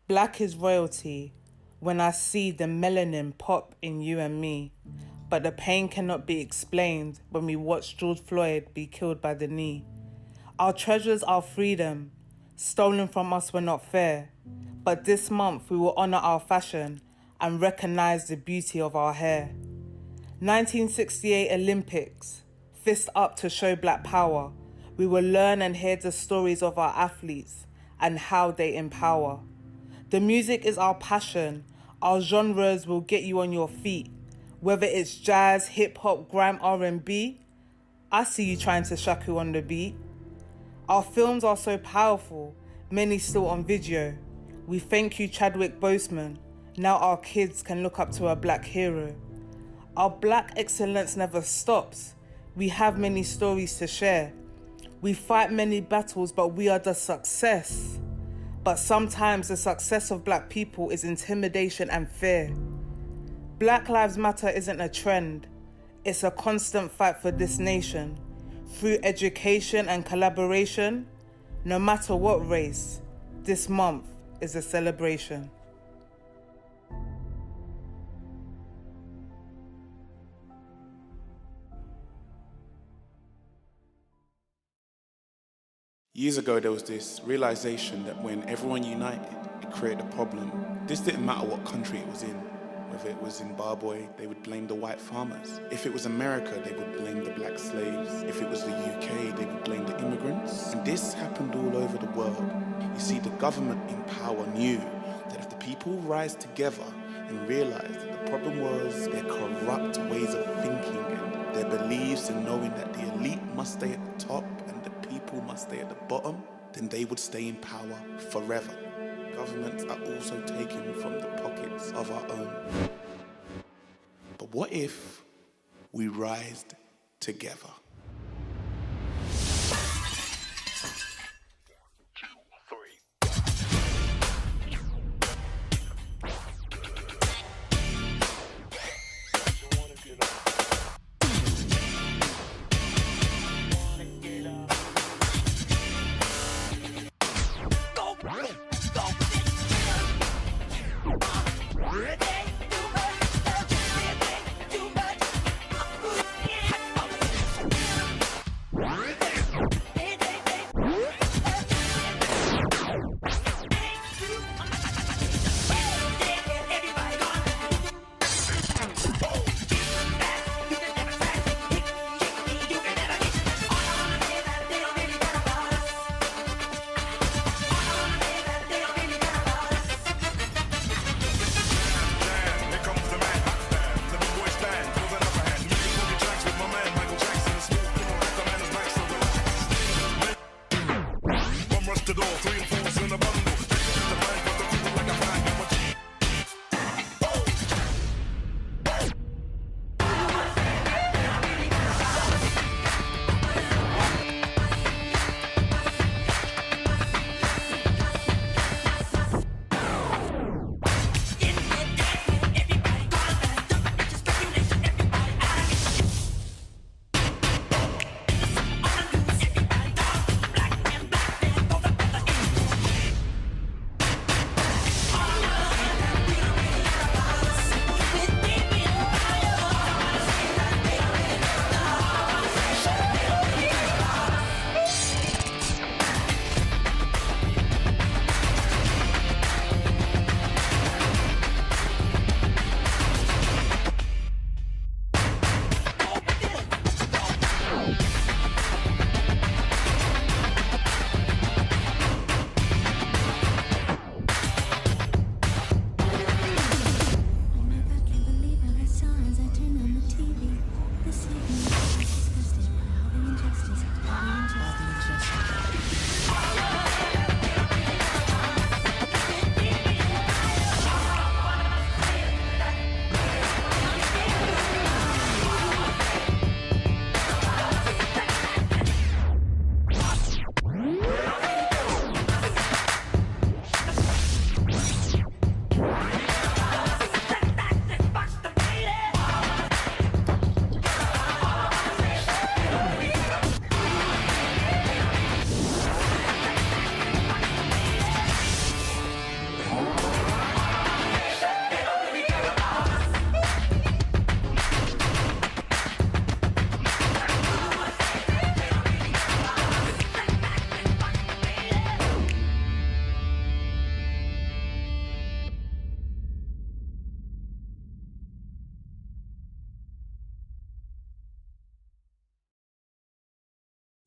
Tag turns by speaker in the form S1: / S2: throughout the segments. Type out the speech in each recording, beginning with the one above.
S1: Black is royalty when I see the melanin pop in you and me. But the pain cannot be explained when we watch George Floyd be killed by the knee. Our treasures are freedom, stolen from us were not fair. But this month we will honour our fashion and recognise the beauty of our hair. 1968 Olympics, fist up to show black power. We will learn and hear the stories of our athletes and how they empower. The music is our passion. Our genres will get you on your feet. Whether it's jazz, hip-hop, grime, R&B, I see you trying to shaku on the beat. Our films are so powerful, many still on video. We thank you, Chadwick Boseman. Now our kids can look up to a black hero. Our black excellence never stops. We have many stories to share. We fight many battles, but we are the success. But sometimes the success of black people is intimidation and fear. Black Lives Matter isn't a trend. It's a constant fight for this nation. Through education and collaboration, no matter what race, this month is a celebration.
S2: Years ago, there was this realization that when everyone united, it created a problem. This didn't matter what country it was in. Whether it was Zimbabwe, they would blame the white farmers. If it was America, they would blame the black slaves. If it was the UK, they would blame the immigrants. And this happened all over the world. You see, the government in power knew that if the people rise together and realize that the problem was their corrupt ways of thinking and their beliefs and knowing that the elite must stay at the top and the people must stay at the bottom, then they would stay in power forever. Governments are also taken from the pockets of our own. But what if we rised together?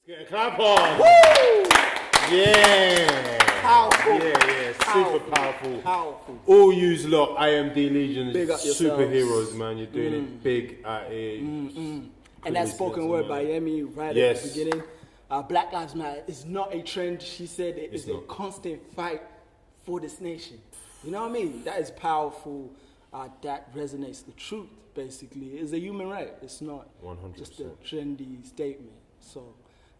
S3: Get a clap on. Woo! Yeah.
S4: Powerful.
S3: Yeah. Super
S4: Powerful.
S3: powerful. All yous lot, IMD Legions,
S4: Big up yourselves.
S3: superheroes, man. You're doing it big out here.
S4: And that spoken word by Yemi right at the beginning. Black Lives Matter is not a trend. She said it is a constant fight for this nation. You know what I mean? That is powerful. That resonates. The truth, basically, is a human right. It's not
S3: 100%.
S4: just a trendy statement. So,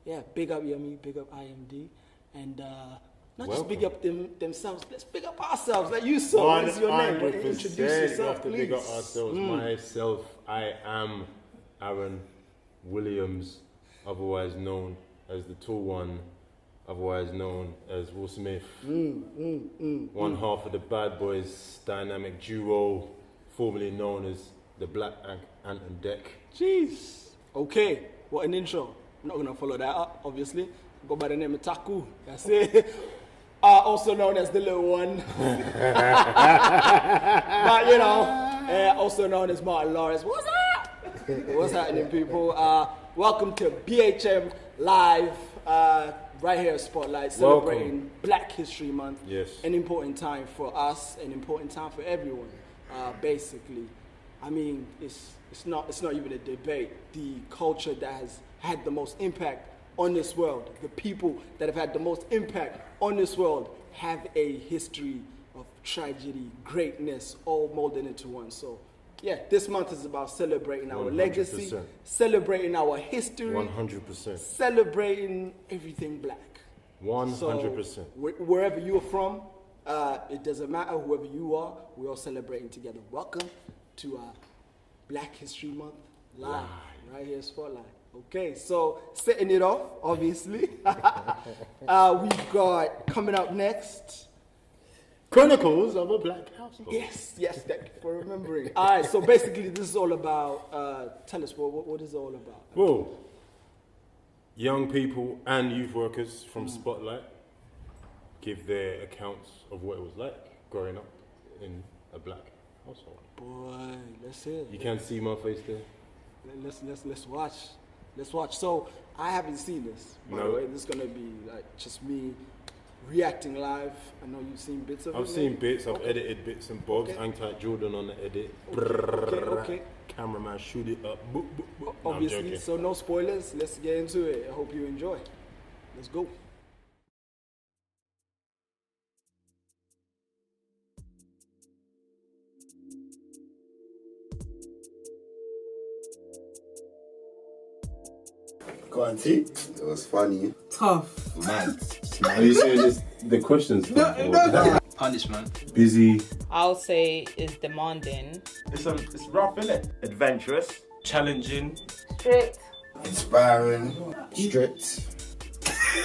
S4: yeah, big up Yemi, big up IMD. And not just big up themselves, let's big up ourselves. Like you saw, what is your name? Introduce yourself,
S3: we have to
S4: please.
S3: big up ourselves. Myself, I am Aaron Williams, otherwise known as the Tall One, otherwise known as Will Smith. One half of the Bad Boys dynamic duo, formerly known as the Black Ant and Deck.
S4: Jeez. Okay, what an intro. I'm not going to follow that up, obviously. Go by the name of Taku. That's it. Also known as the Little One. But, you know, also known as Martin Lawrence. What's up? What's happening, people? Welcome to BHM Live, right here at Spotlight, celebrating Black History Month.
S3: Yes.
S4: An important time for us, an important time for everyone, basically. I mean, it's not even a debate. The culture that has had the most impact on this world, the people that have had the most impact on this world have a history of tragedy, greatness, all molded into one. So, yeah, this month is about celebrating our
S3: 100%.
S4: legacy, celebrating our history,
S3: 100%.
S4: Celebrating everything Black.
S3: 100%.
S4: So, wherever you're from, it doesn't matter, whoever you are, we're all celebrating together. Welcome to Black History Month live, right here at Spotlight. Okay, so setting it off, obviously. We've got coming up next,
S3: Chronicles of a Black Household.
S4: Yes, thank you for remembering. All right, so basically this is all about, tell us, what is it all about?
S3: Well, young people and youth workers from Spotlight give their accounts of what it was like growing up in a Black household.
S4: Boy, let's hear it.
S3: You can't see my face there?
S4: Let's watch. Let's watch. So I haven't seen this. By the way, this is gonna be like just me reacting live. I know you've seen bits of it.
S3: I've seen bits. I've edited bits and bobs. Hang tight Jordan on the edit.
S4: Okay.
S3: Cameraman, shoot it up. Boop, boop, boop. No, I'm
S4: Obviously,
S3: joking.
S4: so no spoilers. Let's get into it. I hope you enjoy. Let's go.
S5: Go on, T. It was funny.
S1: Tough.
S5: Mad.
S3: Are you serious? The questions.
S5: No.
S6: Punishment.
S3: Busy.
S1: I'll say is demanding.
S6: It's rough, isn't it? Adventurous. Challenging.
S1: Strict.
S5: Inspiring. Strict.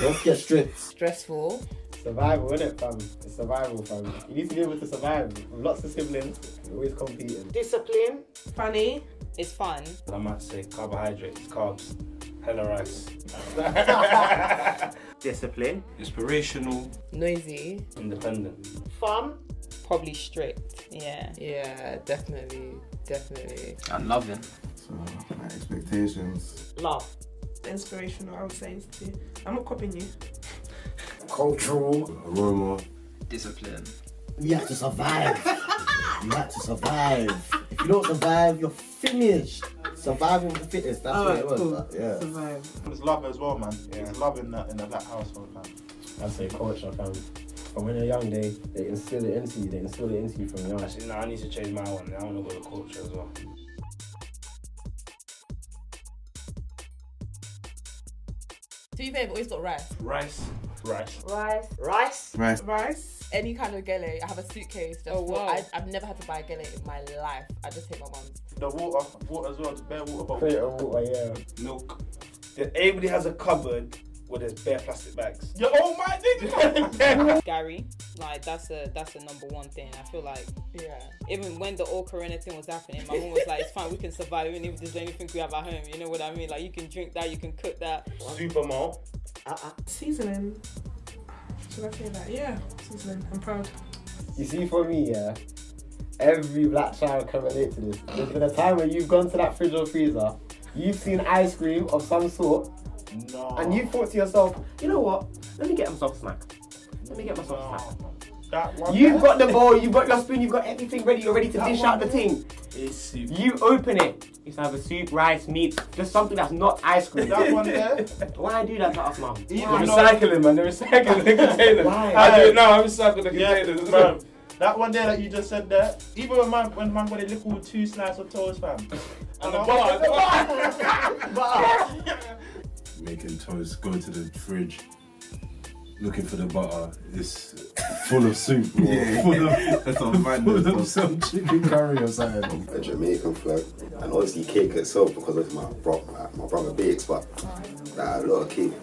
S5: Don't forget strict.
S1: Stressful.
S7: Survival, innit, fam? It's survival, fam. You need to be able to survive. With lots of siblings, you're always competing.
S1: Discipline. Funny. It's fun.
S6: I might say carbohydrates, carbs, hella rice. Discipline. Inspirational.
S1: Noisy.
S6: Independent.
S1: Fun. Probably strict. Yeah.
S8: Yeah, definitely.
S6: And loving.
S5: So, my expectations.
S1: Love.
S9: Inspirational, I would say too. I'm not copying you.
S5: Cultural.
S3: Aroma.
S6: Discipline.
S5: We have to survive. You have to survive. If you don't survive, you're finished. Survival of the fittest. That's what it was.
S9: Cool.
S5: Yeah.
S9: Survive.
S6: There's love as well, man. There's love in the Black household, man.
S7: I'd say culture, fam. From when you're young, they instill it into you. They instill it into you from young.
S6: Actually, no, I need to change my one. I want to go to culture as well.
S8: To be fair, I've always got rice.
S6: Rice.
S9: Rice.
S8: Any kind of gele. I have a suitcase. I've never had to buy a gele in my life. I just take my mum's.
S6: The water as well, the bare water
S7: Crate
S6: bottle.
S7: of water, yeah.
S6: Milk. Everybody has a cupboard where there's bare plastic bags. Yeah, oh my nigga!
S1: Gary, like that's a number one thing. I feel like even when the all corona thing was happening, my mom was like, it's fine, we can survive even if there's anything we have at home. You know what I mean? Like you can drink that, you can cook that.
S6: Super malt.
S9: Seasoning. Should I say that? Yeah, seasoning. I'm proud.
S7: You see, for me, yeah, every black child can relate to this. There's been a time where you've gone to that fridge or freezer, you've seen ice cream of some sort,
S6: No.
S7: And you thought to yourself, you know what? Let me get myself a snack. Let me get myself a snack.
S6: That one.
S7: You've got the bowl, you've got your spoon, you've got everything ready. You're ready to dish out the thing.
S6: It's soup.
S7: You open it. It's either soup, rice, meat, just something that's not ice cream.
S6: That one there.
S7: Why do that to us, mum?
S6: Even
S7: Why?
S6: though-
S3: Recycling, man. They're recycling the containers.
S7: Why?
S3: I do it now. I'm recycling the
S6: Yeah,
S3: containers.
S6: fam. That one there that you just said there. Even when man got a little 2 slices of toast, fam. And the butter.
S3: Making toast, go to the fridge, looking for the butter. It's full of soup. Full of, that's a full of some chicken curry or something.
S10: A Jamaican flag, and obviously cake itself because of my brother bakes, but a lot of cake.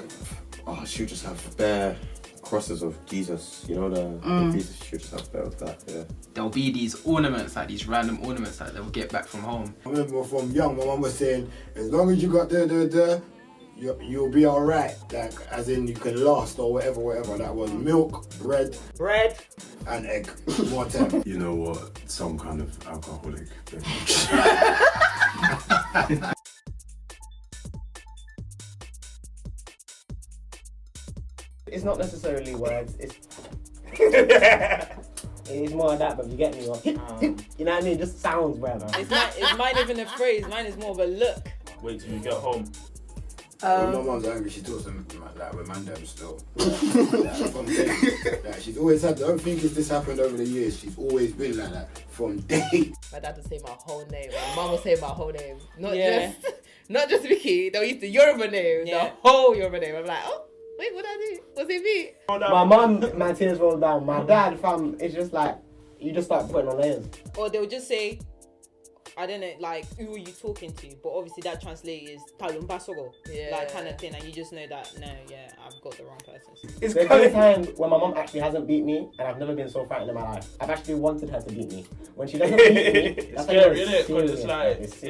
S5: Oh, she'll just have bare crosses of Jesus, you know, the pieces, she'll just have bare of that, yeah.
S11: There'll be these ornaments, like these random ornaments that they'll get back from home.
S12: I remember from young, my mum was saying, as long as you got you'll be alright. Like, as in you can last or whatever. That was milk, bread, and egg. More time.
S3: You know what? Some kind of alcoholic beverage.
S7: It's not necessarily words, it's more of that, but you get me? You know what I mean? It just sounds better.
S8: Is mine even a phrase? Mine is more of a look.
S6: Wait till you get home.
S12: When my mum's angry, she talks to me like with man them still. From day. Like, she's always had, I don't think it's this happened over the years, she's always been like that from day.
S8: My dad would say my whole name. My mum would say my whole name. Not just Vicky. They'll use the Yoruba name, the whole Yoruba name. I'm like, oh, wait, what did I do? Was it me?
S7: My mum, my tears roll down. My dad, fam, it's just like, you just start putting on layers.
S8: Or they'll just say, I don't know, like, who are you talking to? But obviously that translates is Talum Basoro, like kind of thing, and you just know that, no, yeah, I've got the wrong person.
S7: It's there's been times when my mum actually hasn't beat me, and I've never been so frightened in my life. I've actually wanted her to beat me. When she doesn't beat me,
S6: it's scary, isn't it? Because it's like, it's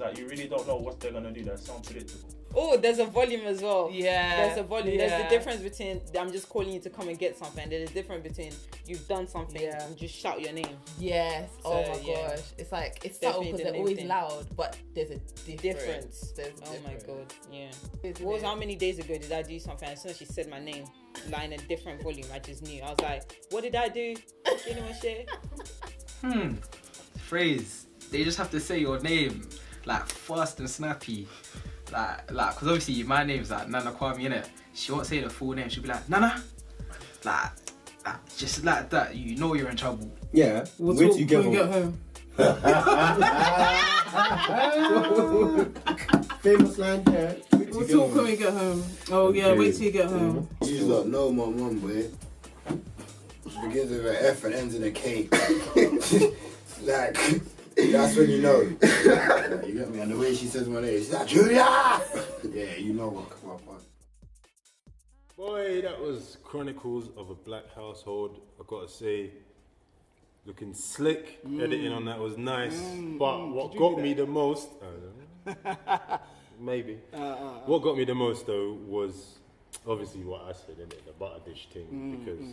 S6: like you really don't know what they're gonna do. That's so unpredictable.
S8: Oh, there's a volume as well.
S13: Yeah.
S8: There's a volume. There's the difference between I'm just calling you to come and get something. There's a difference between you've done something and just shout your name.
S13: Yes.
S8: So,
S13: oh my gosh. It's like, it's subtle because they're always loud, but there's a difference.
S8: Oh my god. Yeah. What was how many days ago did I do something? As soon as she said my name, like in a different volume, I just knew. I was like, what did I do? Anyone share?
S11: Phrase. They just have to say your name, like fast and snappy. Like, cause obviously my name's like Nana Kwame, innit? She won't say the full name. She'll be like Nana, like just like that. You know you're in trouble.
S5: Yeah.
S9: We'll
S5: Wait
S9: talk
S5: till you get
S9: when we
S5: home.
S12: Famous line there.
S9: We'll talk when we get home. Oh yeah, wait till you get home.
S12: You don't know my mum, boy. She begins with an F and ends in a K. Like, that's when you know. You get me? And the way she says my name, she's like, Julia! Yeah, you know what.
S3: Boy, that was Chronicles of a Black Household. I gotta say, looking slick. Editing on that was nice. But what got me the most, I don't know, maybe. What got me the most though was obviously what I said, innit? The butter dish thing, because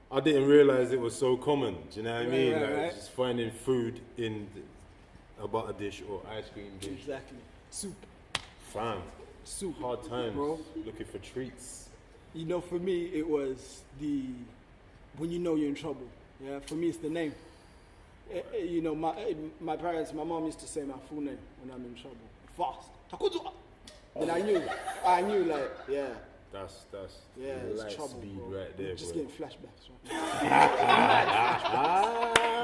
S3: I didn't realise it was so common. Do you know what I mean? Like, just finding food in a butter dish or ice cream dish.
S4: Exactly. Soup.
S3: Fam.
S4: Soup.
S3: Hard times,
S4: bro.
S3: Looking for treats.
S4: You know, for me, it was when you know you're in trouble. Yeah, for me, it's the name. You know, my parents, my mom used to say my full name when I'm in trouble. Fast. Taku. And I knew, like, yeah.
S3: That's
S4: it's
S3: light
S4: trouble,
S3: speed
S4: bro.
S3: right there,
S4: Just
S3: bro.
S4: getting flashbacks, right?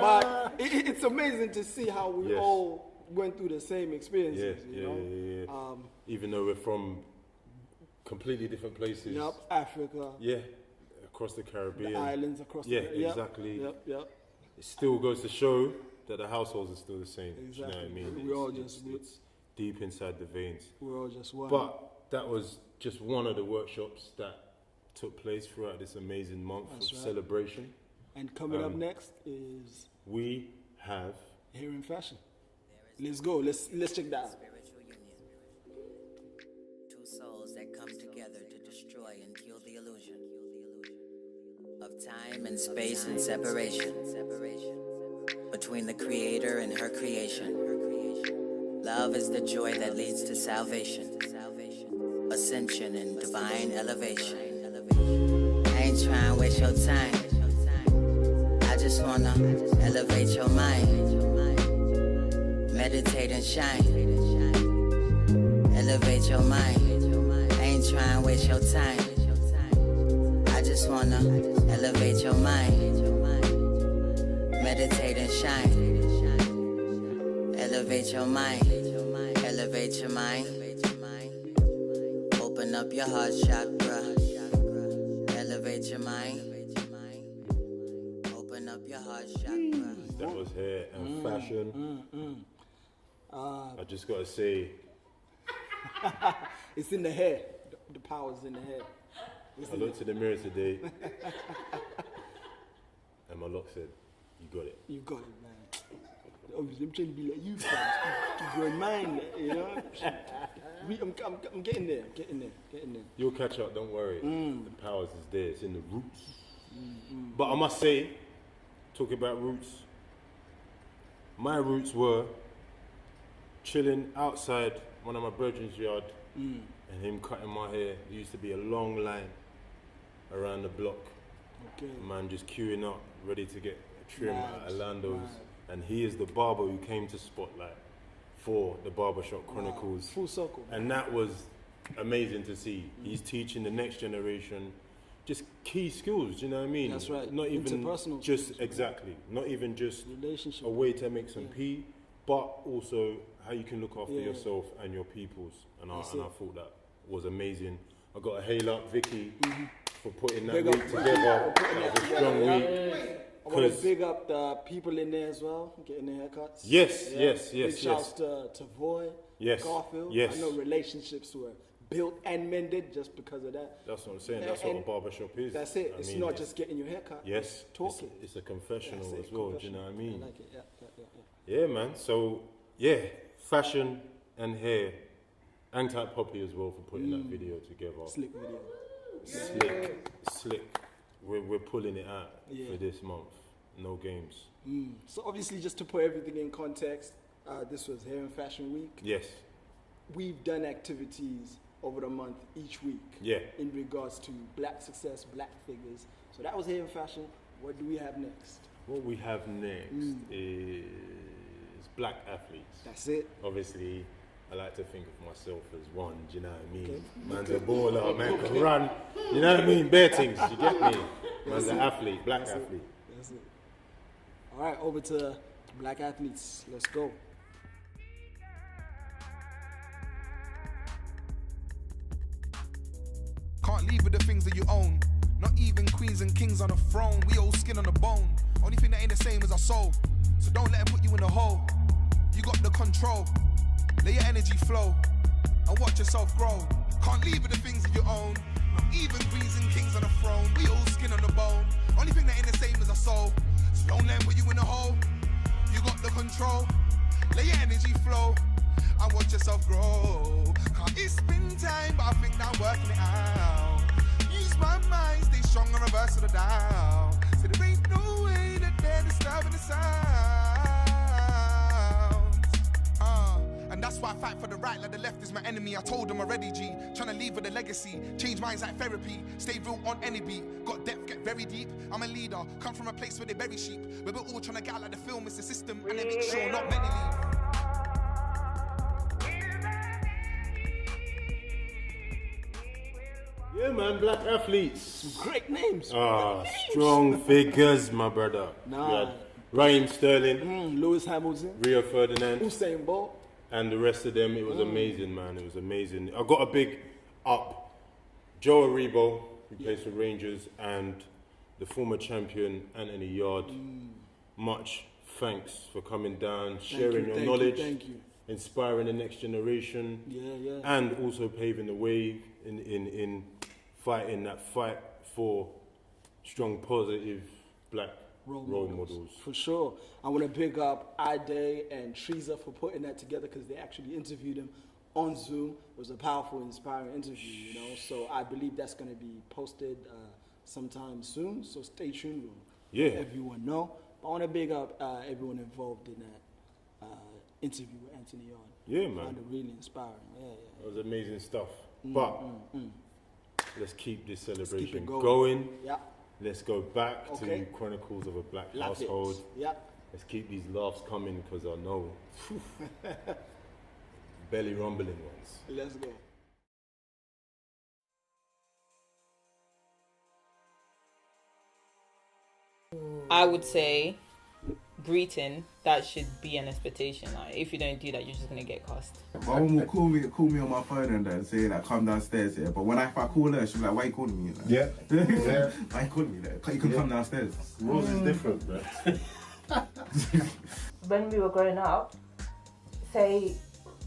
S4: But it's amazing to see how we all went through the same experiences. You know?
S3: Even though we're from completely different places.
S4: Yep, Africa.
S3: Yeah, across the Caribbean.
S4: The islands across
S3: the
S4: Caribbean.
S3: Exactly.
S4: Yep.
S3: It still goes to show that the households are still the same.
S4: Exactly.
S3: Do you know what I mean?
S4: We're all just...
S3: It's deep inside the veins.
S4: We're all just one.
S3: But that was just one of the workshops that took place throughout this amazing month of celebration.
S4: And coming up next is...
S3: We have...
S4: Here in Fashion. Let's go. Let's check that out.
S14: Two souls that come together to destroy and kill the illusion of time and space and separation between the creator and her creation. Love is the joy that leads to salvation. ascension and divine elevation. I ain't trying to waste your time. I just wanna elevate your mind. Meditate and shine. Elevate your mind. I ain't trying to waste your time. I just wanna elevate your mind. Meditate and shine. Elevate your mind. Elevate your mind. Open up your heart chakra. Elevate your mind. Open up your heart chakra.
S3: That was hair and fashion. I just gotta say,
S4: it's in the hair. The power's in the hair.
S3: I looked in the mirror today, and my lock said, "You got it."
S4: You got it, man. Obviously, I'm trying to be like you, fam. Keep your mind, you know. I'm getting there. Getting there.
S3: You'll catch up. Don't worry. The powers is there. It's in the roots. But I must say, talking about roots, my roots were chilling outside one of my brethren's yard and him cutting my hair. There used to be a long line around the block.
S4: Okay.
S3: Man just queuing up, ready to get a trim at Orlando's. And he is the barber who came to Spotlight for the Barbershop Chronicles.
S4: Full circle.
S3: And that was amazing to see. He's teaching the next generation just key skills, you know what I mean?
S4: That's right.
S3: Not even
S4: interpersonal
S3: just
S4: skills.
S3: Exactly. Not even just
S4: relationship.
S3: A way to make some pee, but also how you can look after yourself and your peoples. And I thought that was amazing. I got a hail up Vicky for putting that week together. That was a strong week.
S4: I want to big up the people in there as well, getting their haircuts.
S3: Yes.
S4: Big shouts to Voy, Garfield.
S3: Yes.
S4: I know relationships were built and mended just because of that.
S3: That's what I'm saying. That's what a barbershop is.
S4: That's it. It's not just getting your haircut.
S3: Yes.
S4: Talking.
S3: It's a confessional as well. Do you know what I mean?
S4: I like it.
S3: Yeah, man. So, fashion and hair. And Type Poppy as well for putting that video together.
S4: Slick video.
S3: Slick. We're pulling it out for this month. No games.
S4: So obviously, just to put everything in context, this was Hair and Fashion Week.
S3: Yes.
S4: We've done activities over the month each week.
S3: Yeah.
S4: In regards to black success, black figures. So that was Hair and Fashion. What do we have next?
S3: What we have next is black athletes.
S4: That's it.
S3: Obviously, I like to think of myself as one, do you know what I mean? Okay. Man's a baller, man can run, you know what I mean? Bare things, you get me? Man's an athlete, black athlete.
S4: That's it. All right, over to black athletes. Let's go.
S15: Can't leave with the things that you own. Not even queens and kings on a throne. We all skin on the bone. Only thing that ain't the same is our soul. So don't let them put you in a hole. You got the control. Let your energy flow and watch yourself grow. Can't leave with the things that you own. Not even queens and kings on a throne. We all skin on the bone. Only thing that ain't the same is our soul. So don't let them put you in a hole. You got the control. Let your energy flow and watch yourself grow. Cause it's been time, but I think that I'm working it out. Use my mind, stay strong and reverse of the down. So there ain't no way that they're disturbing the sound. And that's why I fight for the right, like the left is my enemy. I told them already, G. Tryna leave with a legacy. Change minds like therapy. Stay real on any beat. Got depth, get very deep. I'm a leader. Come from a place where they bury sheep. Where we're all tryna get out like the film. It's the system. And they make sure not many leave.
S3: Yeah, man, black athletes.
S4: Some great names.
S3: Strong figures, my brother. Raheem Sterling.
S4: Lewis Hamilton.
S3: Rio Ferdinand.
S4: Usain Bolt.
S3: And the rest of them. It was amazing, man. It was amazing. I got a big up. Joe Aribo, who plays for Rangers, and the former champion, Anthony Yarde. Much thanks for coming down, sharing your knowledge, inspiring the next generation, and also paving the way in fighting that fight for strong, positive black role models. For
S4: sure. I want to big up Yarde and Treaser for putting that together because they actually interviewed him on Zoom. It was a powerful, inspiring interview, you know. So I believe that's going to be posted sometime soon. So stay tuned. We'll let everyone know. I want to big up everyone involved in that interview with Anthony Yarde.
S3: Yeah, man.
S4: I found it really inspiring. Yeah.
S3: It was amazing stuff. But let's keep this celebration
S4: it going.
S3: going.
S4: Yeah.
S3: Let's go back
S4: Okay.
S3: to Chronicles of a Black
S4: Love it.
S3: Household.
S4: Yeah.
S3: Let's keep these laughs coming because I know belly rumbling ones.
S4: Let's go.
S8: I would say greeting, that should be an expectation. Like, if you don't do that, you're just gonna get cussed.
S16: My mum will call me on my phone and then say like, come downstairs, yeah. But if I call her, she'll be like, why are you calling me? Like,
S3: Yeah. Yeah.
S16: Why are you calling me that? You can come downstairs.
S3: Rules is different, bro.
S17: When we were growing up, say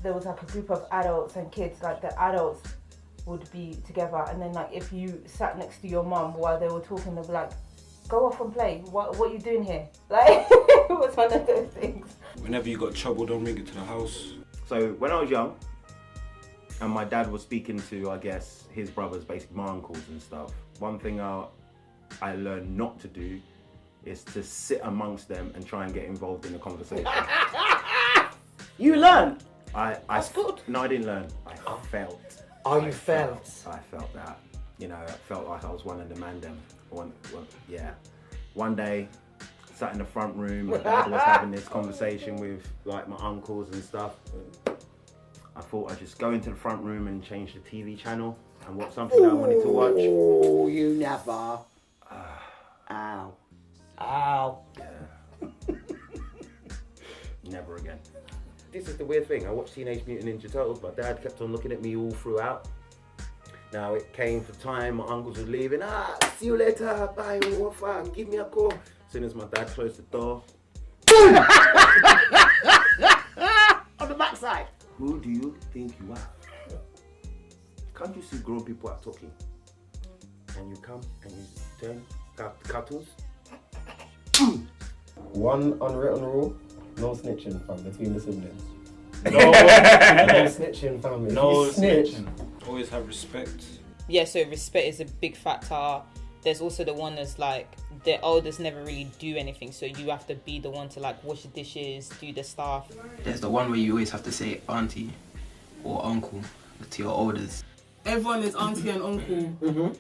S17: there was like a group of adults and kids, like the adults would be together, and then like if you sat next to your mum while they were talking, they'd be like, go off and play. What are you doing here? Like, it was one of those things.
S18: Whenever you got trouble, don't bring it to the house.
S19: So when I was young, and my dad was speaking to, I guess, his brothers, basically my uncles and stuff, one thing I learned not to do is to sit amongst them and try and get involved in the conversation.
S7: You learned?
S19: That's good. No, I didn't learn. I felt.
S7: Oh, you felt?
S19: I felt that. You know, I felt like I was one of the man them. One day, sat in the front room, my dad was having this conversation with like my uncles and stuff. I thought I'd just go into the front room and change the TV channel and watch something that I wanted to watch.
S7: Oh, you never. Ow. Ow.
S19: Yeah. Never again. This is the weird thing. I watched Teenage Mutant Ninja Turtles. My dad kept on looking at me all throughout. Now it came for time, my uncles were leaving. See you later, bye, what fun, give me a call. As soon as my dad closed the door.
S7: On the backside.
S19: Who do you think you are? Can't you see grown people are talking? And you come and you turn cartoons?
S7: One unwritten rule, no snitching, fam, between the siblings.
S18: No
S7: snitching, family.
S18: No
S7: snitch.
S18: snitching. Always have respect.
S8: Yeah, so respect is a big factor. There's also the one that's like the elders never really do anything, so you have to be the one to like wash the dishes, do the stuff.
S11: There's the one where you always have to say auntie or uncle to your elders.
S9: Everyone is auntie and uncle.
S5: Mm-hmm.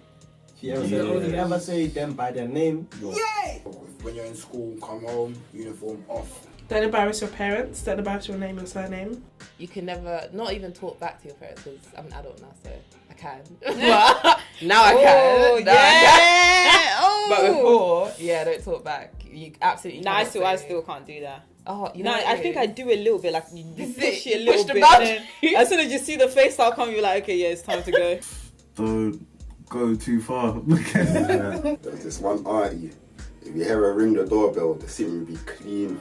S5: If you ever say them by their name,
S12: Yay! When you're in school, come home, uniform off.
S9: Don't embarrass your parents, don't embarrass your name and surname.
S13: You can never, not even talk back to your parents because I'm an adult now, so I can.
S8: Now I can.
S13: Now I can.
S8: Oh.
S13: But before, yeah, don't talk back. You absolutely
S8: No, I
S13: cannot
S8: still can't do that.
S13: Oh, you
S8: no,
S13: know what
S8: I think I do a little bit, like you push it a
S13: push
S8: little
S13: the
S8: bit.
S13: boundary.
S8: And then, as soon as you see the face start coming, you're like, okay, yeah, it's time to go.
S16: Don't go too far because
S10: There's this one auntie. If you hear her ring the doorbell, the sitting would be clean,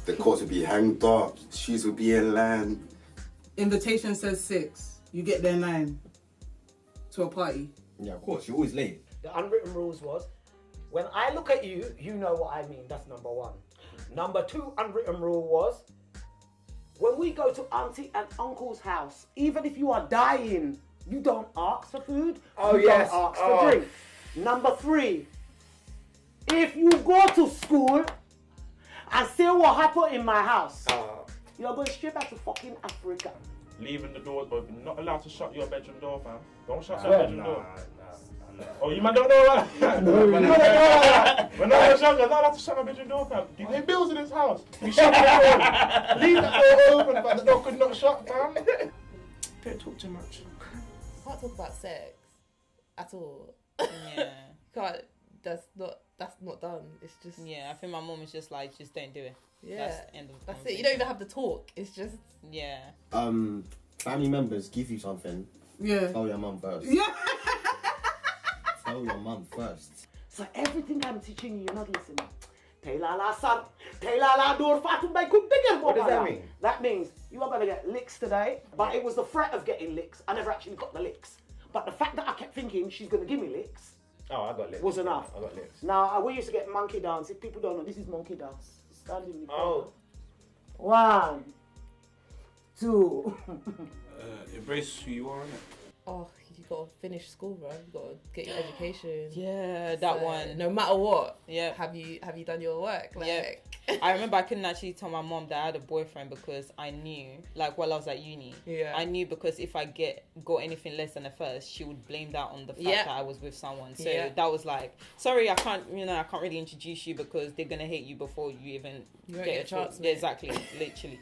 S10: the coats would be hanged up, shoes would be in line.
S9: Invitation says 6. You get there 9 to a party.
S5: Yeah, of course. You're always late.
S7: The unwritten rules was, when I look at you, you know what I mean. That's number 1. Number 2 unwritten rule was, when we go to auntie and uncle's house, even if you are dying, you don't ask for food.
S19: Oh,
S7: you
S19: yes.
S7: don't ask for drink. Number 3, if you go to school and say what happened in my house, you're going straight back to fucking Africa.
S6: Leaving the doors open. You're not allowed to shut your bedroom door, fam. Don't shut your bedroom door. Oh, you man don't know that? We're not allowed to shut my bedroom door, fam. Do you pay bills in this house? You shut the door. Leave that door open, but the door could not shut, fam.
S9: Don't talk too much.
S13: Can't talk about sex at all.
S8: Yeah.
S13: Can't. That's not done. It's just.
S8: Yeah, I think my mom is just like, just don't do it.
S13: Yeah.
S8: That's the end of the
S13: That's it. You don't even have to talk. It's just.
S8: Yeah.
S5: Family members give you something.
S9: Yeah.
S5: Tell your mum first.
S9: Yeah.
S5: Tell your mum first.
S7: So everything I'm teaching you, you're not listening. What
S19: does that mean?
S7: That means you are going to get licks today, but it was the threat of getting licks. I never actually got the licks. But the fact that I kept thinking she's going to give me licks
S19: Oh, I got licks.
S7: was enough.
S19: I got licks.
S7: Now, we used to get monkey dance. If people don't know, this is monkey dance. Stand in the
S19: Oh.
S7: 1, 2.
S18: Embrace who you are, innit?
S13: oh, you gotta finish school, bro. You gotta get your education.
S8: Yeah, that one.
S13: No matter what.
S8: Yeah.
S13: Have you done your work? Like,
S8: yeah. I remember I couldn't actually tell my mom that I had a boyfriend because I knew, like while I was at uni, I knew because if I got anything less than a first, she would blame that on the fact that I was with someone. So that was like, sorry, I can't really introduce you because they're gonna hate you before you even
S13: get a chance.
S8: Yeah, exactly, literally.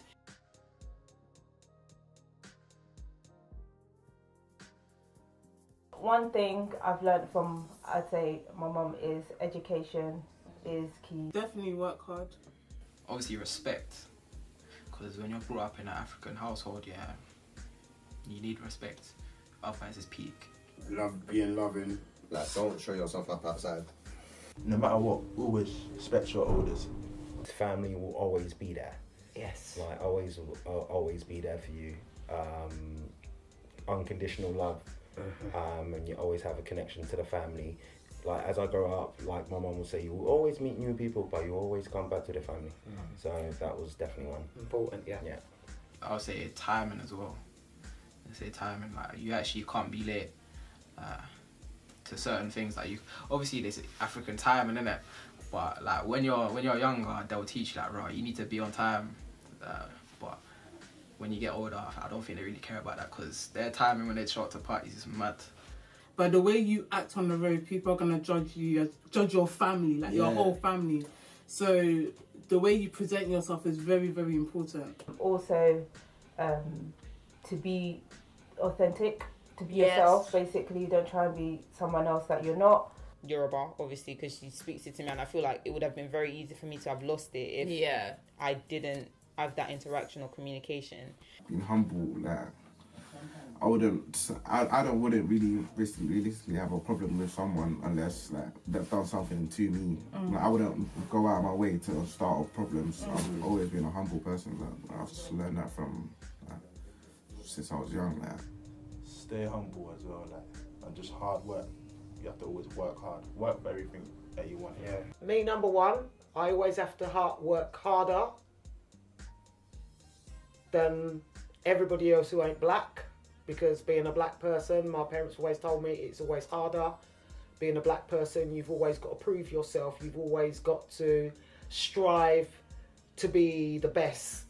S17: One thing I've learned from, I'd say, my mum is education is key.
S9: Definitely work hard.
S11: Obviously respect, because when you're brought up in an African household, you need respect, otherwise it's peak.
S12: Being loving.
S10: Like, don't show yourself up outside.
S6: No matter what, always respect your elders.
S19: Family will always be there.
S7: Yes.
S19: Like, always be there for you. Unconditional love. And you always have a connection to the family. Like, as I grow up, like my mum will say, you will always meet new people, but you always come back to the family. So that was definitely one.
S7: Important, yeah.
S11: I would say timing as well. I say timing, like you actually can't be late to certain things. Like, you obviously there's African timing, innit? But like when you're younger, they'll teach you that, right, you need to be on time. But when you get older, I don't think they really care about that, because their timing when they show up to parties is mad.
S9: But the way you act on the road, people are gonna judge you, judge your family, like your whole family. So the way you present yourself is very, very important.
S17: Also, to be authentic, to be yourself. Basically, don't try and be someone else that you're not.
S8: Yoruba, obviously, because she speaks it to me, and I feel like it would have been very easy for me to have lost it if I didn't have that interaction or communication.
S16: Being humble, like. I wouldn't really realistically have a problem with someone unless like they've done something to me. Like, I wouldn't go out of my way to start off problems. I've always been a humble person. Like, I've just learned that from since I was young. Like,
S6: stay humble as well, like, and just hard work. You have to always work hard. Work for everything that you want.
S7: Me, number one, I always have to work harder than everybody else who ain't black. Because being a black person, my parents always told me it's always harder. Being a black person, you've always got to prove yourself. You've always got to strive to be the best.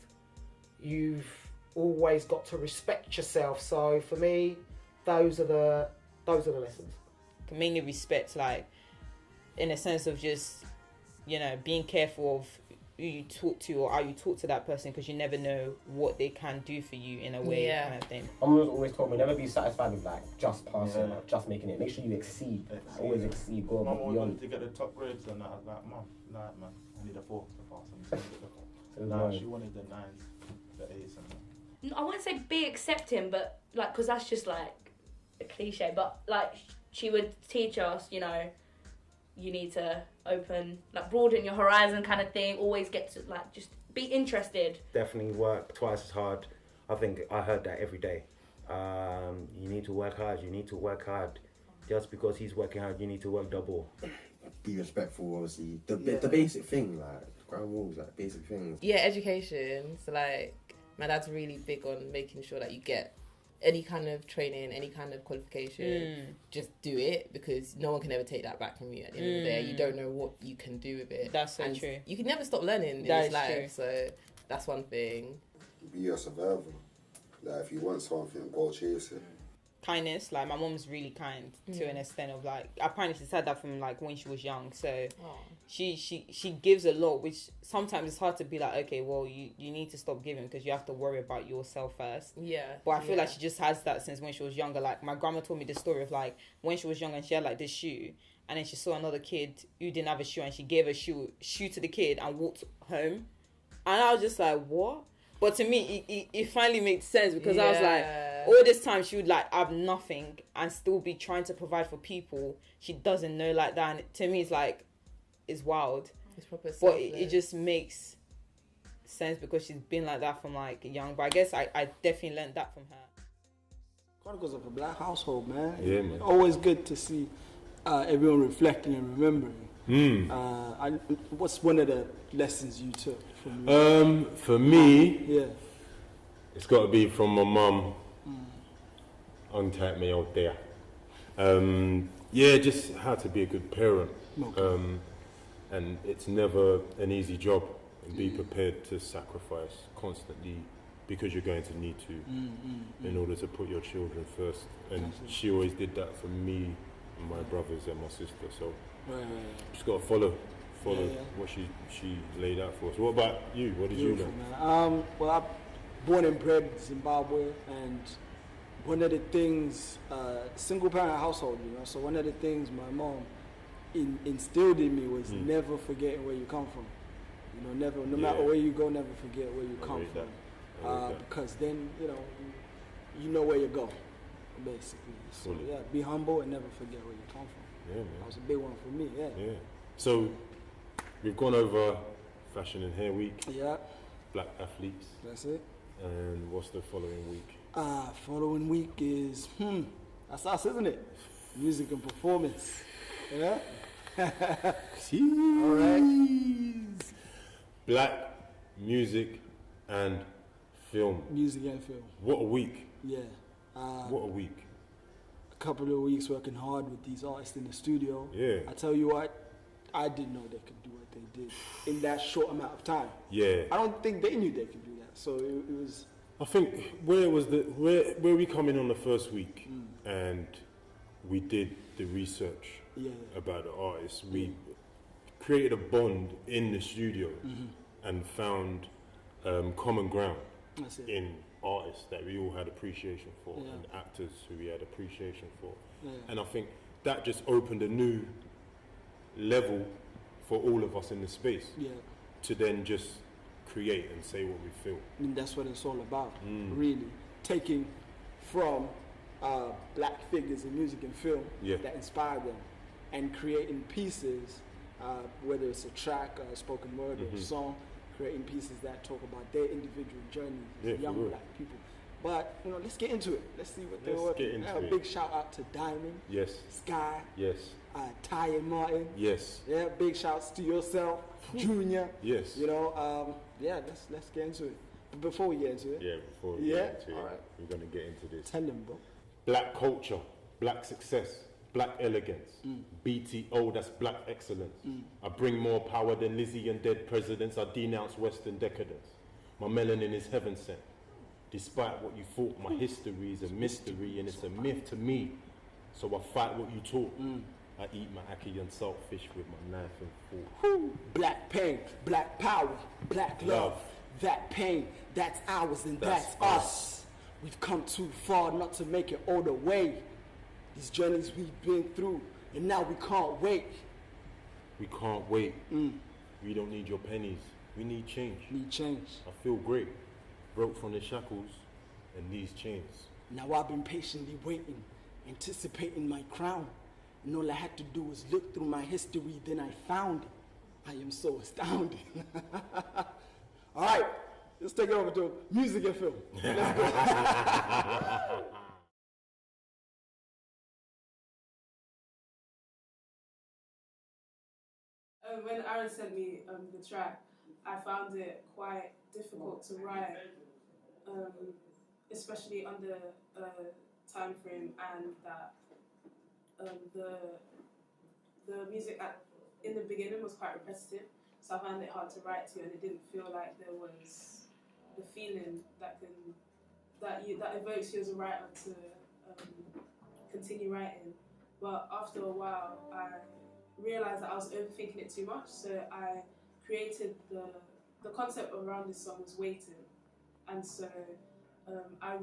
S7: You've always got to respect yourself. So for me, those are the lessons.
S8: Mainly respect, like in a sense of just, being careful of who you talk to or how you talk to that person, because you never know what they can do for you in a way, kind of thing.
S7: Mum always told me never be satisfied with like just passing or just making it. Make sure you exceed. Always exceed. Go above
S6: Mum
S7: beyond.
S6: wanted to get the top grades, and I was like, Mum, nah, man, I need a 4 to pass. Nah, she wanted the 9s, the 8s, and
S20: I wouldn't say be accepting, but like, because that's just like a cliche. But like, she would teach us, you need to broaden your horizon kind of thing. Always get to just be interested.
S19: Definitely work twice as hard. I think I heard that every day. You need to work hard, you need to work hard. Just because he's working hard, you need to work double.
S10: Be respectful, obviously. The basic thing, like ground rules, like basic things.
S13: Yeah, education. So like, my dad's really big on making sure that you get any kind of training, any kind of qualification, just do it, because no one can ever take that back from you at the end of the day. You don't know what you can do with it.
S8: That's so true.
S13: You can never stop learning in
S8: That
S13: this
S8: is
S13: life.
S8: true.
S13: So that's one thing.
S10: Be a survivor. Like, if you want something, go chase it.
S8: Kindness, like my mom's really kind to an extent of like, apparently she said that from like when she was young, so she gives a lot, which sometimes it's hard to be like, okay, well you need to stop giving because you have to worry about yourself first. But I feel like she just has that since when she was younger. Like my grandma told me this story of like when she was young and she had like this shoe, and then she saw another kid who didn't have a shoe, and she gave a shoe to the kid and walked home, and I was just like, what? But to me, it finally made sense, because I was like, all this time she would like have nothing and still be trying to provide for people she doesn't know like that. And to me, it's like, it's wild.
S13: It's proper.
S8: But it just makes sense because she's been like that from like young. But I guess I definitely learned that from her.
S4: Chronicles of a Black Household, man.
S3: Yeah, man.
S4: Always good to see everyone reflecting and remembering. What's one of the lessons you took from
S3: for me, it's got to be from my mum. untype me out there. Yeah, just how to be a good parent. And it's never an easy job. And be prepared to sacrifice constantly because you're going to need to in order to put your children first. And she always did that for me and my brothers and my sister. So just got to follow what she laid out for us. What about you? What did you learn?
S4: Well, I'm born and bred in Zimbabwe, and one of the things, single parent household, you know, so one of the things my mom instilled in me was never forgetting where you come from. You know, never, no matter where you go, never forget where you come from. Because then, you know where you go, basically. So yeah, be humble and never forget where you come from.
S3: Yeah, man.
S4: That was a big one for me, yeah.
S3: So, we've gone over Fashion and Hair Week.
S4: Yeah.
S3: Black athletes.
S4: That's it.
S3: And what's the following week?
S4: Following week is, that's us, isn't it? Music and performance. Yeah? All right.
S3: Black music and film.
S4: Music and film.
S3: What a week.
S4: Yeah.
S3: What a week.
S4: A couple of weeks working hard with these artists in the studio.
S3: Yeah.
S4: I tell you what, I didn't know they could do what they did in that short amount of time.
S3: Yeah.
S4: I don't think they knew they could do that. So it was...
S3: I think where we come in on the first week and we did the research about the artists, we created a bond in the studio and found common ground in artists that we all had appreciation for and actors who we had appreciation for. And I think that just opened a new level for all of us in the space to then just create and say what we feel.
S4: And that's what it's all about, really. Taking from black figures in music and film that inspire them and creating pieces, whether it's a track, a spoken word, or a song, creating pieces that talk about their individual journeys as young black people. But, let's get into it. Let's see what they're working. A big shout out to Diamond, Sky, Ty and Martin. Yeah, big shouts to yourself, Junior. Let's get into it. But before we get into it.
S3: Before we get into it, we're going to get into this.
S4: Tell them, bro.
S3: Black culture, black success, black elegance. BTO, that's black excellence. I bring more power than Lizzie and dead presidents. I denounce Western decadence. My melanin is heaven sent. Despite what you thought, my history is a mystery and it's a myth to me. So I fight what you taught. I eat my ackee and saltfish with my knife and fork.
S4: Black pain, black power, black love. That pain, that's ours and that's us. We've come too far not to make it all the way. These journeys we've been through, and now we can't wait.
S3: We can't wait. We don't need your pennies. We need change.
S4: Need change.
S3: I feel great. Broke from the shackles and these chains.
S4: Now I've been patiently waiting, anticipating my crown. And all I had to do was look through my history, then I found it. I am so astounded. All right, let's take it over to music and film. Let's go.
S9: When Aaron sent me the track, I found it quite difficult to write, especially under time frame, and that the music in the beginning was quite repetitive, so I found it hard to write to, and it didn't feel like there was the feeling that evokes you as a writer to continue writing. But after a while, I realized that I was overthinking it too much, so I created the concept around this song was waiting, and so I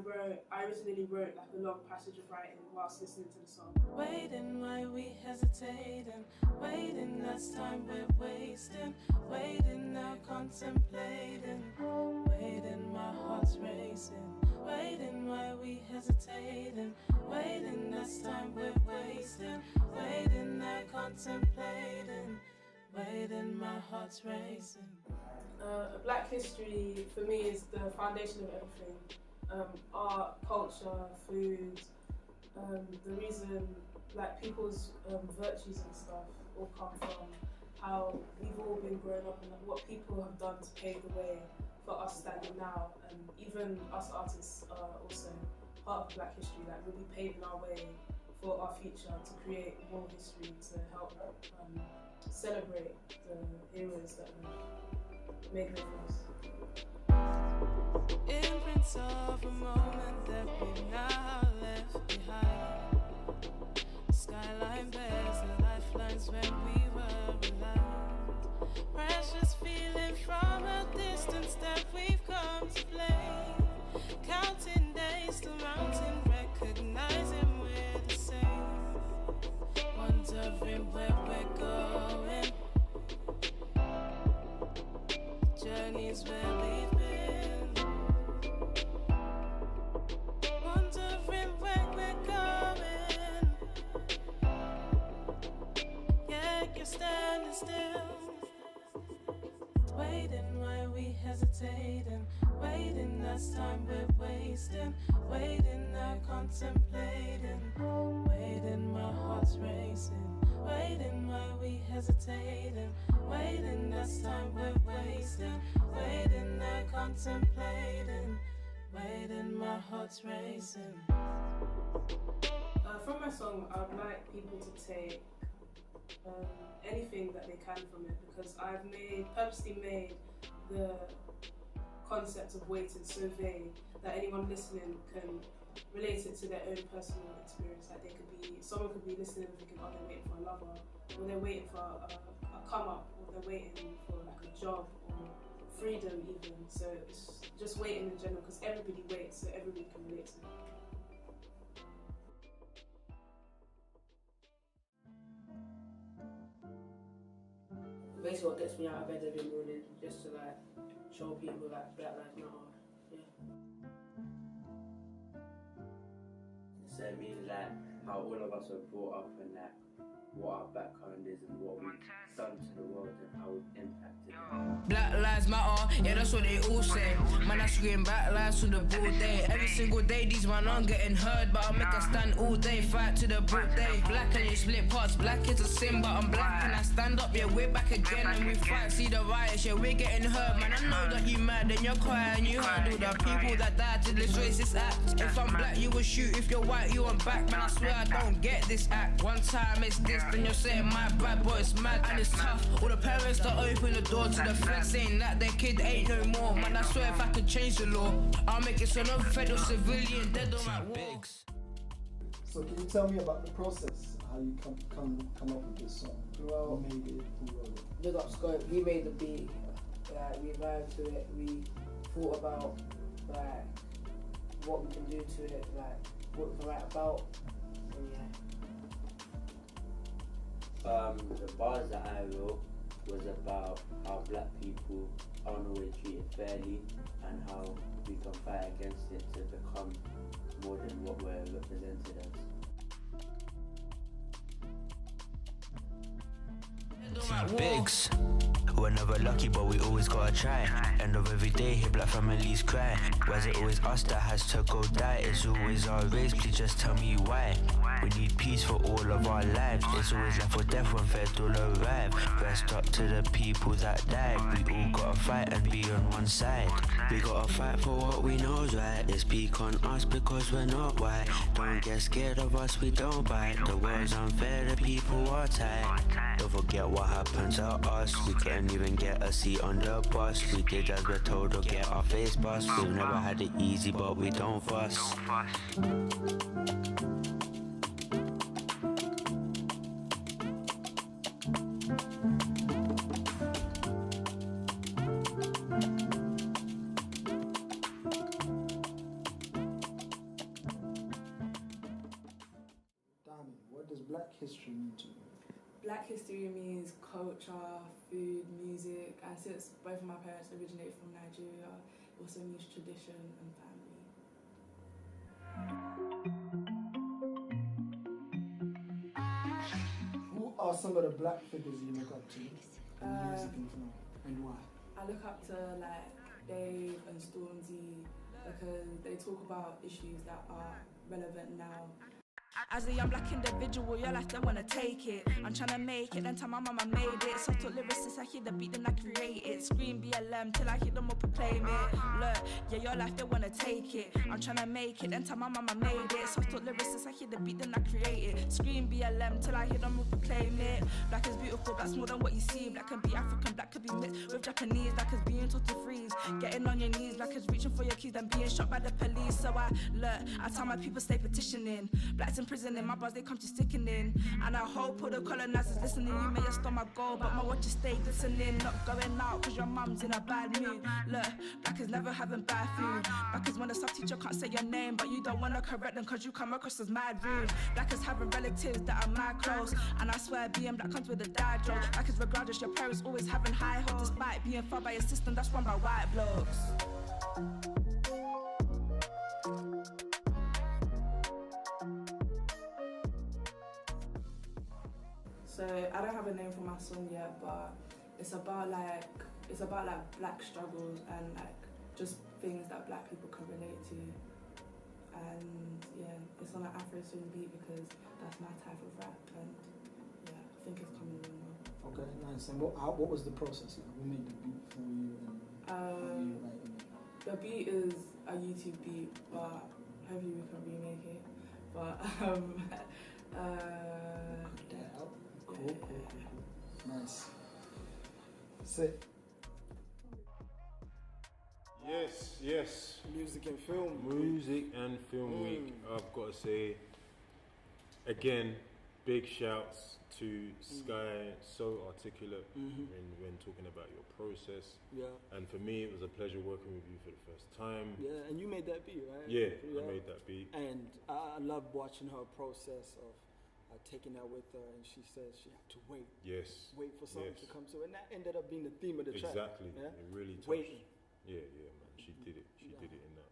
S9: originally wrote like a long passage of writing whilst listening to the song.
S19: Waiting, why we hesitating? Waiting, that's time we're wasting. Waiting, now contemplating. Waiting, my heart's racing. Waiting, why we hesitating? Waiting, that's time we're wasting. Waiting, now contemplating. Waiting, my heart's racing.
S9: Black history for me is the foundation of everything. Art, culture, food, the reason like people's virtues and stuff all come from how we've all been growing up and what people have done to pave the way for us standing now, and even us artists are also part of Black history, like really paving our way for our future, to create more history, to help celebrate the heroes that have made way for us.
S19: Imprints of a moment that we've now left behind. Skyline bears the lifelines when we were alive. Precious feeling from a distance that we've come to play. Counting days to mountain, recognizing we're the same. Wondering where we're going. The journey's where we've been. Wondering where we're going. Yeah, you're standing still. Waiting while we hesitating. Waiting, that's time we're wasting. Waiting, now contemplating. Waiting, my heart's racing. Waiting while we hesitating. Waiting, that's time we're wasting. Waiting, now contemplating. Waiting, my heart's racing.
S9: From my song, I would like people to take anything that they can from it, because I've purposely made the concept of waiting so vague that anyone listening can relate it to their own personal experience. Like someone could be listening and thinking, oh, they're waiting for a lover, or they're waiting for a come up, or they're waiting for like a job or freedom even. So it's just waiting in general, because everybody waits, so everybody can relate to it.
S21: Basically what gets me out of bed every morning, just to like show people like Black Lives Matter.
S22: So it means like how all of us were brought up and like what our background is and what we've done to the world and how we've impacted it.
S19: Black Lives Matter, yeah, that's what they all say. Man, I scream Black Lives to the bull day. Every single day, these man aren't getting heard, but I'll make a stand all day, fight to the bull day. Black and you split parts, black is a sin, but I'm black and I stand up, yeah, we're back again and we fight. See the riots, yeah, we're getting hurt, man. I know that you mad and you're crying, you heard all the people that died to this racist act. If I'm black, you will shoot, if you're white, you want back, man. I swear I don't get this act. One time it's this, then you're saying my bad boy is mad and it's tough. All the parents that open the door to the feds saying that their kid ain't no more. Man, I swear if I could change the law, I'll make it so no federal civilian dead on my war.
S4: So can you tell me about the process, how you come up with this song? Who made it? Who wrote it?
S21: Big up Scott, we made the beat, like we vibed to it, we thought about like what we can do to it, like what we can write about, and yeah.
S22: The bars that I wrote was about how black people aren't always treated fairly and how we can fight against it to become more than what we're represented as.
S23: Bigs, we're never lucky, but we always gotta try. End of every day, hear black families cry. Why is it always us that has to go die? It's always our race, please just tell me why. We need peace for all of our lives. It's always life or death when federal arrive. Rest up to the people that died. We all gotta fight and be on one side. We gotta fight for what we know's right. They speak on us because we're not white. Don't get scared of us, we don't bite. The world's unfair, the people are tight. Don't forget what happened to us. We couldn't even get a seat on the bus. We did as we're told or get our face bust. We've never had it easy, but we don't fuss.
S4: What does Black history mean to you?
S24: Black history means culture, food, music, and since both of my parents originate from Nigeria, it also means tradition and family.
S4: Who are some of the black figures you look up to in music and film, and why?
S24: I look up to like Dave and Stormzy because they talk about issues that are relevant now.
S25: As a young black individual, your life don't wanna take it. I'm tryna make it, then tell my mama made it. Self-taught lyricist, I hear the beat, then I create it. Scream BLM till I hear them all proclaim it. look, yeah, your life, they wanna take it. I'm tryna make it, then tell my mama made it. Self-taught lyricist, I hear the beat, then I create it. Scream BLM till I hear them all proclaim it. Black is beautiful, that's more than what you see. Black can be African, black could be mixed with Japanese. Black is being taught to freeze, getting on your knees. Black is reaching for your keys, then being shot by the police. So I tell my people stay petitioning. Blacks in prison, in my bars they come to sticking in. And I hope all the colonizers listening. You may have stole my gold, but my watch is stay listening. Not going out cause your mum's in a bad mood. Look, black is never having bad food. Black is when a sub teacher can't say your name, but you don't wanna correct them cause you come across as mad rude. Black is having relatives that are mad close, and I swear being black comes with a dad joke. Black is regardless, your parents always having high hopes despite being far by a system that's run by white blokes.
S24: So I don't have a name for my song yet, but it's about like black struggles and like just things that black people can relate to. And yeah, it's on an Afro swing beat because that's my type of rap, and yeah, I think it's coming along well.
S1: Okay, nice. And what was the process? Who made the beat for you? And how you writing it?
S24: The beat is a YouTube beat, but hopefully we can remake it. But
S1: Cool. Nice. Sit.
S3: Yes.
S4: Music and film.
S3: Music and film week. I've got to say, again, big shouts to Sky, so articulate when talking about your process.
S4: Yeah.
S3: And for me, it was a pleasure working with you for the first time.
S4: Yeah, and you made that beat, right?
S3: Yeah, I made that beat.
S4: And I love watching her process of taking that with her, and she says she had to wait.
S3: Yes.
S4: Wait for something to come through, and that ended up being the theme of the track.
S3: Exactly.
S4: Yeah?
S3: It really touched.
S4: Waiting.
S3: Yeah, man. She did it. She did it in that.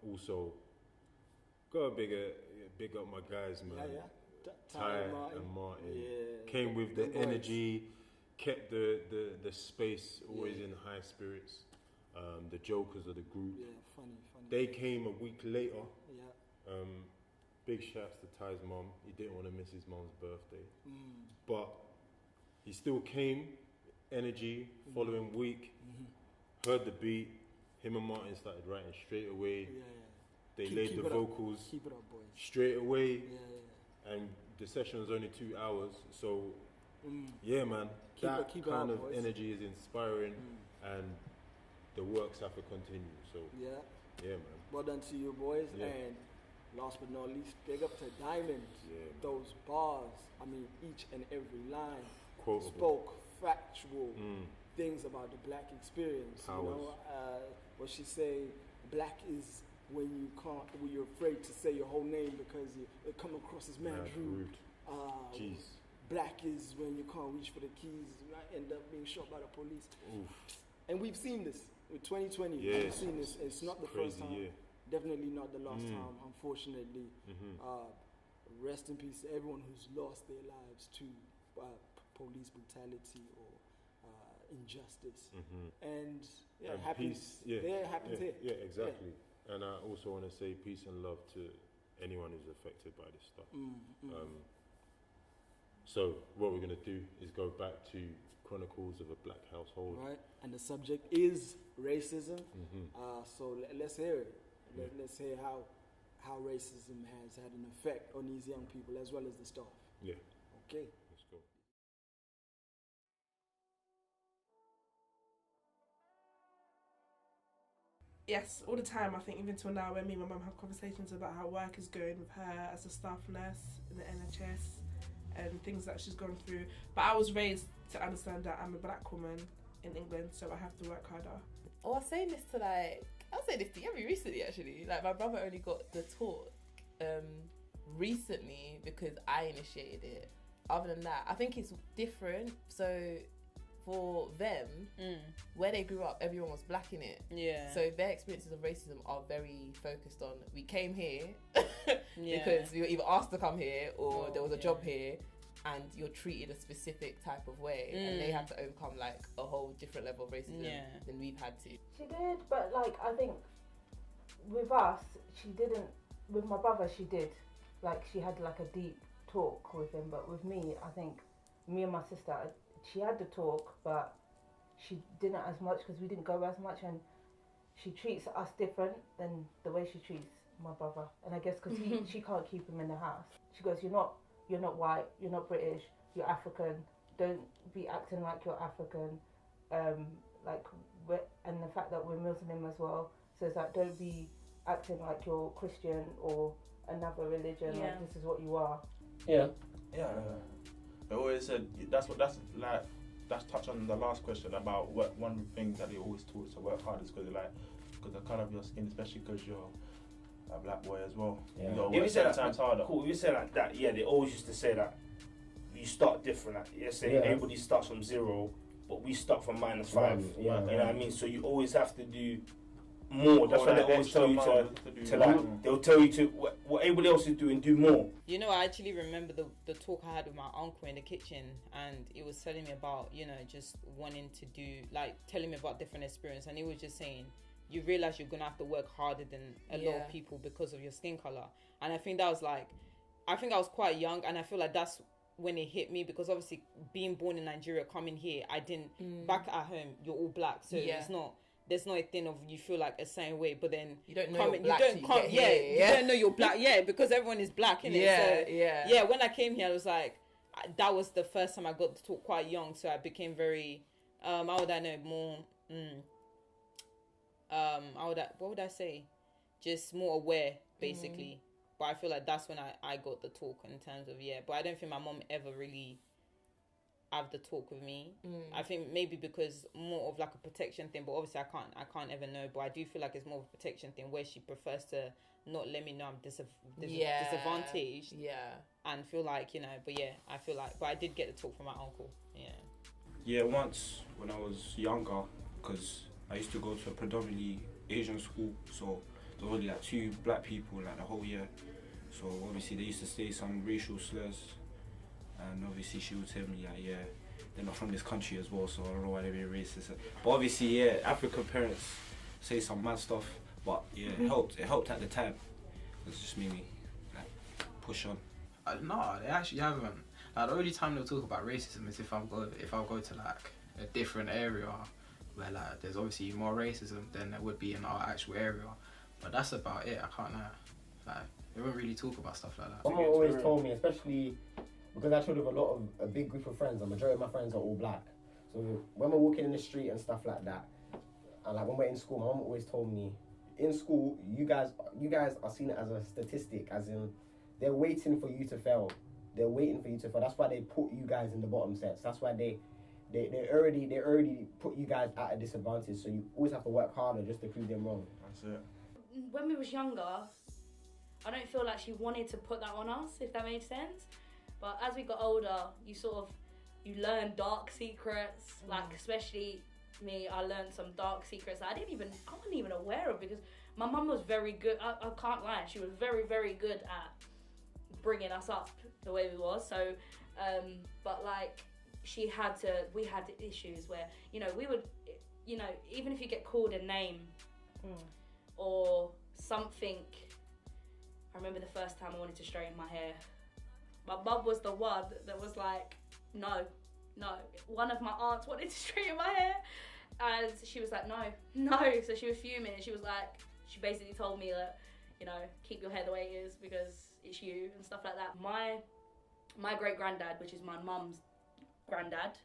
S3: Also, gotta big up my guys, man. Ty and Martin.
S4: Yeah.
S3: Came with the
S4: Good boys.
S3: energy, kept the space always in high spirits. The jokers of the group.
S4: Yeah, funny.
S3: They came a week later.
S4: Yeah.
S3: Big shouts to Ty's mum. He didn't want to miss his mum's birthday. But he still came, energy, following week, heard the beat. Him and Martin started writing straight away.
S4: Yeah.
S3: They
S4: Keep
S3: laid the
S4: it up.
S3: vocals
S4: Keep it up, boys.
S3: straight away.
S4: Yeah.
S3: And the session was only 2 hours. So, yeah, man.
S4: Keep
S3: that
S4: it
S3: kind
S4: up,
S3: of
S4: boys.
S3: energy is inspiring. And the works have to continue. So,
S4: Yeah.
S3: yeah, man.
S4: Well done to you, boys.
S3: Yeah.
S4: And last but not least, big up to Diamond.
S3: Yeah, man.
S4: Those bars, I mean, each and every line
S3: Quotable.
S4: spoke factual things about the black experience.
S3: Powers.
S4: You know, what she say, black is when you're afraid to say your whole name because you come across as mad rude.
S3: Jeez.
S4: Black is when you can't reach for the keys, you might end up being shot by the police.
S3: Oof.
S4: And we've seen this with 2020.
S3: Yeah,
S4: We've seen this. It's not the first
S3: crazy
S4: time.
S3: year.
S4: Definitely not the last time, unfortunately. Rest in peace to everyone who's lost their lives to police brutality or injustice. And yeah, it happens. It happens here.
S3: Yeah, exactly. Yeah. And I also want to say peace and love to anyone who's affected by this stuff. So what we're going to do is go back to Chronicles of a Black Household.
S4: Right, and the subject is racism. So let's hear it. Let's hear how racism has had an effect on these young people as well as the staff.
S3: Yeah.
S4: Okay.
S3: Let's go.
S2: Yes, all the time. I think even till now, when me and my mum have conversations about how work is going with her as a staff nurse in the NHS and things that she's gone through. But I was raised to understand that I'm a black woman in England, so I have to work harder.
S13: Oh, I was saying this to Yemi recently actually. Like my brother only got the talk recently because I initiated it. Other than that, I think it's different. So for them, where they grew up, everyone was black in it.
S8: Yeah.
S13: So their experiences of racism are very focused on, we came here because we were either asked to come here or there was a job here and you're treated a specific type of way and they had to overcome like a whole different level of racism than we've had to.
S17: She did, but like I think with us, she didn't. With my brother, she did. Like she had like a deep talk with him, but with me, I think me and my sister, she had the talk, but she didn't as much because we didn't go as much, and she treats us different than the way she treats my brother. And I guess because she can't keep him in the house. She goes, you're not white, you're not British, you're African. Don't be acting like you're African. And the fact that we're Muslim as well. So it's like, don't be acting like you're Christian or another religion.
S20: Yeah.
S17: Like, this is what you are.
S6: Yeah. They always said that's touch on the last question about what one of the things that they always taught us to work hard is because the colour of your skin, especially because you're a black boy as well.
S5: Yeah.
S6: You gotta
S5: If
S6: work
S5: you say
S6: 10
S5: that,
S6: times harder.
S5: cool. If you say like that, yeah, they always used to say that you start different. Like, you say everybody starts from 0, but we start from -5. You know what I mean? So you always have to do more. That's why they always tell you to like, they'll tell you to what everybody else is doing, do more.
S8: You know, I actually remember the talk I had with my uncle in the kitchen, and he was telling me about, you know, just wanting to do, like, telling me about different experience, and he was just saying, you realize you're gonna have to work harder than a lot of people because of your skin color. And I think that was like, I think I was quite young, and I feel like that's when it hit me, because obviously being born in Nigeria, coming here, I didn't, back at home, you're all black, so there's not a thing of you feel like a certain way, but then
S13: you don't know you're black, you
S8: don't know you're black, because everyone is black, innit? So when I came here, I was like, that was the first time I got to talk quite young, so I became very, how would I know, more, what would I say? Just more aware, basically. But I feel like that's when I got the talk in terms of, but I don't think my mom ever really have the talk with me. I think maybe because more of like a protection thing, but obviously I can't ever know, but I do feel like it's more of a protection thing where she prefers to not let me know I'm disadvantaged and feel like, you know, but I feel like, but I did get the talk from my uncle.
S5: Once when I was younger, because I used to go to a predominantly Asian school, so there was only like 2 black people like the whole year, so obviously they used to say some racial slurs. And obviously she would tell me like, they're not from this country as well, so I don't know why they're being racist. But obviously, African parents say some mad stuff, but it helped at the time. It just made me like push on.
S11: No, they actually haven't. Like, the only time they'll talk about racism is if I go to like a different area where like there's obviously more racism than there would be in our actual area. But that's about it. I can't like they won't really talk about stuff like that.
S12: Someone always told me, especially because I travel with a big group of friends, the majority of my friends are all black. So when we're walking in the street and stuff like that, and like when we're in school, my mom always told me, in school, you guys are seen as a statistic, as in they're waiting for you to fail. They're waiting for you to fail. That's why they put you guys in the bottom sets. That's why they already put you guys at a disadvantage. So you always have to work harder just to prove them wrong.
S6: That's it.
S20: When we was younger, I don't feel like she wanted to put that on us, if that made sense. But as we got older, you learn dark secrets. Like, especially me, I learned some dark secrets that I wasn't even aware of, because my mum was very good. I can't lie, she was very, very good at bringing us up the way we was. So, but like, we had issues where, you know, we would, you know, even if you get called a name or something. I remember the first time I wanted to straighten my hair. My mum was the one that was like, no. One of my aunts wanted to straighten my hair, and she was like, no. So she was fuming, and she was like, she basically told me that, you know, keep your hair the way it is because it's you and stuff like that. My great granddad, which is my mum's granddad,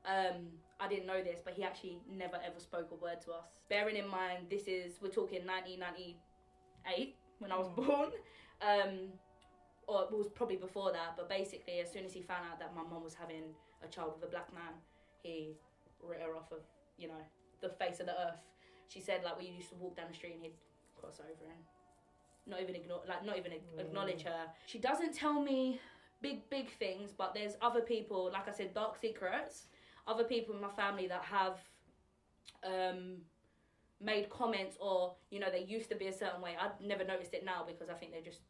S20: I didn't know this, but he actually never ever spoke a word to us. Bearing in mind, we're talking 1998 when I was born. Or it was probably before that, but basically as soon as he found out that my mum was having a child with a black man, he writ her off of, you know, the face of the earth. She said, like, we used to walk down the street and he'd cross over and not even acknowledge her. She doesn't tell me big things, but there's other people, like I said, dark secrets, other people in my family that have made comments, or, you know, they used to be a certain way. I've never noticed it now because I think they're just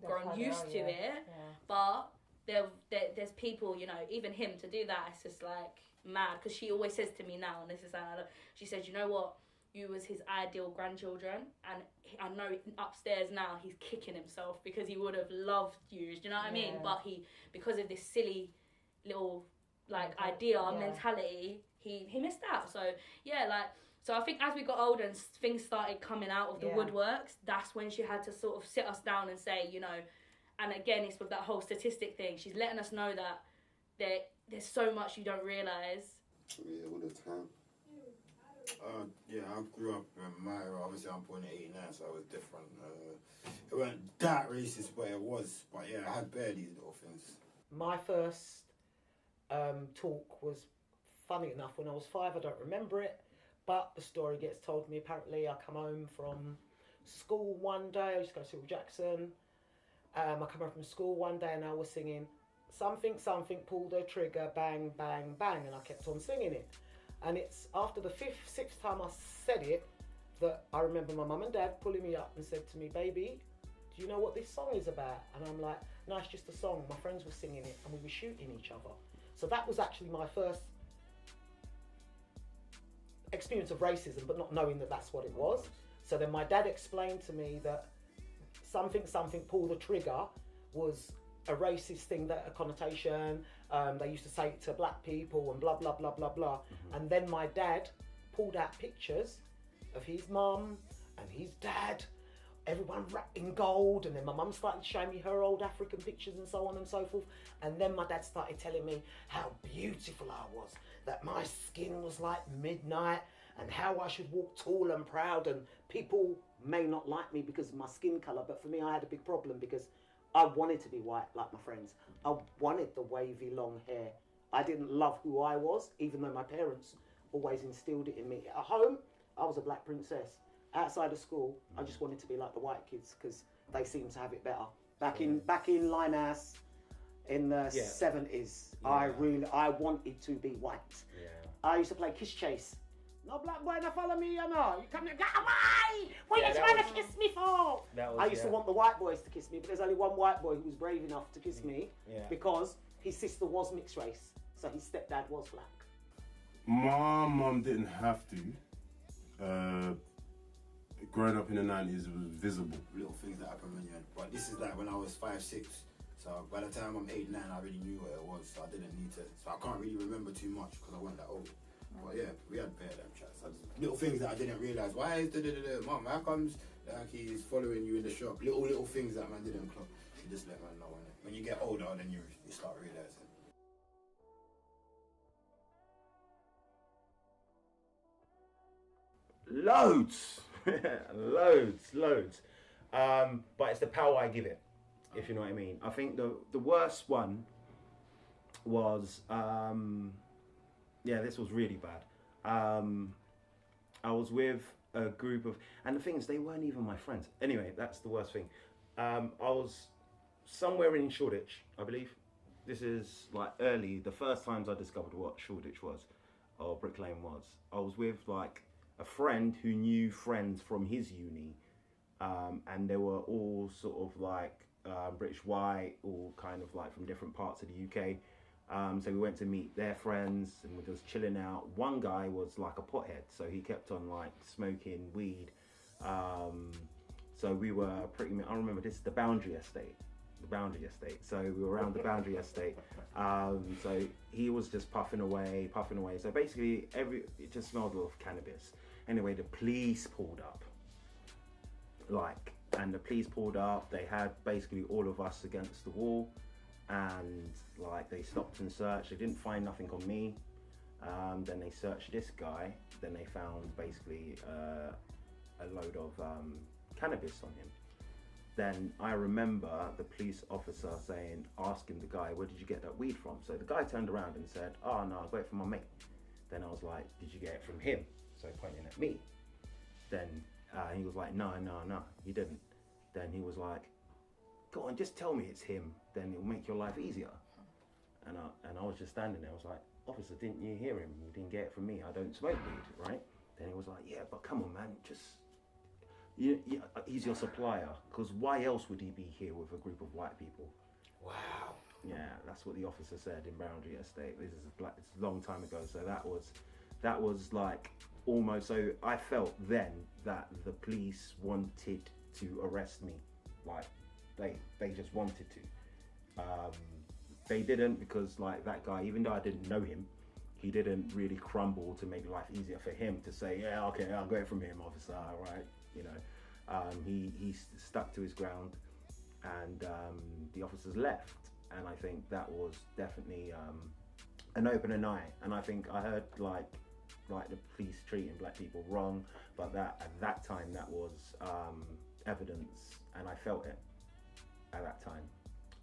S20: grown used to it. But there's people, you know, even him to do that, it's just like mad, because she always says to me now, and this is how she says, you know what, you was his ideal grandchildren, and I know upstairs now he's kicking himself because he would have loved you, do you know what I mean? But because of this silly little like mentality, he missed out. So yeah, like So I think as we got older and things started coming out of the woodworks, that's when she had to sort of sit us down and say, you know, and again, it's with that whole statistic thing. She's letting us know that there's so much you don't realise.
S10: Yeah, all the time.
S7: Yeah, I grew up in my era. Obviously, I'm born in '89, so I was different. It wasn't that racist, but it was. But yeah, I had bare these little things.
S14: My first talk was, funny enough, when I was 5. I don't remember it, but the story gets told me. Apparently, I come home from school one day. I used to go to Treaser Jassal. I come home from school one day and I was singing something, something, pull the trigger, bang, bang, bang, and I kept on singing it. And it's after the 5th, 6th time I said it that I remember my mum and dad pulling me up and said to me, baby, do you know what this song is about? And I'm like, no, it's just a song. My friends were singing it and we were shooting each other. So that was actually my first experience of racism, but not knowing that that's what it was. So then my dad explained to me that something, something, pull the trigger was a racist thing, that a connotation. They used to say it to black people and blah, blah, blah, blah, blah. And then my dad pulled out pictures of his mum and his dad, everyone wrapped in gold. And then my mum started showing me her old African pictures and so on and so forth. And then my dad started telling me how beautiful I was, that my skin was like midnight and how I should walk tall and proud. And people may not like me because of my skin colour, but for me, I had a big problem because I wanted to be white like my friends. I wanted the wavy long hair. I didn't love who I was, even though my parents always instilled it in me. At home, I was a black princess. Outside of school, I just wanted to be like the white kids because they seemed to have it better. Back in Limehouse in the 70s, I wanted to be white.
S19: Yeah.
S14: I used to play kiss chase. No black boy, no follow me, you know. You come here, get away! What you trying to kiss me for? I used to want the white boys to kiss me, but there's only one white boy who was brave enough to kiss me because his sister was mixed race, so his stepdad was black.
S3: My mum didn't have to. Growing up in the 90s, it was visible.
S7: Little things that happen when you're. But this is like when I was 5, 6. So by the time I'm 8, 9, I already knew what it was. So I didn't need to. So I can't really remember too much because I wasn't that old. But yeah, we had bare them chats. Little things that I didn't realise. Why is mum, how comes like he's following you in the shop? Little things that man didn't clock. You just let man know, innit? When you get older, then you start realising.
S19: Loads, loads. But it's the power I give it, if you know what I mean. I think the worst one was, this was really bad. I was with a group of, and the thing is, they weren't even my friends. Anyway, that's the worst thing. I was somewhere in Shoreditch, I believe. This is like early, the first times I discovered what Shoreditch was, or Brick Lane was. I was with like a friend who knew friends from his uni, and they were all sort of like British white, all kind of like from different parts of the UK. So we went to meet their friends and we were just chilling out. One guy was like a pothead, so he kept on like smoking weed. So we were pretty much, I remember this is the Boundary Estate. So we were around the Boundary Estate. So he was just puffing away. So basically it just smelled of cannabis. Anyway, the police pulled up. And the police pulled up, they had basically all of us against the wall. And like they stopped and searched. They didn't find nothing on me. Then they searched this guy. Then they found basically a load of cannabis on him. Then I remember the police officer asking the guy, where did you get that weed from? So the guy turned around and said, oh no, I got it from my mate. Then I was like, did you get it from him? So pointing at me. Then he was like, no, he didn't. Then he was like, go on, just tell me it's him, then it'll make your life easier. And I was just standing there, I was like, officer, didn't you hear him? You didn't get it from me, I don't smoke weed, right? Then he was like, yeah, but come on, man, he's your supplier, because why else would he be here with a group of white people? Wow. Yeah, that's what the officer said in Boundary Estate. It's a long time ago, so that was like almost, so I felt then that the police wanted to arrest me, like they just wanted to. They didn't, because like that guy, even though I didn't know him,
S9: he didn't really crumble to make life easier for him to say, yeah, okay, I'll get it from him, officer, all right, you know. He stuck to his ground, and the officers left, and I think that was definitely an opener night. And I think I heard like the police treating black people wrong, but that at that time that was evidence, and I felt it at that time,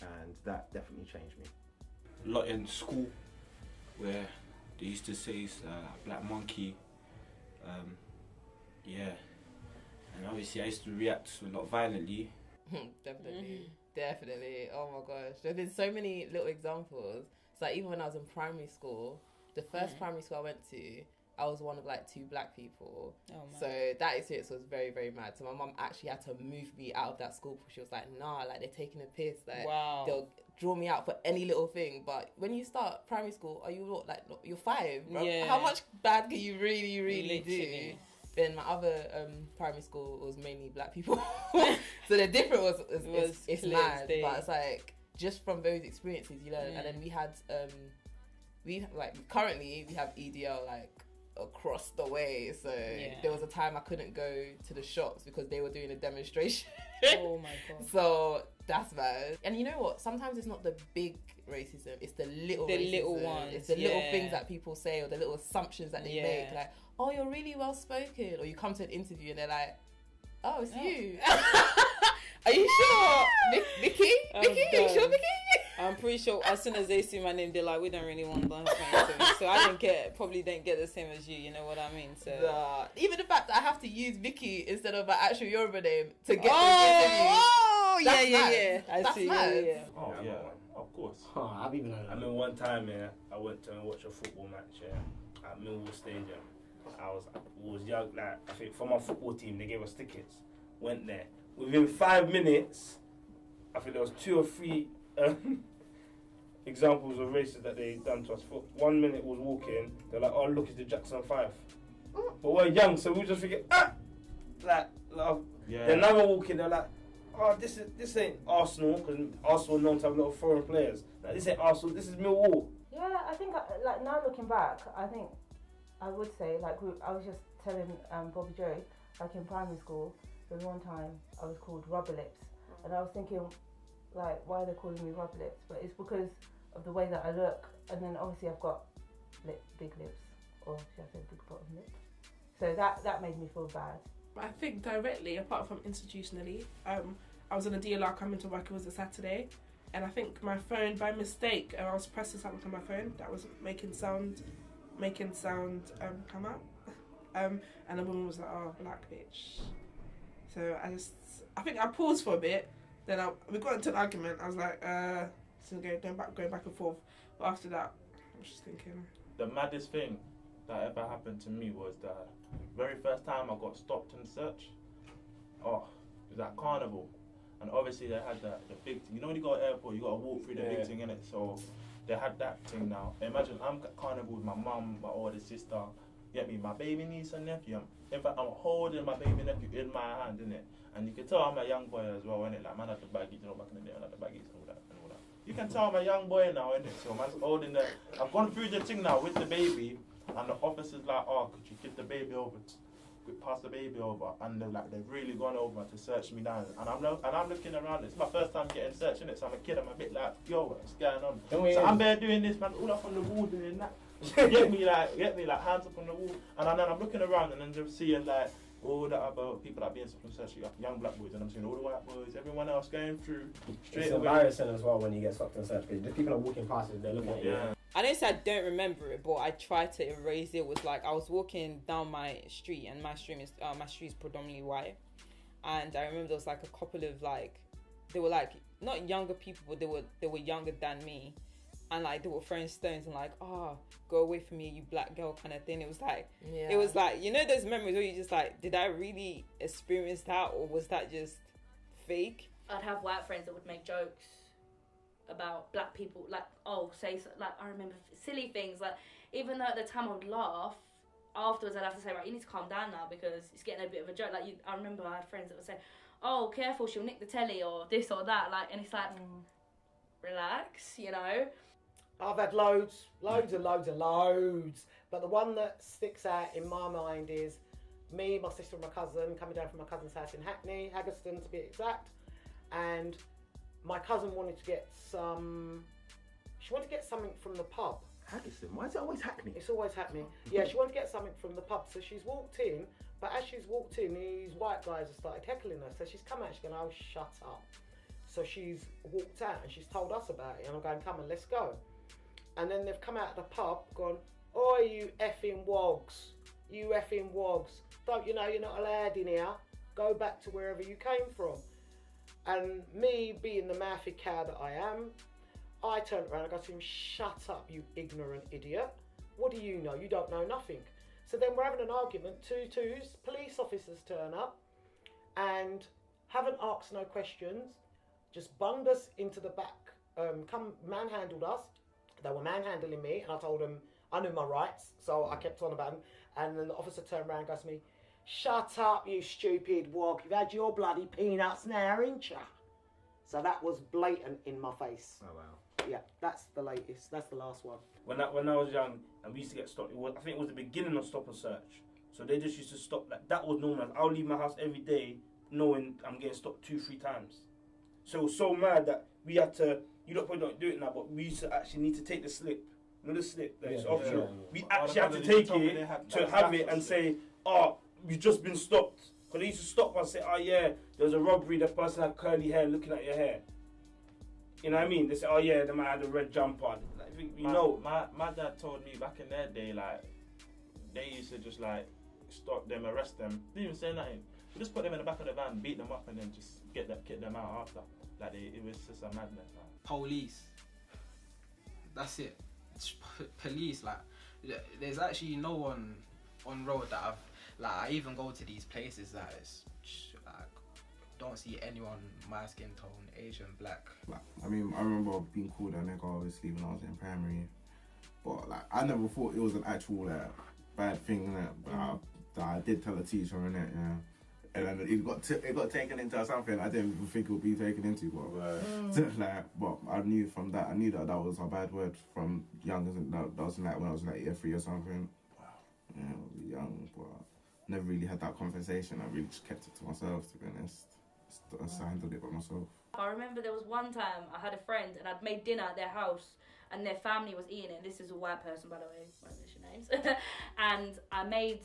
S9: and that definitely changed me.
S5: A lot in school where they used to say black monkey, yeah, and obviously I used to react a lot violently.
S13: Definitely. Oh my gosh, there's been so many little examples. It's like even when I was in primary school, the first primary school I went to, I was one of like 2 black people.
S8: Oh, man.
S13: So that experience was very, very mad. So my mum actually had to move me out of that school because she was like, nah, like they're taking a piss. Like they'll draw me out for any little thing. But when you start primary school, are you like you're 5? Bro?
S8: Yeah.
S13: How much bad can you really, really
S8: Literally.
S13: do? Then my other primary school was mainly black people. So the difference it's mad. But it's like just from those experiences you learn. And then we had currently we have EDL like across the way, so there was a time I couldn't go to the shops because they were doing a demonstration.
S8: Oh my god.
S13: So that's bad. And you know what, sometimes it's not the big racism, it's the little
S8: ones.
S13: It's the little things that people say, or the little assumptions that they make, like, oh, you're really well spoken, or you come to an interview and they're like, oh, it's you. Are you sure? Vicky? Vicky? Are you sure, Vicky?
S8: I'm pretty sure as soon as they see my name, they're like, we don't really want that. So I probably didn't get the same as you, you know what I mean? So
S13: even the fact that I have to use Vicky instead of my actual Yoruba name to get
S8: Oh,
S13: that's
S8: yeah.
S13: mad. That's mad.
S6: Oh, yeah, of course.
S12: I've even heard
S15: I mean, one time, I went to watch a football match, at Millwall Stadium. I was young, like, I think for my football team, they gave us tickets. Went there. Within 5 minutes, I think there was 2 or 3 examples of races that they done to us. For 1 minute was walking, they're like, oh look, it's the Jackson 5. But we're young, so we just forget, Then now we're walking, they're like, oh, this ain't Arsenal, because Arsenal are known to have a lot of foreign players. Like, this ain't Arsenal, this is Millwall.
S17: Yeah, I think, like, now looking back, I think I would say, like, I was just telling Bobby Joe, like in primary school, there was one time I was called Rubber Lips, and I was thinking, like, why are they calling me Rubber Lips? But it's because of the way that I look, and then obviously I've got big lips, or should I say big bottom lip. So that made me feel bad.
S2: But I think directly, apart from institutionally, I was in a DLR coming to work, it was a Saturday, and I think my phone, by mistake, I was pressing something on my phone that was making sound come out. And the woman was like, oh, black bitch. So I think I paused for a bit, then we got into an argument. I was like, going back and forth. But after that, I was just thinking.
S6: The maddest thing that ever happened to me was the very first time I got stopped and searched. Oh, it was at Carnival. And obviously they had the big thing. You know when you go to airport, you got to walk through the big thing, innit? So they had that thing now. Imagine I'm at Carnival with my mum, my older sister, get me, my baby niece and nephew. In fact, I'm holding my baby nephew in my hand, innit? And you can tell I'm a young boy as well, innit? Like, man had the baggies, you know, back in the day, man had the baggies and all that. You can tell I'm a young boy now, innit? So man's holding the... I've gone through the thing now with the baby, and the officer's like, oh, could you give the baby over? Pass the baby over, and they've really gone over to search me down, and I'm looking around. It's my first time getting searched, innit? So I'm a kid. I'm a bit like, yo, what's going on? So I'm there doing this, man, all up on the wall doing that. get me like hands up on the wall, and then I'm looking around, and then just seeing like all that about people that are being searched, young black boys, and I'm seeing all the white boys, everyone else going through straight
S12: It's
S6: away.
S12: embarrassing as well when you get stopped and searched, because the people are walking past it, they're looking at you.
S8: I don't say I don't remember it, but I tried to erase it. It was like I was walking down my street, and my street is predominantly white, and I remember there was like a couple of they were like not younger people, but they were younger than me, and like they were throwing stones and like, oh, go away from me, you black girl, kind of thing. It was like you know those memories where you just like, did I really experience that, or was that just fake?
S20: I'd have white friends that would make jokes about black people, like, oh, I remember silly things, like, even though at the time I would laugh, afterwards I'd have to say, right, you need to calm down now because it's getting a bit of a joke. Like, I remember I had friends that would say, oh, careful, she'll nick the telly, or this or that, like, and it's like, relax, you know.
S14: I've had loads. But the one that sticks out in my mind is me, my sister and my cousin coming down from my cousin's house in Hackney, Haggerston to be exact. And my cousin wanted to get something from the pub.
S9: Haggerston? Why is it always Hackney?
S14: It's always Hackney. Yeah, she wanted to get something from the pub. So she's walked in, but as she's walked in, these white guys have started heckling her. So she's come out, she's going, oh, shut up. So she's walked out and she's told us about it. And I'm going, come on, let's go. And then they've come out of the pub, gone, oh, you effing wogs. You effing wogs. Don't you know you're not allowed in here? Go back to wherever you came from. And me being the mouthy cow that I am, I turned around and I go to him, shut up, you ignorant idiot. What do you know? You don't know nothing. So then we're having an argument, police officers turn up and haven't asked no questions, just bunged us into the back, manhandled us. They were manhandling me and I told them I knew my rights, so I kept on about them. And then the officer turned around and goes to me, shut up, you stupid wog, you've had your bloody peanuts now, ain't ya? So that was blatant in my face.
S9: Oh, wow.
S14: Yeah, that's the latest. That's the last one.
S15: When I was young and we used to get stopped, I think it was the beginning of stop and search. So they just used to stop. That was normal. I'll leave my house every day knowing I'm getting stopped 2-3 times. So it was so mad that we had to, you probably don't do it now, but we used to actually need to take the slip. You know the slip that is optional? We actually had to take it to have it and say, oh, we've just been stopped. Because they used to stop us and say, oh yeah, there was a robbery, the person had curly hair looking at your hair. You know what I mean? They say, oh yeah, the man had a red jumper. Like,
S6: my dad told me back in their day, like, they used to just like stop them, arrest them. Didn't even say nothing. We just put them in the back of the van, beat them up, and then just kick them out after. Like it was just a madness. Like.
S11: Police. That's it. It's police. Like, there's actually no one on road that I even go to these places that is like, don't see anyone my skin tone, Asian, black.
S10: Like, I mean, I remember being called a nigger obviously when I was in primary, but like I never thought it was an actual like bad thing that I did tell a teacher innit, yeah. And then it got taken into something I didn't even think it would be taken into, but I knew from that, that was a bad word from young, that was like when I was like year 3 or something. Wow. Yeah, I was young, but never really had that conversation. I really just kept it to myself, to be honest. I handled it by myself.
S20: I remember there was one time I had a friend and I'd made dinner at their house and their family was eating it. This is a white person, by the way, won't mention names. And I made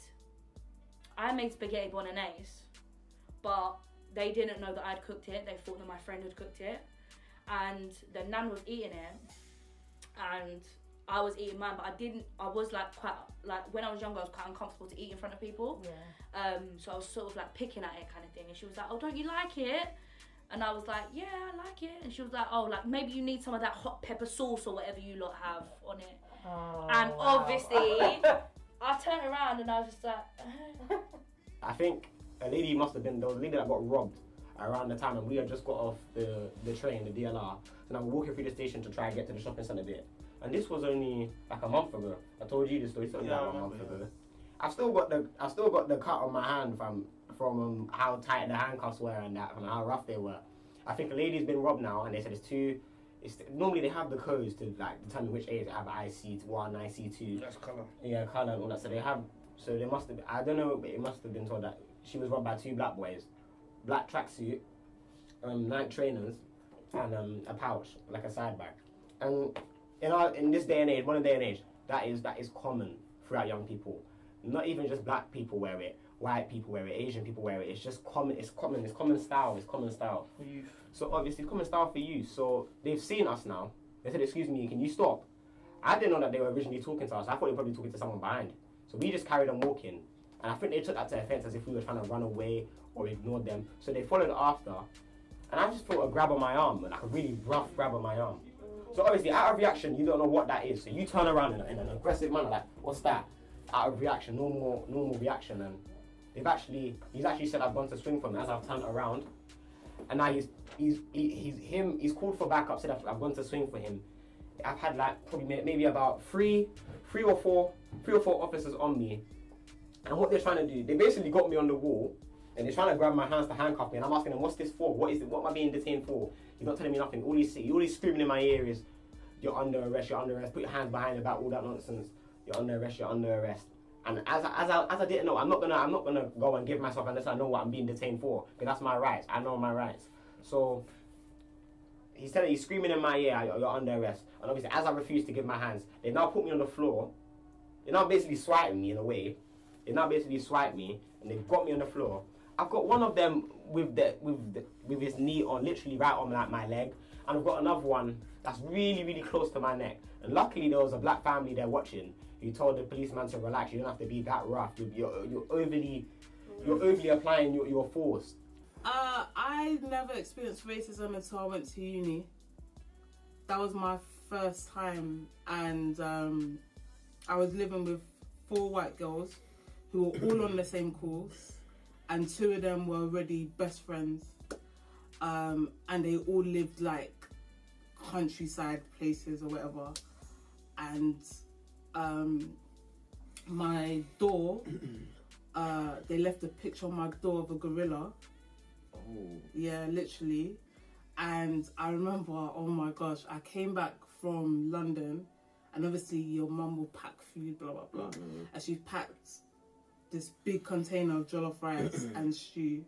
S20: spaghetti bolognese, but they didn't know that I'd cooked it. They thought that my friend had cooked it. And the nan was eating it and I was eating mine, but I was like quite, like when I was younger I was quite uncomfortable to eat in front of people. Yeah. So I was sort of like picking at it kind of thing. And she was like, oh, don't you like it? And I was like, yeah, I like it. And she was like, oh, like maybe you need some of that hot pepper sauce or whatever you lot have on it. Oh, and wow. Obviously, I turned around and I was just like...
S12: I think there was a lady that got robbed around the time and we had just got off the train, the DLR. So now we're walking through the station to try and get to the shopping centre bit. And this was only like a month ago. I told you this story, it's only like a month ago. I've still got the cut on my hand from how tight the handcuffs were and how rough they were. I think a lady's been robbed now, and they said normally they have the codes to like determine which age they have IC1, IC2. That's colour. Yeah, colour and all that. So they must have. I don't know, but it must have been told that she was robbed by 2 black boys, black tracksuit, Nike trainers, and a pouch like a side bag. And in this day and age, modern day and age, that is common throughout young people. Not even just black people wear it, white people wear it, Asian people wear it. It's just common. It's common style. It's common style for youth. So obviously, it's common style for youth. So they've seen us now. They said, "Excuse me, can you stop?" I didn't know that they were originally talking to us. I thought they were probably talking to someone behind. So we just carried on walking, and I think they took that to offence as if we were trying to run away or ignore them. So they followed after, and I just felt a grab on my arm, like a really rough grab on my arm. So obviously, out of reaction, you don't know what that is. So you turn around in an aggressive manner, like, "What's that?" Out of reaction, normal reaction, and he's actually said I've gone to swing for him as I've turned around, and now he's called for backup. Said I've gone to swing for him. I've had like probably maybe about three or four officers on me, and what they're trying to do, they basically got me on the wall, and they're trying to grab my hands to handcuff me, and I'm asking them, "What's this for? What is it? What am I being detained for?" He's not telling me nothing. All he's screaming in my ear is, you're under arrest, put your hands behind your back, all that nonsense. You're under arrest. And as I didn't know, I'm not gonna go and give myself unless I know what I'm being detained for, because that's my rights. I know my rights. So he's screaming in my ear, you're under arrest. And obviously, as I refuse to give my hands, they now put me on the floor. They now basically swiping me in a way. They now basically swipe me, and they've got me on the floor. I've got one of them with his knee on, literally right on like my leg, and I've got another one that's really, really close to my neck. And luckily, there was a black family there watching. He told the policeman to relax. You don't have to be that rough. You're overly applying your force.
S2: I never experienced racism until I went to uni. That was my first time, and I was living with 4 white girls who were all on the same course, and 2 of them were already best friends, and they all lived like countryside places or whatever, and my door, they left a picture on my door of a gorilla.
S3: Oh.
S2: Yeah, literally. And I remember, oh my gosh, I came back from London, and obviously your mum will pack food, blah, blah, blah. And she packed this big container of jollof rice and stew,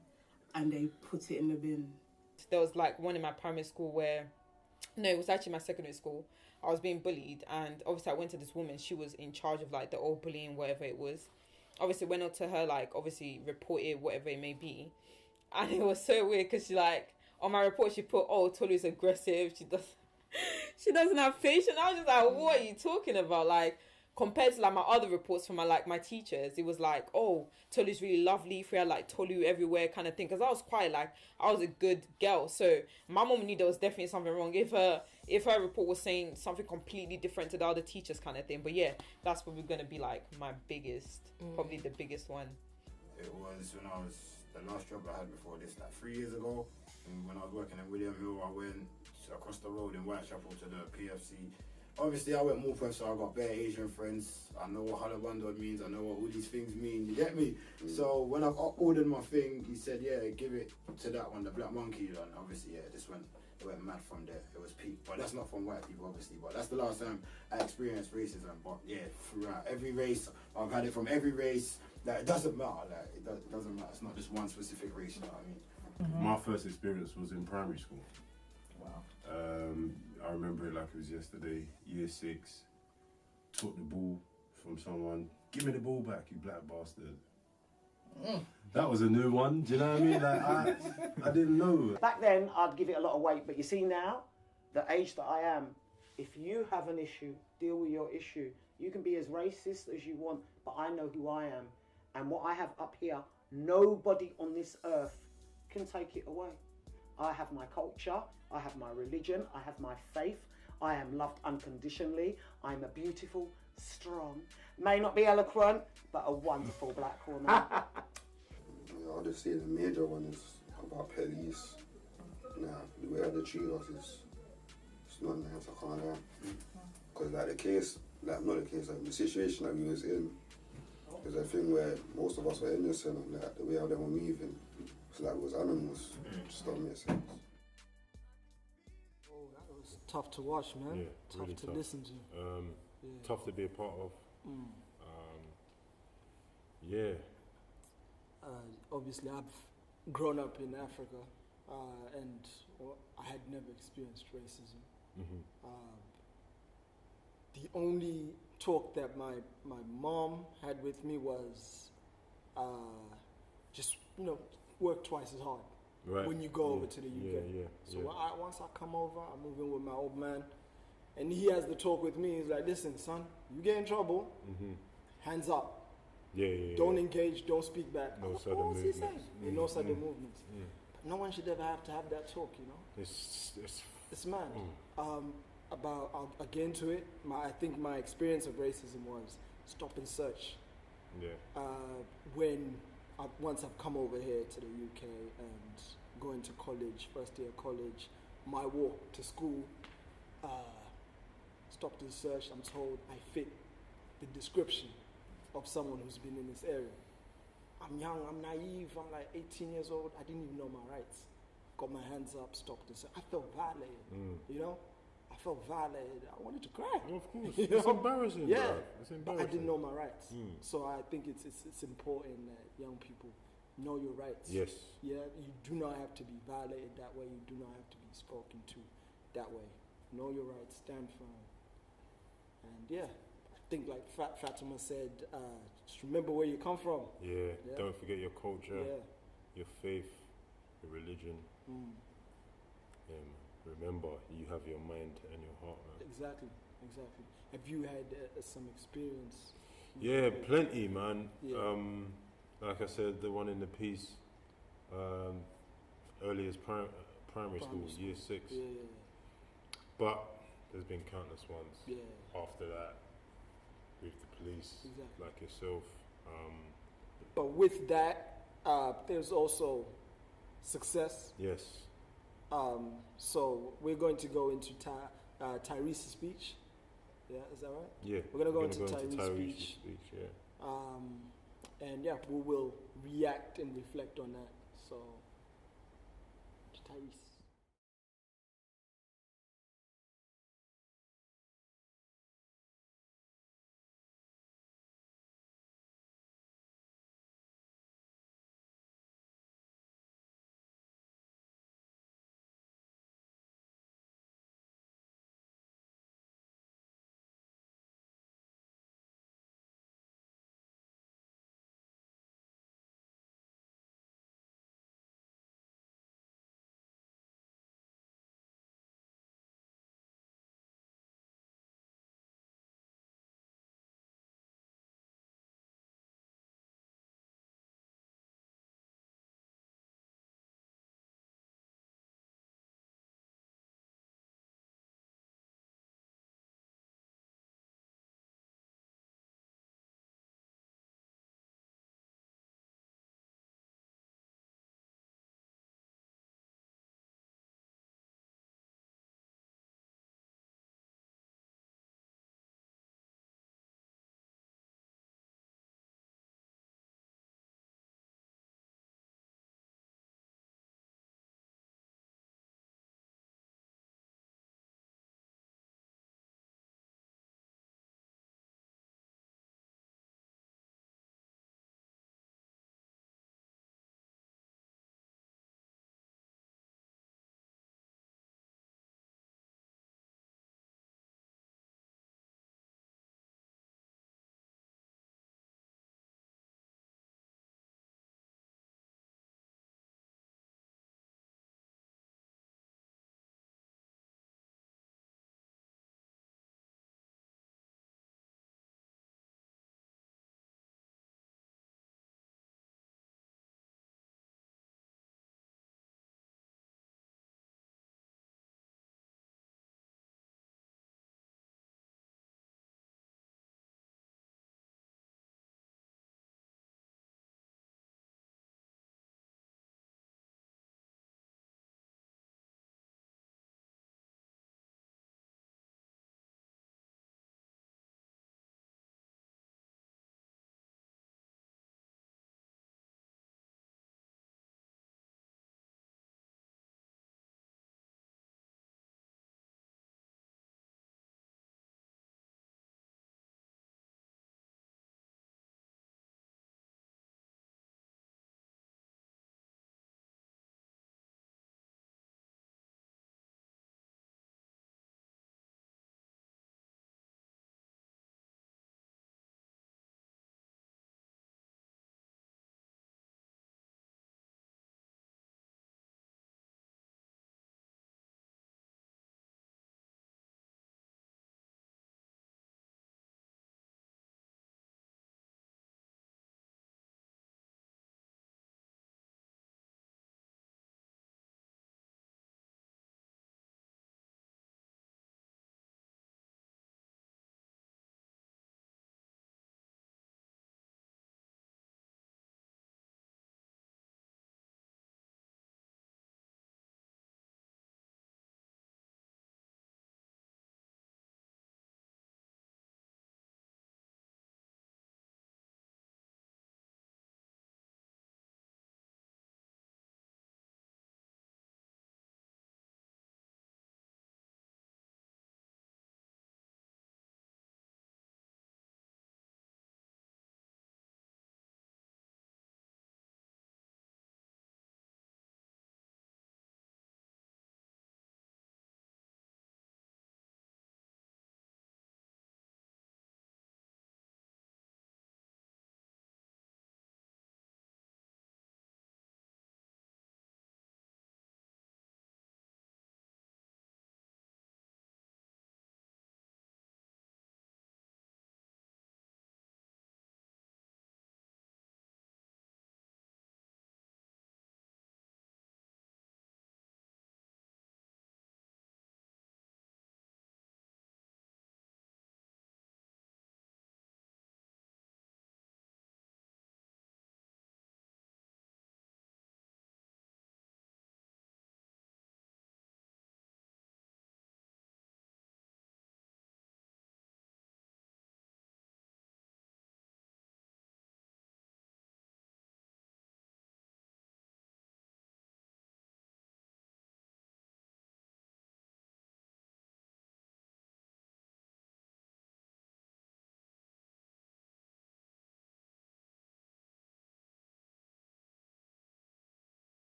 S2: and they put it in the bin.
S8: There was like one in my primary school where, no, it was actually my secondary school. I was being bullied, and obviously I went to this woman. She was in charge of like the old bullying, whatever it was. Obviously went up to her, like obviously reported whatever it may be. And it was so weird because she like, on my report she put, oh, Tolu's aggressive, she doesn't have patience. I was just like, what are you talking about? Like, compared to like my other reports from my teachers, it was like, oh, Tolu's really lovely, if we had like Tolu everywhere kind of thing. Because I was quite like, I was a good girl, so my mom knew there was definitely something wrong if her report was saying something completely different to the other teachers kind of thing. But yeah, that's probably going to be like my biggest, probably the biggest one.
S7: It was when I was, the last job I had before this, like 3 years ago, and when I was working in William Hill, I went across the road in Whitechapel to the PFC. Obviously, I went more for, so I got bare Asian friends. I know what Halabando means. I know what all these things mean. You get me? So when I ordered my thing, he said, "Yeah, give it to that one, the Black Monkey one." Obviously, yeah, it went mad from there. It was peak, but that's not from white people, obviously. But that's the last time I experienced racism. But yeah, throughout every race, I've had it from every race. Like, it doesn't matter. Like, it doesn't matter. It's not just one specific race. You know what I mean?
S3: My first experience was in primary school.
S1: Wow.
S3: I remember it like it was yesterday. Year 6, took the ball from someone. Give me the ball back, you black bastard. That was a new one. Do you know what I mean? Like I didn't know.
S14: Back then, I'd give it a lot of weight, but you see now, the age that I am, if you have an issue, deal with your issue. You can be as racist as you want, but I know who I am. And what I have up here, nobody on this earth can take it away. I have my culture, I have my religion, I have my faith, I am loved unconditionally, I'm a beautiful, strong, may not be eloquent, but a wonderful black woman.
S16: I'll just say the major one is about police. Nah, the way they treat us is it's not nice, I can't lie. Because like the case, like not the case, like the situation that we was in, is a thing where most of us were innocent and like the way how they were moving, it's like it was animals. It just don't make sense.
S4: Oh, that was tough to watch, man.
S3: Yeah,
S4: tough
S3: really
S4: to
S3: tough.
S4: listen to.
S3: Tough to be a part of.
S4: Obviously, I've grown up in Africa, and I had never experienced racism. The only talk that my mom had with me was just, work twice as hard when you go over to the UK. Once I come over, I move in with my old man, and he has the talk with me. He's like, listen, son, you get in trouble, hands up. Don't engage, don't speak back.
S3: No sudden
S4: what was he
S3: movements.
S4: saying? No sudden movements. But no one should ever have to have that talk, It's mad. I'll get into it. I think my experience of racism was stop and search. Once I've come over here to the UK and going to college, first year college, my walk to school, stopped and searched, I'm told I fit the description of someone who's been in this area. I'm young, I'm naive, I'm like 18 years old, I didn't even know my rights. Got my hands up, stopped and searched. I felt violated, I felt violated. I wanted to cry.
S3: Of course,
S4: You
S3: it's
S4: know?
S3: embarrassing.
S4: Yeah,
S3: bro. It's
S4: but
S3: embarrassing.
S4: I didn't know my rights.
S3: Mm.
S4: So I think it's important that young people know your rights.
S3: Yes.
S4: Yeah, you do not have to be violated that way. You do not have to be spoken to that way. Know your rights. Stand firm. And yeah, I think like Fatima said, just remember where you come from.
S3: Yeah. Don't forget your culture, your faith, your religion.
S4: Mm.
S3: Yeah, man. Remember, you have your mind and your heart, man.
S4: Exactly. Have you had some experience?
S3: Yeah, plenty, man.
S4: Yeah.
S3: Like I said, the one in the piece, earliest primary school, year 6.
S4: Yeah.
S3: But there's been countless ones.
S4: Yeah.
S3: After that, with the police, like yourself.
S4: But with that, there's also success.
S3: Yes.
S4: So we're going to go into Tyrese's speech. Yeah, is that right?
S3: Yeah.
S4: We're going to go into
S3: Tyrese's
S4: Tyrese's speech.
S3: Yeah.
S4: And yeah, we will react and reflect on that. So, Tyrese.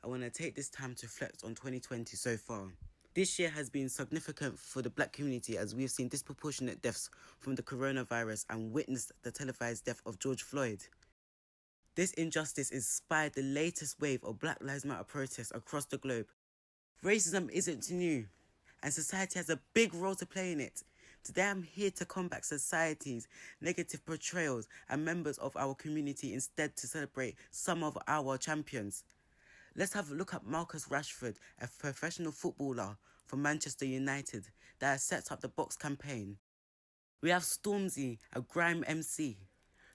S18: I want to take this time to reflect on 2020 so far. This year has been significant for the black community as we've seen disproportionate deaths from the coronavirus and witnessed the televised death of George Floyd. This injustice inspired the latest wave of Black Lives Matter protests across the globe. Racism isn't new, and society has a big role to play in it. Today I'm here to combat society's negative portrayals and members of our community instead to celebrate some of our champions. Let's have a look at Marcus Rashford, a professional footballer from Manchester United that has set up the Box campaign. We have Stormzy, a grime MC,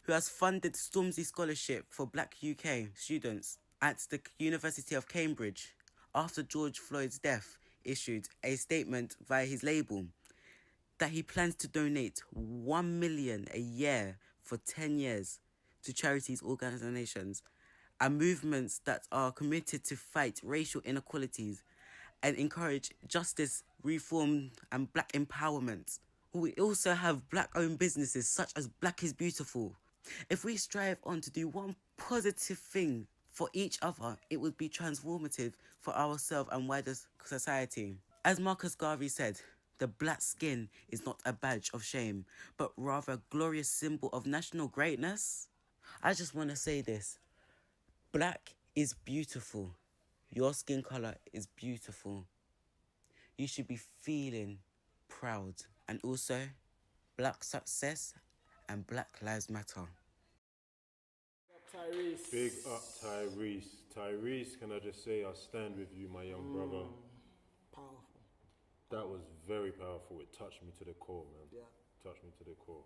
S18: who has funded Stormzy Scholarship for Black UK students at the University of Cambridge after George Floyd's death, issued a statement via his label that he plans to donate $1 million a year for 10 years to charities, organisations and movements that are committed to fight racial inequalities and encourage justice, reform and black empowerment. We also have black-owned businesses such as Black is Beautiful. If we strive on to do one positive thing for each other, it would be transformative for ourselves and wider society. As Marcus Garvey said, the black skin is not a badge of shame, but rather a glorious symbol of national greatness. I just want to say this. Black is beautiful. Your skin colour is beautiful. You should be feeling proud. And also, black success and Black Lives Matter.
S4: Tyrese.
S3: Big up Tyrese. Tyrese, can I just say I stand with you, my young brother.
S4: Powerful.
S3: That was very powerful. It touched me to the core, man.
S4: Yeah.
S3: Touched me to the core.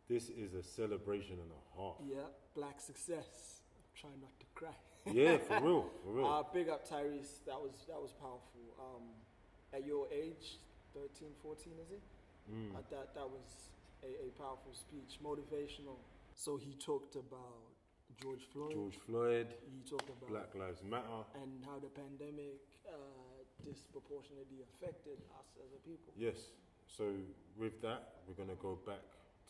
S3: This is a celebration and a half.
S4: Yeah, black success. Try not to cry.
S3: Yeah, for real, for real.
S4: Big up Tyrese. That was powerful. At your age, 13, 14, is it? That was a powerful speech, motivational. So he talked about George Floyd. He talked about
S3: Black Lives Matter.
S4: And how the pandemic disproportionately affected us as a people.
S3: Yes. So with that, we're going to go back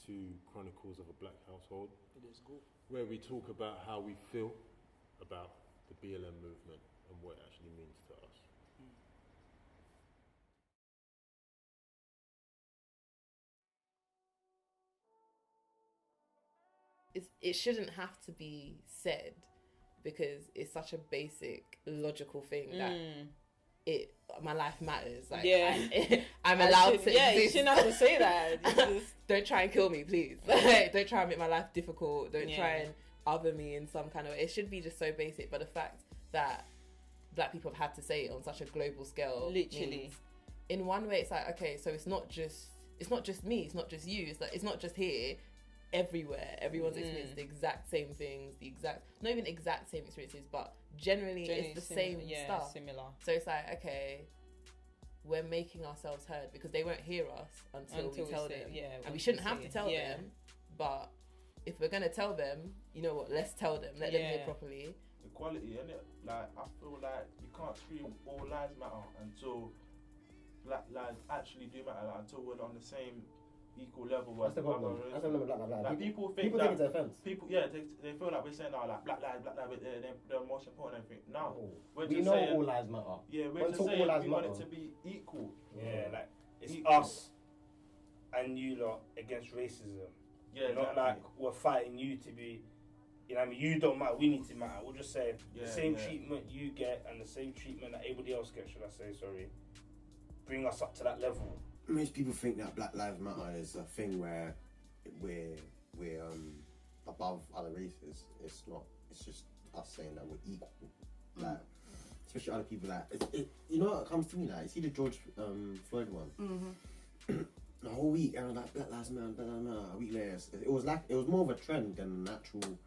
S3: to Chronicles of a Black Household.
S4: It is good.
S3: Where we talk about how we feel about the BLM movement and what it actually means to us.
S13: It shouldn't have to be said because it's such a basic, logical thing that my life matters. Like, I'm allowed to.
S8: Yeah, you shouldn't have to say that.
S13: Don't try and kill me, please. Like, don't try and make my life difficult. Don't try and other me in some kind of way. It should be just so basic. But the fact that black people have had to say it on such a global scale,
S8: literally,
S13: in one way, it's like, okay, so it's not just me. It's not just you. It's not just here. Everywhere, everyone's experienced the exact same things, not even exact same experiences, but generally it's the same stuff.
S8: Similar.
S13: So it's like, okay, we're making ourselves heard because they won't hear us until we tell them. And we shouldn't have to tell them, but if we're gonna tell them, you know what? Let's tell them. Let them hear properly.
S6: Equality, innit? Like, I feel like you can't scream all lives matter until black lives actually do matter. Like, until we're on the same equal level.
S12: That's the problem. That's the problem.
S6: Like, people think it's offense. People, they feel like we're saying, oh, like black lives, they're the most important thing. No, we're just saying
S12: all lives matter.
S6: Yeah, we're just saying we want it to be equal.
S15: Yeah, like it's us and you lot against racism.
S6: Yeah,
S15: not like we're fighting you to be. You know what I mean? You don't matter. We need to matter. We're just saying the same treatment you get and the same treatment that everybody else gets. Should I say? Sorry. Bring us up to that level.
S12: Most people think that Black Lives Matter is a thing where we're above other races. It's not. It's just us saying that we're equal. Like, especially other people. Like, you know what comes to me? Like, see the George Floyd one. The whole week, and like Black Lives Matter, Black Lives Matter. A week later, it was more of a trend than an actual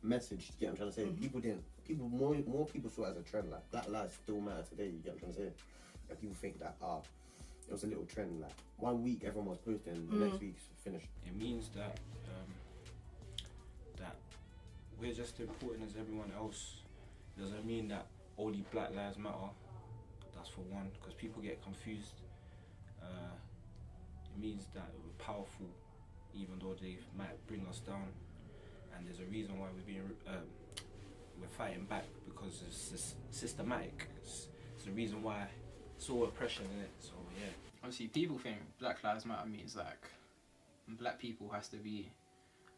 S12: message. You get what I'm trying to say? More people saw it as a trend. Like, Black lives still matter today. You get what I'm trying to say? And people think that it was a little trend. Like, 1 week everyone was posting, the next week's finished.
S5: It means that that we're just important as everyone else. It doesn't mean that only Black Lives Matter. That's for one, because people get confused. It means that we're powerful, even though they might bring us down. And there's a reason why we're being we're fighting back because it's systematic. It's the reason why it's all oppression in it. So yeah.
S11: Obviously, people think Black Lives Matter means like black people has to be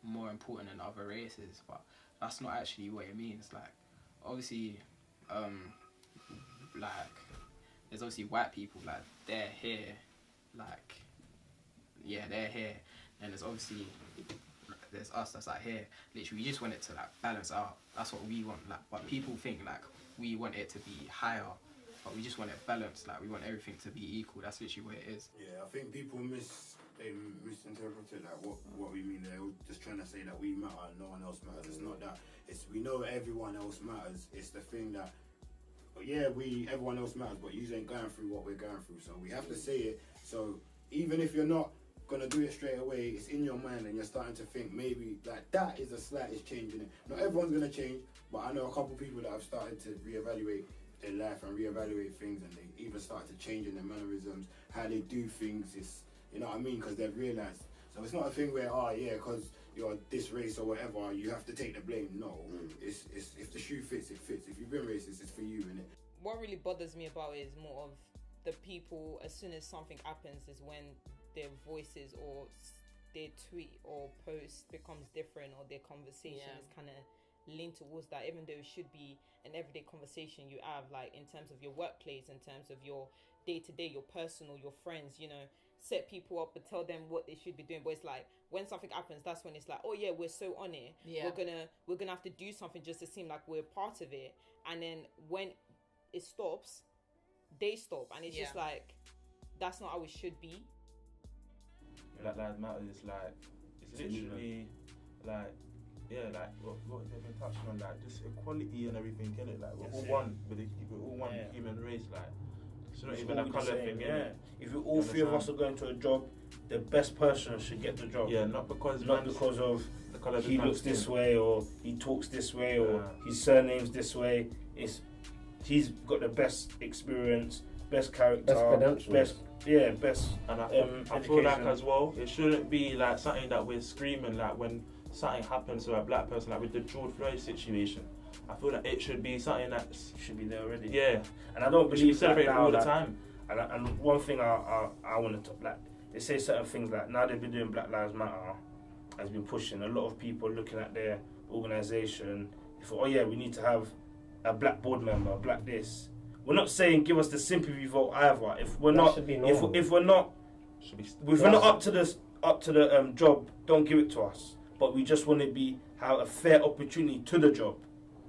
S11: more important than other races, but that's not actually what it means. Like, obviously, like there's obviously white people, like they're here, like yeah, they're here, and there's obviously there's us that's like here. Literally, we just want it to like balance out. That's what we want. Like, but people think like we want it to be higher, but we just want it balanced. Like, we want everything to be equal. That's literally what it is.
S7: Yeah, I think people misinterpreted like what we mean. They're just trying to say that we matter and no one else matters. It's not that. It's we know everyone else matters. It's the thing that yeah, everyone else matters, but you ain't going through what we're going through. So we have to say it. So even if you're not gonna do it straight away, it's in your mind and you're starting to think maybe like that is the slightest change in it. Not everyone's gonna change, but I know a couple of people that have started to reevaluate their life and reevaluate things, and they even start to change in their mannerisms, how they do things. It's, you know what I mean, because they've realised. So it's not a thing where because you're this race or whatever you have to take the blame. No, it's if the shoe fits, it fits. If you've been racist, it's for you, innit?
S8: What really bothers me about it is more of the people. As soon as something happens, is when their voices or their tweet or post becomes different, or their conversation is kind of lean towards that, even though it should be an everyday conversation you have, like in terms of your workplace, in terms of your day-to-day, your personal, your friends, you know, set people up and tell them what they should be doing. But it's like when something happens, that's when it's like, oh yeah, we're so on it, we're gonna have to do something just to seem like we're part of it. And then when it stops, they stop, and it's just like, that's not how it should be.
S6: Black Lives Matter is like, it's literally like, yeah, like what they've been touching on, like just equality and everything, innit? Like we're all one, we're all one human race, like it's not even a colour thing, innit?
S15: If all three of us are going to a job, the best person should get the job.
S6: Yeah, not because
S15: of
S6: the colour
S15: he looks this way, or he talks this way, or his surname's this way. It's he's got the best experience, best character, best
S6: and I feel like as well, it shouldn't be like something that we're screaming like when something happens to a black person, like with the George Floyd situation. I feel like it should be something that
S15: should be there already.
S6: Yeah,
S15: and I don't believe
S6: celebrated all the
S15: like,
S6: time.
S15: And one thing I want to talk, like they say certain things like now they've been doing Black Lives Matter, has been pushing a lot of people looking at their organisation. Oh yeah, we need to have a black board member, a black this. We're not saying give us the sympathy vote either. If we're not, if we're not up to the job, don't give it to us. But we just want to have a fair opportunity to the job.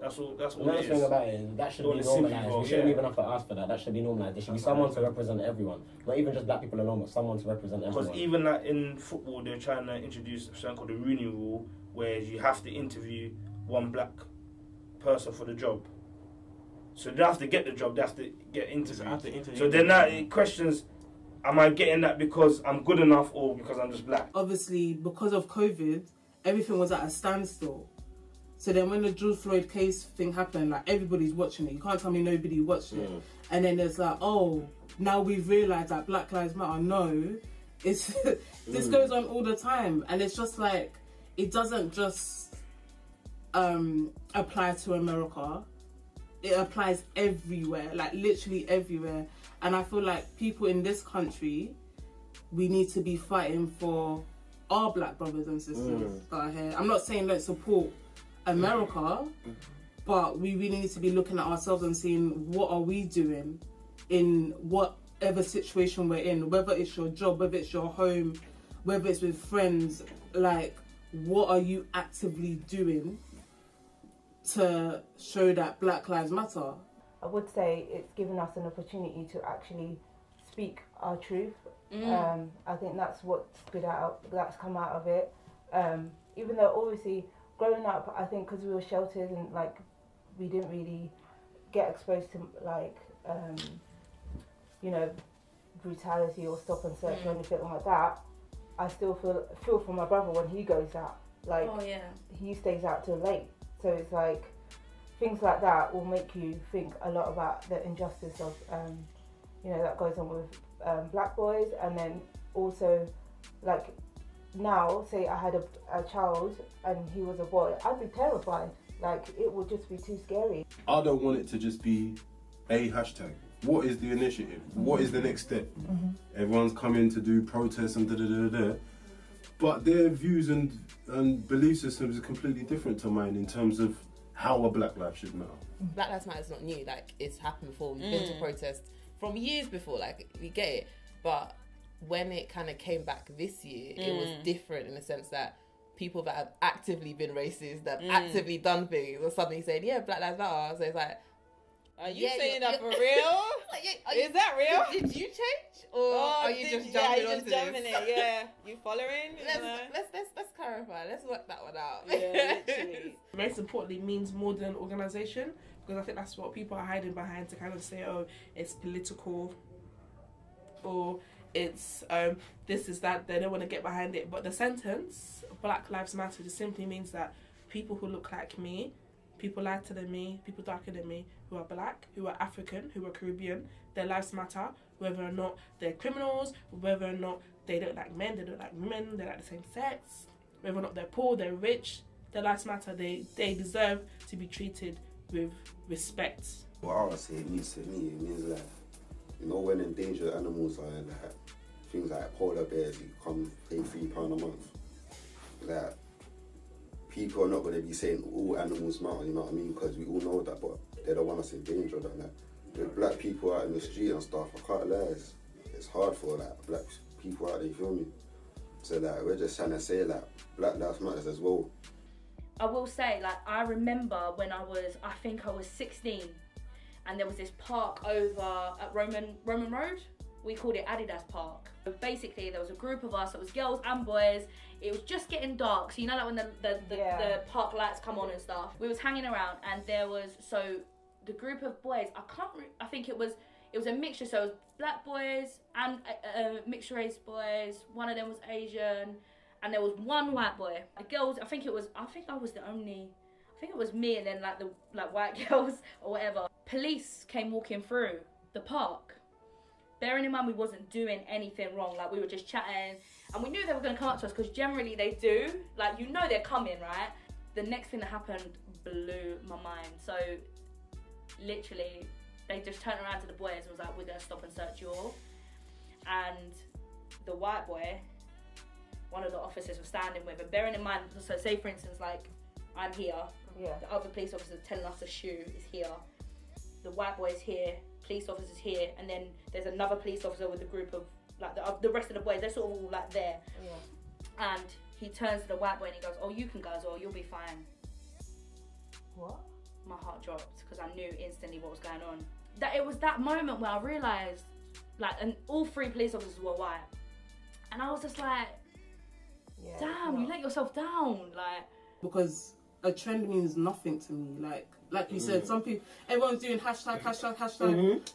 S15: That's all. That's all.
S12: The thing about it is that should be normalised. We shouldn't even have to ask for that. That should be normalised. There should be someone to represent everyone, not even just black people alone, but someone to represent everyone.
S15: Because even like in football, they're trying to introduce something called the Rooney Rule, where you have to interview one black person for the job. So they have to get the job. They have to get interviewed. So then that questions: am I getting that because I'm good enough, or because I'm just black?
S2: Obviously, because of COVID, everything was at a standstill. So then when the George Floyd case thing happened, like everybody's watching it. You can't tell me nobody watched it. And then there's like, oh, now we've realised that Black Lives Matter. No, it's this goes on all the time, and it's just like it doesn't just apply to America. It applies everywhere, like literally everywhere. And I feel like people in this country, we need to be fighting for our black brothers and sisters that are here. I'm not saying let's support America, but we really need to be looking at ourselves and seeing what are we doing in whatever situation we're in, whether it's your job, whether it's your home, whether it's with friends, like what are you actively doing to show that Black Lives Matter?
S17: I would say it's given us an opportunity to actually speak our truth. I think that's what's that's come out of it. Even though obviously growing up, I think because we were sheltered and like we didn't really get exposed to like brutality or stop and search or anything like that, I still feel for my brother when he goes out. Like he stays out till late. So it's like things like that will make you think a lot about the injustice of that goes on with black boys. And then also like now, say I had a child and he was a boy, I'd be terrified Like, it would just be too scary.
S21: I don't want it to just be a hashtag. What is the initiative? What is the next step? Everyone's coming to do protests and da-da-da-da-da. But their views and belief systems are completely different to mine in terms of how a black life should matter.
S13: Black Lives Matter is not new. Like, it's happened before. We've been to protests from years before. Like, we get it. But when it kind of came back this year, it was different in the sense that people that have actively been racist, that have actively done things, are suddenly saying, yeah, Black Lives Matter. So it's like, are you saying that for real? Is that real? Did you change? Or are you just jumping onto this? Yeah, you following? Let's clarify. Let's work that one out. Yeah, literally.
S2: Most importantly, means more than an organisation, because I think that's what people are hiding behind to kind of say, oh, it's political, or it's this is that. They don't want to get behind it. But the sentence Black Lives Matter just simply means that people who look like me, people lighter than me, people darker than me, who are black, who are African, who are Caribbean, their lives matter, whether or not they're criminals, whether or not they don't like men, they don't like women, they like the same sex, whether or not they're poor, they're rich, their lives matter. They deserve to be treated with respect.
S16: What I would say it means to me, it means like, you know, when endangered animals are like things like polar bears, you come pay £3 a month. Like, people are not going to be saying all animals matter, you know what I mean? Because we all know that, but they don't want us in danger. Like, the black people out in the street and stuff, I can't lie, it's hard for like black people out there, you feel me? So like, we're just trying to say like, Black Lives Matter as well.
S20: I will say, like, I remember when I think I was 16, and there was this park over at Roman Road. We called it Adidas Park. Basically, there was a group of us, it was girls and boys. It was just getting dark, so you know, like when the park lights come on and stuff. We was hanging around, and there was, so the group of boys, I think it was a mixture, so it was black boys and mixed race boys. One of them was Asian, and there was one white boy. The girls, I think it was me, and then like the white girls or whatever. Police came walking through the park. Bearing in mind we wasn't doing anything wrong, like we were just chatting, and we knew they were going to come up to us because generally they do, like, you know they're coming, right? The next thing that happened blew my mind. So literally they just turned around to the boys and was like, we're going to stop and search you all. And the white boy, one of the officers was standing with, and bearing in mind, so say for instance, like, I'm here, the other police officer telling us to shoot is here, the white boy is here, police officers here, and then there's another police officer with a group of like the rest of the boys. They're sort of all like there. Yeah. And he turns to the white boy and he goes, "Oh, you can go as well. You'll be fine."
S17: What?
S20: My heart dropped because I knew instantly what was going on. That it was that moment where I realised, like, and all three police officers were white, and I was just like, "Damn, you let yourself down." Like,
S2: because a trend means nothing to me. Like you said, some people, everyone's doing hashtag.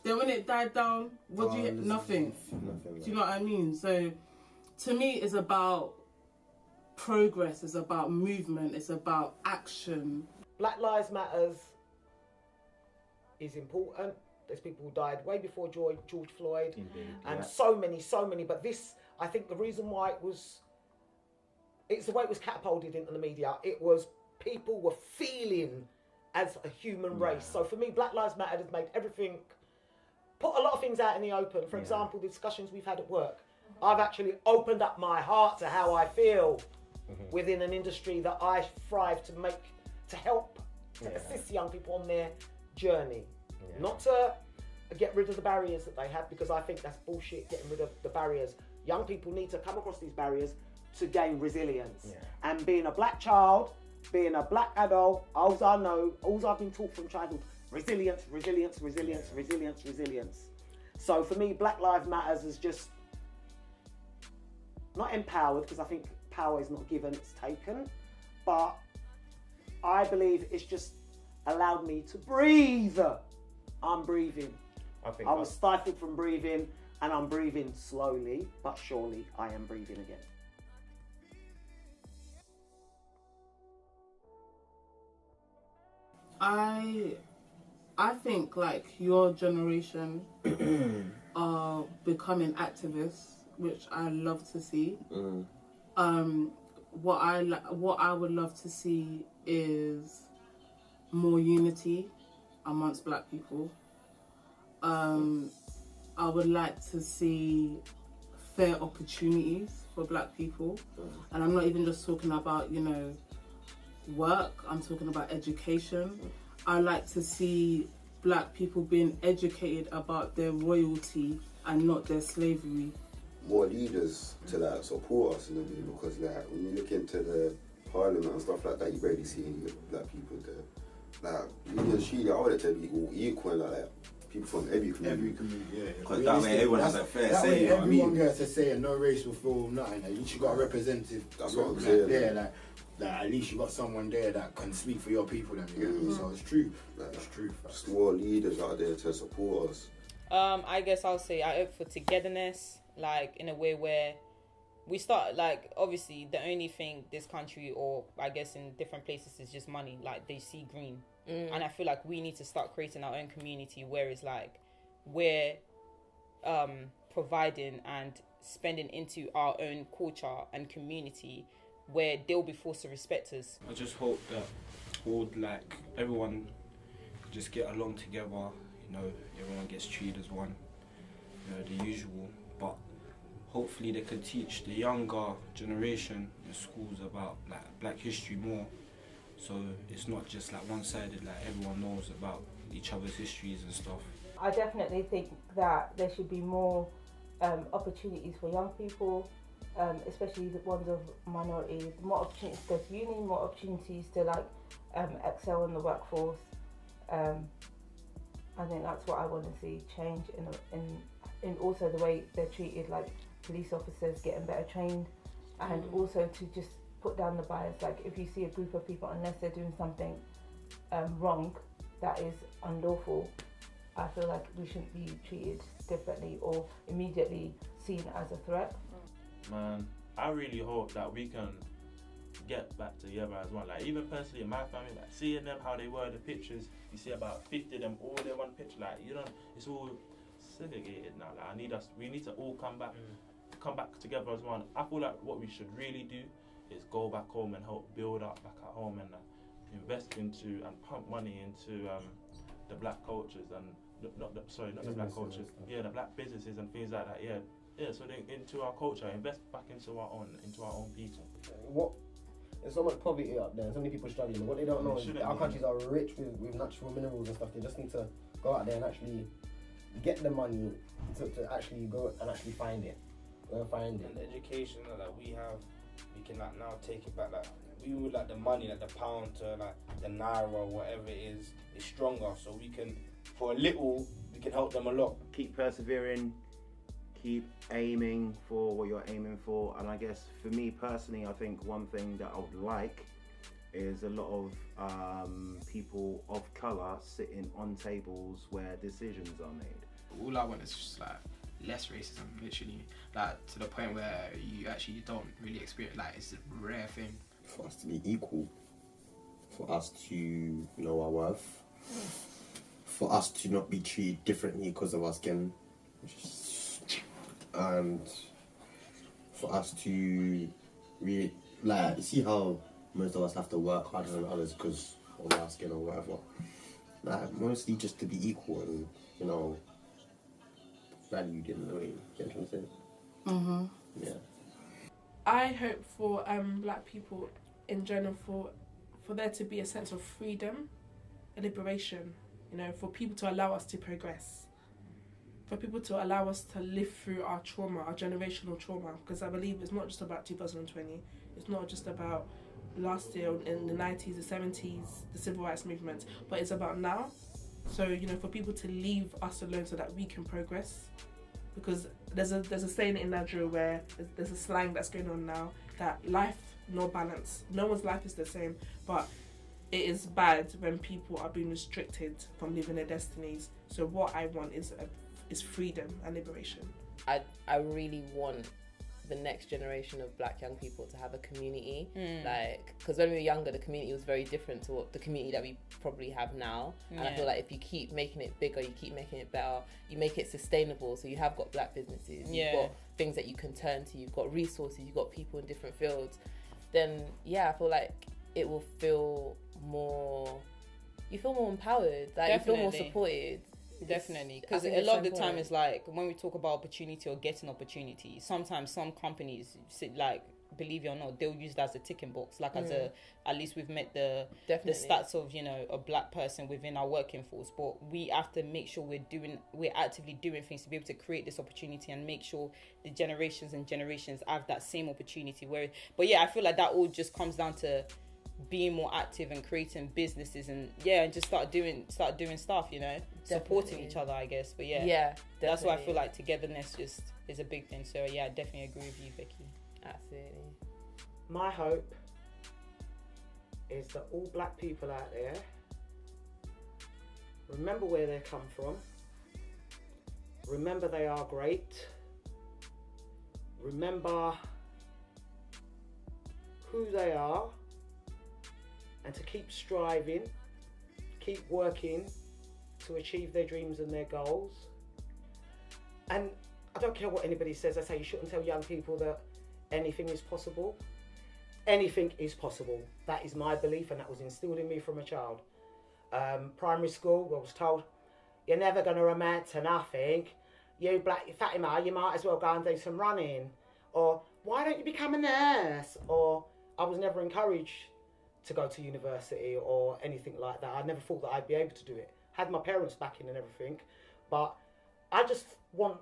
S2: Then when it died down, what do you get? Nothing. Do you know what I mean? So, to me, it's about progress. It's about movement. It's about action.
S14: Black Lives Matters is important. There's people who died way before George Floyd, and so many. But this, I think, the reason why it's the way it was catapulted into the media. It was people were feeling as a human race. So for me, Black Lives Matter has made everything, put a lot of things out in the open. For example, the discussions we've had at work. I've actually opened up my heart to how I feel within an industry that I strive to help, to assist young people on their journey. Not to get rid of the barriers that they have, because I think that's bullshit, getting rid of the barriers. Young people need to come across these barriers to gain resilience. And being a black child, being a black adult, all I've been taught from childhood, resilience. So for me, Black Lives Matters is just not empowered, because I think power is not given, it's taken. But I believe it's just allowed me to breathe. I'm breathing. I was stifled from breathing, and I'm breathing slowly, but surely I am breathing again.
S2: I think, like, your generation are becoming activists, which I love to see. What I would love to see is
S19: more unity amongst black people. I would like to see fair opportunities for black people. And I'm not even just talking about, you know, work, I'm talking about education. I like to see black people being educated about their royalty and not their slavery.
S16: More leaders to like support us in a way, because like when you look into the parliament and stuff like that, you barely see any black people there. Like Union Street, I want it to be all equal, like people from every community.
S7: Yeah.
S22: Because that way everyone has a fair
S7: that
S22: say.
S7: Way
S22: You know what I
S7: everyone
S22: mean?
S7: gets a say and no race will feel nothing. Like, you got a representative.
S16: That's what I'm saying.
S7: There, like at least you got someone there that can speak for your people. Then you get me? So it's true. Like, it's true.
S16: Just more leaders out there to support us.
S8: I guess I'll say I hope for togetherness, like in a way where we start, like, obviously the only thing this country, or I guess in different places, is just money. Like, they see green. And I feel like we need to start creating our own community where it's like we're providing and spending into our own culture and community where they'll be forced to respect us.
S5: I just hope that all, like, everyone just get along together, you know, everyone gets treated as one, you know, the usual. But hopefully they can teach the younger generation in schools about, like, black history more, so it's not just like one-sided, like everyone knows about each other's histories and stuff.
S17: I definitely think that there should be more opportunities for young people, especially the ones of minorities. More opportunities to go to uni, more opportunities to like excel in the workforce. I think that's what I want to see change in also the way they're treated, like police officers getting better trained, and also to just put down the bias. Like if you see a group of people, unless they're doing something wrong that is unlawful, I feel like we shouldn't be treated differently or immediately seen as a threat.
S6: Man, I really hope that we can get back together as one. Like even personally in my family, like seeing them how they were in the pictures, you see about 50 of them all in one picture. Like you know, it's all segregated now. Like we need to all come back together as one. I feel like what we should really do is go back home and help build up back at home and invest into and pump money into the black cultures and not the black cultures, the black businesses and things like that. So into our culture, invest back into our own people.
S12: There's so much poverty up there, so many people struggling. What they don't know is our countries are rich with natural minerals and stuff. They just need to go out there and actually get the money to actually go and actually find it. Go and find it.
S15: And the education that we have, we can like now take it back. Like we would like the money, like the pound to like the naira or whatever it is stronger. So we can, for a little, we can help them a lot.
S9: Keep persevering. Keep aiming for what you're aiming for, and I guess for me personally, I think one thing that I would like is a lot of people of colour sitting on tables where decisions are made.
S11: All I want is just like less racism, literally, like to the point where you don't really experience, like it's a rare thing.
S12: For us to be equal, for us to know our worth, for us to not be treated differently because of our skin. And for us to really, like, see how most of us have to work harder than others because of our skin or whatever. Like, mostly just to be equal and, you know, valued in a way. You know what I'm saying?
S2: Mm-hmm.
S12: Yeah.
S2: I hope for black people in general for there to be a sense of freedom, a liberation, you know, for people to allow us to progress. For people to allow us to live through our trauma, our generational trauma, because I believe it's not just about 2020, it's not just about last year in the 90s, the 70s, the civil rights movement, but it's about now. So, you know, for people to leave us alone so that we can progress, because there's a saying in Nigeria where there's a slang that's going on now that life, no balance. No one's life is the same, but it is bad when people are being restricted from living their destinies. So what I want is freedom and liberation.
S13: I really want the next generation of black young people to have a community, like, because when we were younger, the community was very different to what the community that we probably have now. And I feel like if you keep making it bigger, you keep making it better, you make it sustainable. So you have got black businesses, you've got things that you can turn to, you've got resources, you've got people in different fields. Then I feel like it will feel more you feel more empowered. Like you feel more supported.
S8: Definitely, because a lot of the time it's like when we talk about opportunity or getting opportunity, sometimes some companies believe it or not, they'll use that as a ticking box, like as at least we've met the stats of, you know, a black person within our working force, but we have to make sure we're actively doing things to be able to create this opportunity and make sure the generations and generations have that same opportunity. But I feel like that all just comes down to being more active and creating businesses and just start doing stuff, you know. Supporting each other, I guess. But that's why I feel like togetherness just is a big thing. So I definitely agree with you, Vicky.
S13: Absolutely.
S14: My hope is that all black people out there remember where they come from, remember they are great, remember who they are, and to keep striving, keep working to achieve their dreams and their goals. And I don't care what anybody says. I say you shouldn't tell young people that anything is possible. Anything is possible. That is my belief, and that was instilled in me from a child. Primary school, I was told, you're never going to amount to nothing. You black Fatima, you might as well go and do some running. Or, why don't you become a nurse? Or, I was never encouraged to go to university or anything like that. I never thought that I'd be able to do it. Had my parents backing and everything. But I just want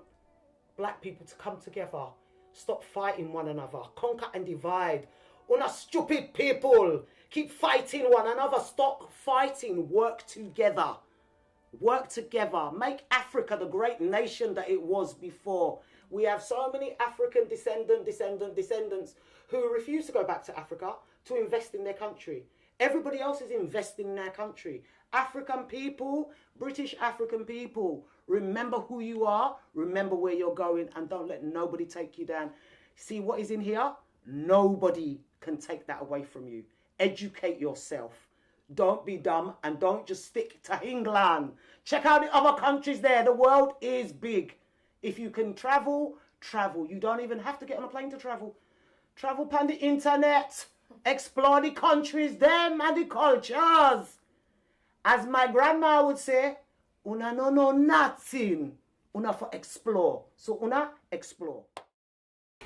S14: black people to come together. Stop fighting one another. Conquer and divide. Una stupid people. Keep fighting one another. Stop fighting. Work together. Work together. Make Africa the great nation that it was before. We have so many African descendants who refuse to go back to Africa to invest in their country. Everybody else is investing in their country. African people, British African people, remember who you are, remember where you're going, and don't let nobody take you down. See what is in here? Nobody can take that away from you. Educate yourself. Don't be dumb and don't just stick to England. Check out the other countries there. The world is big. If you can travel, travel. You don't even have to get on a plane to travel. Travel on the internet. Explore the countries, them and the cultures. As my grandma would say, una no know nothing. Una for explore. So una explore.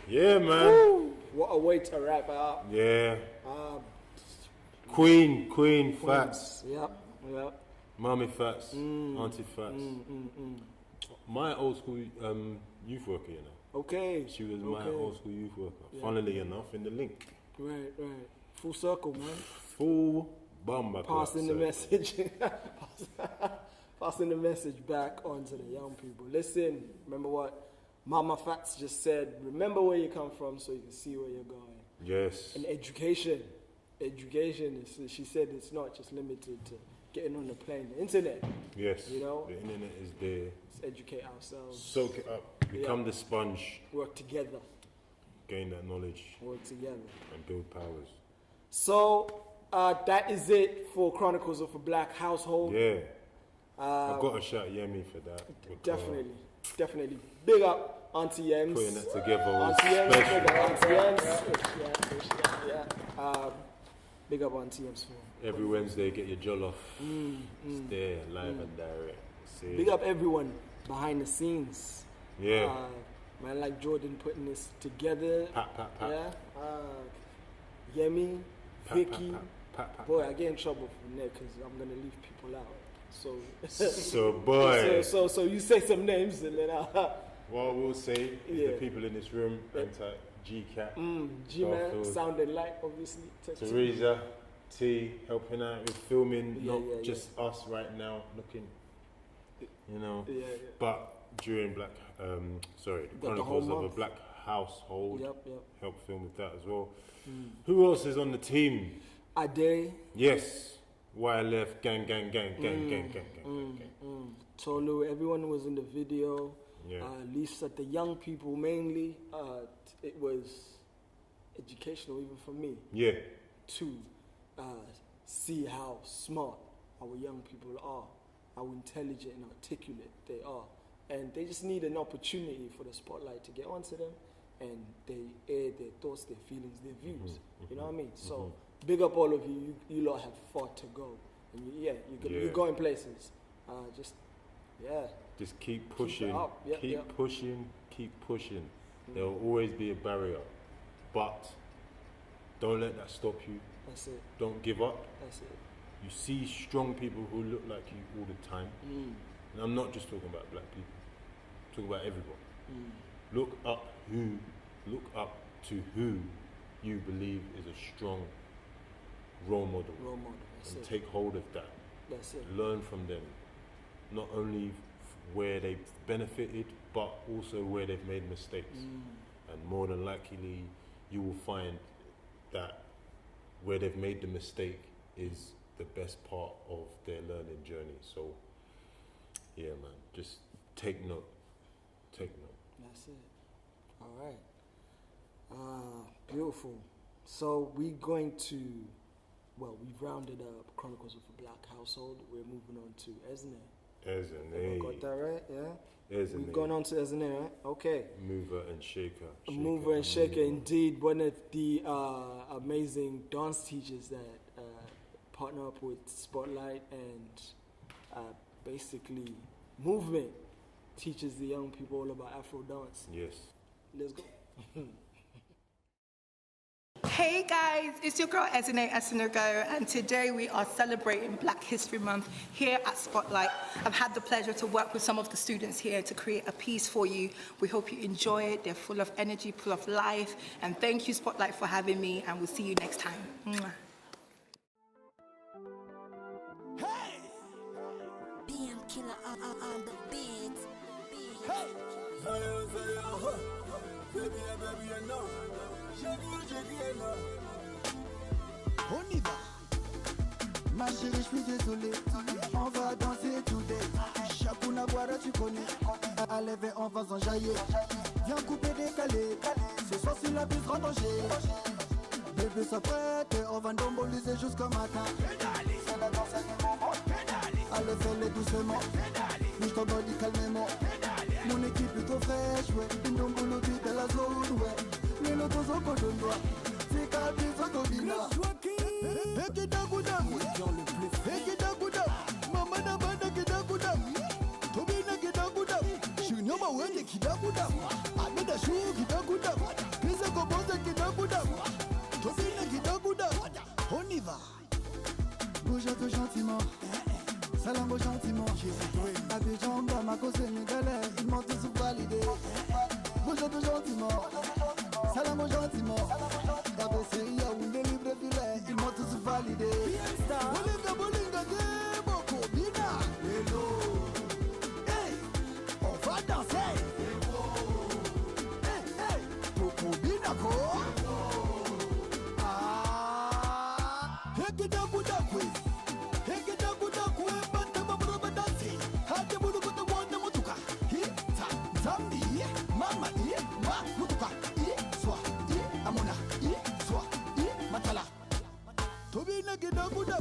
S3: Yeah, man.
S4: Woo. What a way to wrap it up.
S3: Yeah. Queen Fats.
S4: Yep.
S3: Mommy Fats. Auntie Fats. My old school youth worker, you know.
S4: Okay.
S3: She was my old school youth worker. Yeah. Funnily enough, in the link.
S4: Right. Full circle, man.
S3: Full bomber.
S4: Passing the message. Passing the message back on to the young people. Listen, remember what Mama Fats just said. Remember where you come from so you can see where you're going.
S3: Yes.
S4: And education. Education, she said it's not just limited to getting on the plane. The internet.
S3: Yes.
S4: You know?
S3: The internet is there.
S4: Let's educate ourselves.
S3: Soak it up. Become the sponge.
S4: Work together.
S3: Gain that knowledge.
S4: Work together.
S3: And build powers.
S4: So, that is it for Chronicles of a Black Household.
S3: Yeah. I've got to shout Yemi for that.
S4: Definitely. Big up Auntie Yems.
S3: Putting that together was
S4: special. Big up Auntie Yems for
S3: every Wednesday, get your jollof. It's there, live and direct. See.
S4: Big up everyone behind the scenes.
S3: Yeah.
S4: Man like Jordan putting this together.
S3: Pat.
S4: Yeah. Yemi, Vicky. Boy, I get in trouble from there because I'm gonna leave people out. So
S3: boy.
S4: So you say some names and then
S3: what we'll say is the people in this room, G-Cat,
S4: G-Man, sounding like obviously.
S3: Teresa, T, helping out with filming, not just us right now, looking, you know. But during the Chronicles of a Black Household, help film with that as well. Who else is on the team?
S4: Ade.
S3: Yes. YLF, gang.
S4: Tolu, everyone was in the video.
S3: Yeah.
S4: Lisa, the young people mainly. It was educational even for me.
S3: Yeah.
S4: To see how smart our young people are, how intelligent and articulate they are. And they just need an opportunity for the spotlight to get onto them and they air their thoughts, their feelings, their views. You know what I mean? So big up all of you. You lot have far to go And you're going places. Just
S3: keep pushing,
S4: Yep,
S3: keep pushing. There will always be a barrier, but don't let that stop you.
S4: That's it.
S3: Don't give up.
S4: That's it.
S3: You see strong people who look like you all the time. And I'm not just talking about black people. I'm talking about everyone. Look up to who you believe is a strong role model. And take hold of that.
S4: That's it.
S3: Learn from them. Not only where they've benefited, but also where they've made mistakes. And more than likely, you will find that where they've made the mistake is the best part of their learning journey. So, yeah, man, just take note. Take note.
S4: That's it. All right. Beautiful. So we're going to, we've rounded up Chronicles of a Black Household. We're moving on to Ezinne.
S3: Ezinne.
S4: Got that right? Yeah?
S3: Ezinne.
S4: We've gone on to Ezinne, right? Okay.
S3: Mover and shaker.
S4: Mover and shaker, indeed. One of the amazing dance teachers that partner up with Spotlight and basically Movement teaches the young people all about Afro dance.
S3: Yes.
S4: Let's go.
S10: Hey guys, it's your girl Ezinne-Zinarts, and today we are celebrating Black History Month here at Spotlight. I've had the pleasure to work with some of the students here to create a piece for you. We hope you enjoy it. They're full of energy, full of life, and thank you Spotlight for having me, and we'll see you next time. Mwah.
S22: Hey! BM Killer on the beat. Hey!
S23: On y va. Ma chérie, je suis désolé. On va danser today. Shakuna Guara, tu connais. Allez, viens, on va s'enjailler. Viens couper, décaler. Ce soir, sur la piste, en danger. Bébé, ça prête. On va ndomboliser jusqu'au matin. C'est la danse du moment. Allez, fais-le doucement. Bouge ton body calmement. Mon équipe plutôt fraîche, ouais. Ndombolo, tu es la zone, ouais. Les locaux au Kodondoa. C'est calme, c'est Kodina. Ekidagudam, ekidagudam, mama na banda kidagudam, tobi na kidagudam, shinyoma wende kidagudam, amida shu kidagudam, pisa koboza kidagudam, tobi na kidagudam, on y va. Bouge-toi gentiment, salambo gentiment, Abidjan, Bamako, Sénégalais, ils m'ont tous validé. Bouge-toi gentiment, salambo gentiment. Cabeçaria, livre filet, ils m'ont tous validé. Bolinga, bolinga, boko, bina. Hello. Hey, on va danser. Hey, hey, boko, bina, ko. Hekidakudakwe. Hekidakudakwe, bantamabroba dansi. Hadebulukuta wanda mutuka. Hita, zambi, mama, ma, mutuka. Swa, amona. Matala. Tobina Gidaguda.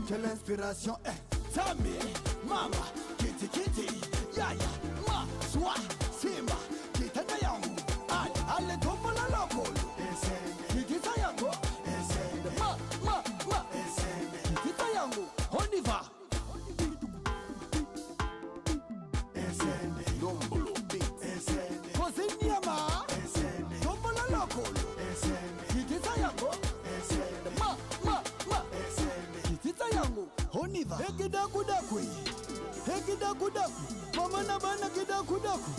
S23: Quelle inspiration est Tambi, Mama, Kitty Kitty, Yaya, Ma, Swa, Simba, Kitana Yangu, Ale Tombola Loco, Kitita Yango, Ma, Kitita Yangu, on y va. On y va. Hekidakudaku, hekidakudaku, mama na bana kidakudaku,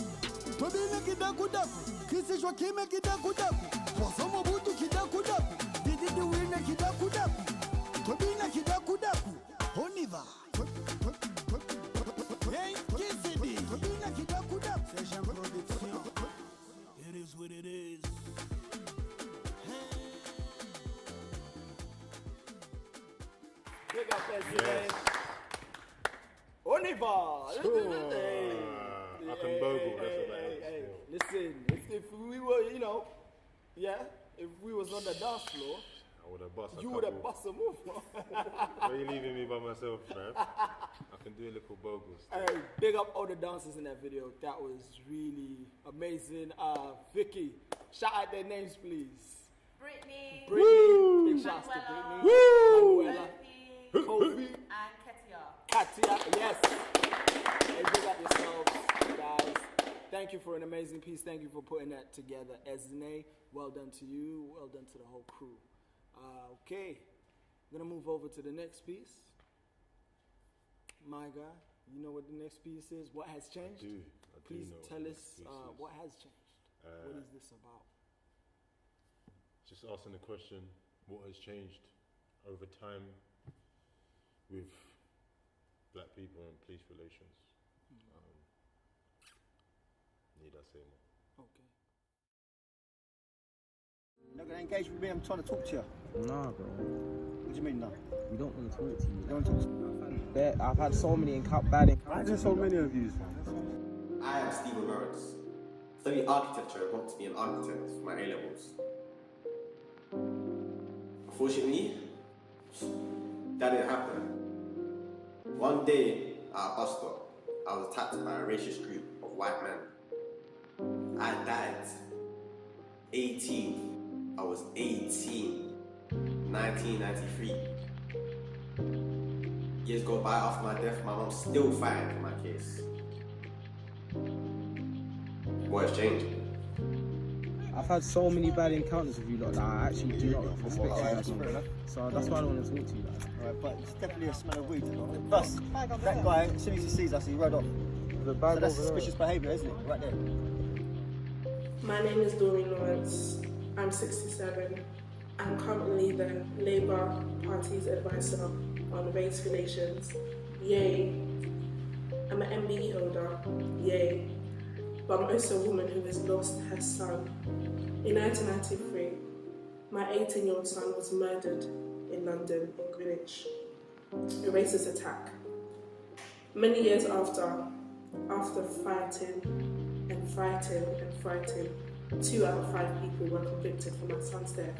S23: tobina kidakudaku, kisi Joaquim kidakudaku, poso mobutu kidakudaku, didi diwine kidakudaku, tobina kidakudaku. On y va. Hey, Kissidi, tobina kidakudaku. C'est Jean Production. It is what it is.
S4: Big up Ezinne. On y va.
S3: I can bogle, that's what that is.
S4: Listen, if we were, if we was on the dance floor,
S3: I would have bust a
S4: you would have bust a move.
S3: Why are you leaving me by myself, man? I can do a little bogle still.
S4: Hey, big up all the dancers in that video. That was really amazing. Vicky, shout out their names, please.
S20: Brittany,
S4: Big shouts to Brittany, Manuela, Kofi,
S8: and
S4: Katia, yes. Hey, big up yourselves, guys. Thank you for an amazing piece. Thank you for putting that together. Ezinne, well done to you. Well done to the whole crew. Okay, I'm gonna move over to the next piece. My guy, you know what the next piece is? What has changed?
S3: I do
S4: Please
S3: know
S4: tell
S3: what
S4: us
S3: the next piece is.
S4: what has changed. What is this about?
S3: Just asking the question, what has changed over time with black people and police relations? Need I say more?
S4: Okay.
S1: You're not gonna engage with me, I'm trying to talk to you.
S11: Nah, bro.
S1: What do you mean, no?
S11: We don't want to talk to you.
S1: You don't talk to me?
S11: I've had so many bad encounters.
S1: Why is there so many of you?
S18: I am Stephen Lawrence. Study architecture and want to be an architect for my A-levels. Unfortunately, that didn't happen. One day at a bus stop, I was attacked by a racist group of white men. I died. 18. I was 18. 1993. Years go by after my death, my mom's still fighting for my case. What has changed?
S11: I've had so many bad encounters with you lot that I actually do not respect you guys. So that's why I don't want to talk to you guys.
S1: Alright, but it's definitely a smell of weed. Plus, that guy, as soon as he sees us, he rode off. So that's suspicious behaviour, isn't it? Right there.
S2: My name is Doreen Lawrence. I'm 67. I'm currently the Labour Party's advisor on race relations. Yay. I'm an MBE holder. Yay. But I'm also a woman who has lost her son. In 1993, my 18-year-old son was murdered in London, in Greenwich. A racist attack. Many years after fighting and fighting and fighting, 2 out of 5 people were convicted for my son's death.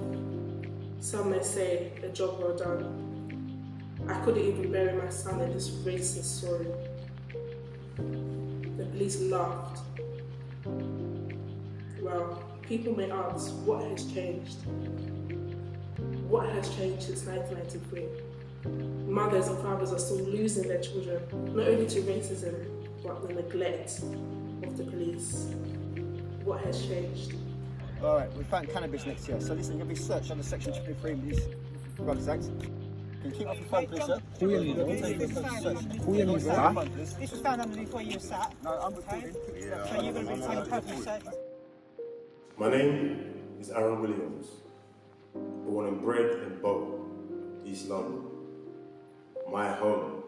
S2: Some may say, a job well done. I couldn't even bury my son in this racist story. The police laughed. Well, people may ask, what has changed? What has changed since 1993? Mothers and fathers are still losing their children, not only to racism, but the neglect of the police. What has changed?
S1: Alright, we found cannabis next year. So listen, you're going to be searched under Section 23 of this Drugs Act. Can you keep off your phone, please, sir?
S11: Who you mean, bro? Who you mean, bro?
S21: This was found underneath where you sat.
S1: No, I'm recording.
S21: So you're going to be taken personal search.
S3: My name is Aaron Williams, born and bred in Bow, East London. My home,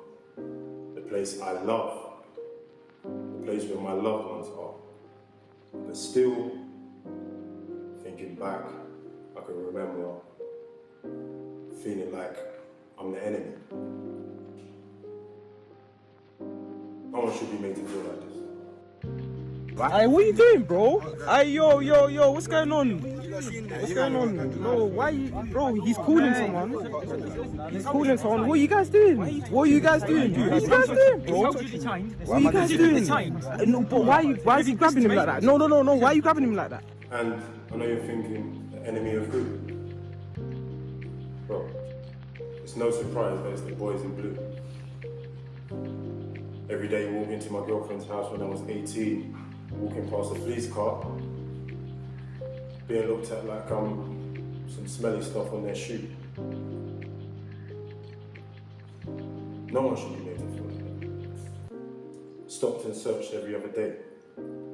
S3: the place I love, the place where my loved ones are. But still, thinking back, I can remember feeling like I'm the enemy. No one should be made to feel like this.
S11: Hey, what are you doing, bro? Hey, yo, what's going on? What's going on? No, why you, bro? He's calling someone. He's calling someone. What are you guys doing? What are you guys doing? What are you guys doing, bro? What are you guys doing? No, but why is he grabbing him like that? No. Why are you grabbing him like that?
S3: And I know you're thinking, the enemy of who? Bro, it's no surprise that it's the boys in blue. Every day you walk into my girlfriend's house when I was 18, walking past a police car, being looked at like I'm some smelly stuff on their shoe. No one should be made to feel like that. Stopped and searched every other day,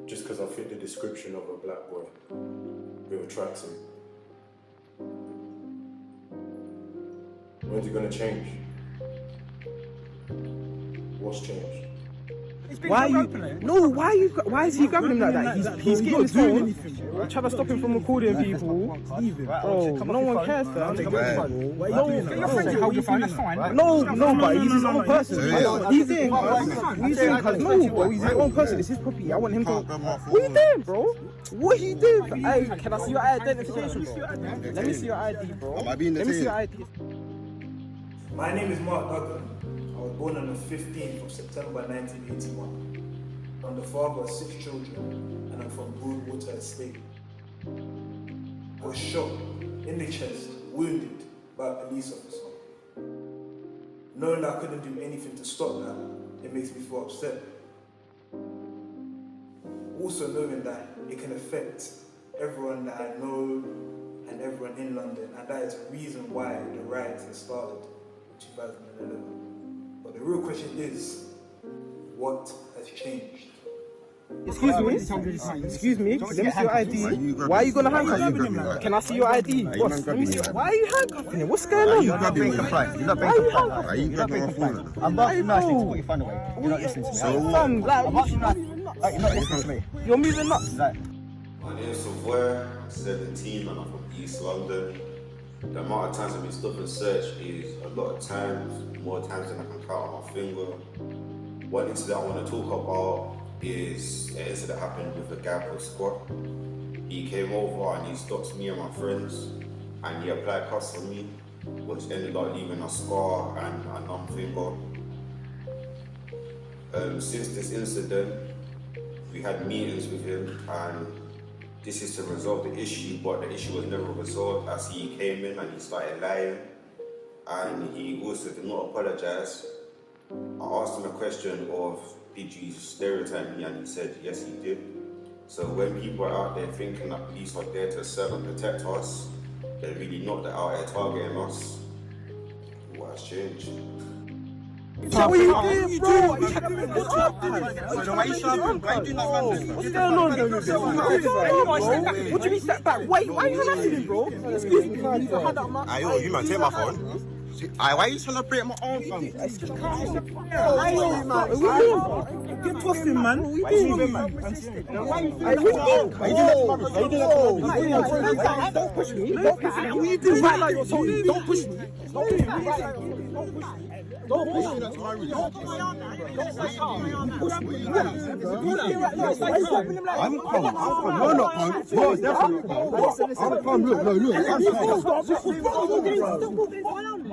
S3: just because I fit the description of a black boy with a tracksuit. When's it gonna change? What's changed?
S11: Why is he grabbing him like that? He's getting his phone. We're trying to stop him from recording people. Bro, no one cares, fam. No, but he's his own person. He's doing, no, bro, he's his own person. It's his property. I want him to. What are you doing, bro? What are you doing? Hey, can I see your identification, bro? Let me see your ID, bro. Let me see your ID.
S24: My name is Mark Duggan. I was born on the 15th of September 1981. I'm the father of 6 children and I'm from Broadwater Estate. I was shot in the chest, wounded by a police officer. Knowing that I couldn't do anything to stop that, it makes me feel upset. Also knowing that it can affect everyone that I know and everyone in London, and that is the reason why the riots have started in 2011. But the real question is, what has changed?
S5: Excuse me. Let me see your ID. Why are you gonna handcuff him? Can I see your ID? Boss, let me see. Why are you handcuffing him? What's going on?
S1: You're not being compliant. You're not being compliant. Are you not being compliant? I'm not asking to put your phone away. You're not listening to me.
S5: Fam, like, you're not listening to me. You're moving nuts.
S7: My name is Savoy, I'm 17 and I'm from East London. The amount of times I've been stopped and searched is a lot of times, more times than I can count on my finger. One incident I want to talk about is an incident that happened with a guy called Scott. He came over and he stopped me and my friends and he applied cuffs on me, which ended up leaving a scar and a numb finger. Since this incident, we had meetings with him and this is to resolve the issue, but the issue was never resolved as he came in and he started lying and he also did not apologize. I asked him a question of, did you stereotype me? And he said, yes, he did. So when people are out there thinking that police are there to serve and protect us, they're really not, they're out here targeting us. What has changed?
S5: What are you doing, bro? Why are you doing that? What's going on, bro? What do you mean step back? Wait, why are you harassing him, bro? Excuse me, can I leave a hand out, man?
S1: Ayo, you man, take my phone. Why are you celebrating my own family?
S5: Get twisted, man. What are you doing, man? Don't push me. What are you doing? Right now, you're talking. Don't push me. Don't push me. Don't push me. Don't push me.
S1: I'm calm. No, not calm. No, definitely calm. I'm calm.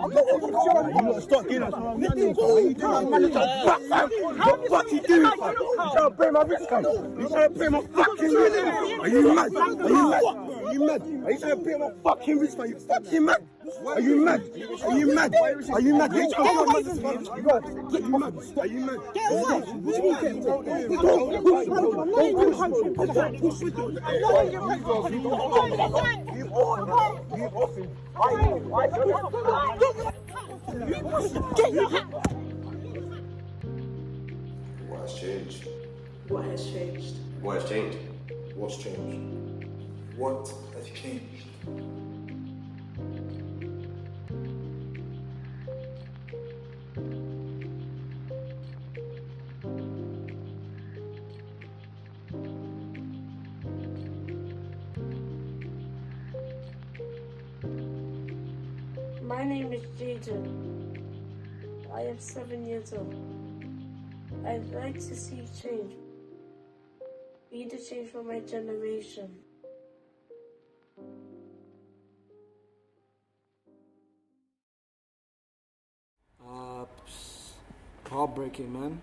S1: Look. You stop getting us. What are you doing? What you doing? You trying to break my wrist, man? You trying to break my fucking wrist? Are you mad? Are you mad? Are you trying to break my fucking wrist, man? You fucking mad? Are you mad? Are you mad? Are you mad? Get away from me! Are you mad? Get away! What do you mean?
S7: What has changed?
S2: What has changed?
S7: What has changed?
S24: What's changed? What has changed?
S16: My name is Jaden. I am 7 years old. I'd like to see change. Be the change for my generation.
S4: Heartbreaking, man.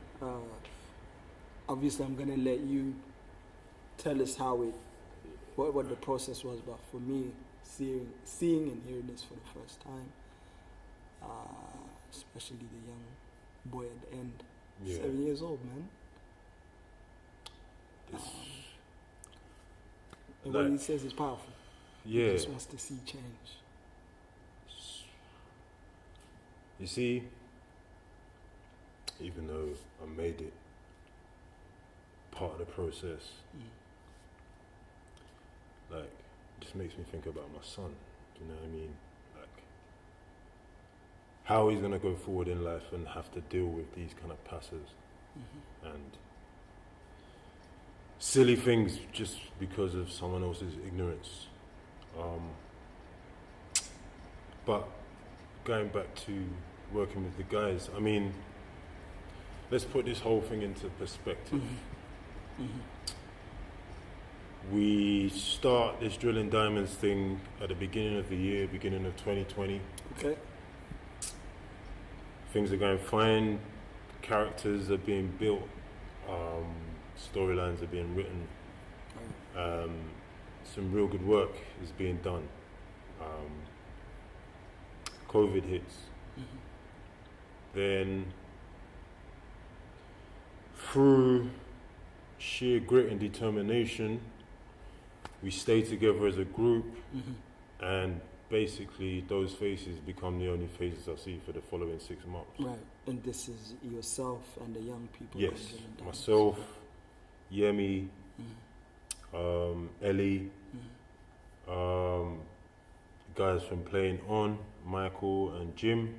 S4: Obviously, I'm gonna let you tell us what the process was, but for me, seeing and hearing this for the first time, especially the young boy at the end, 7 years old, man. And what he says is powerful.
S3: Yeah.
S4: He just wants to see change.
S3: You see, even though I made it part of the process, like, it just makes me think about my son. Do you know what I mean? Like, how he's gonna go forward in life and have to deal with these kind of passes and silly things just because of someone else's ignorance. But going back to working with the guys, I mean, let's put this whole thing into perspective. We start this drilling diamonds thing at the beginning of the year, beginning of 2020.
S4: Okay.
S3: Things are going fine, characters are being built, storylines are being written, some real good work is being done. COVID hits. Then through sheer grit and determination, we stay together as a group, and basically those faces become the only faces I see for the following 6 months.
S4: Right, and this is yourself and the young people.
S3: Yes,
S4: comes in and dance.
S3: myself, Yemi, Ellie, guys from Playing On, Michael and Jim.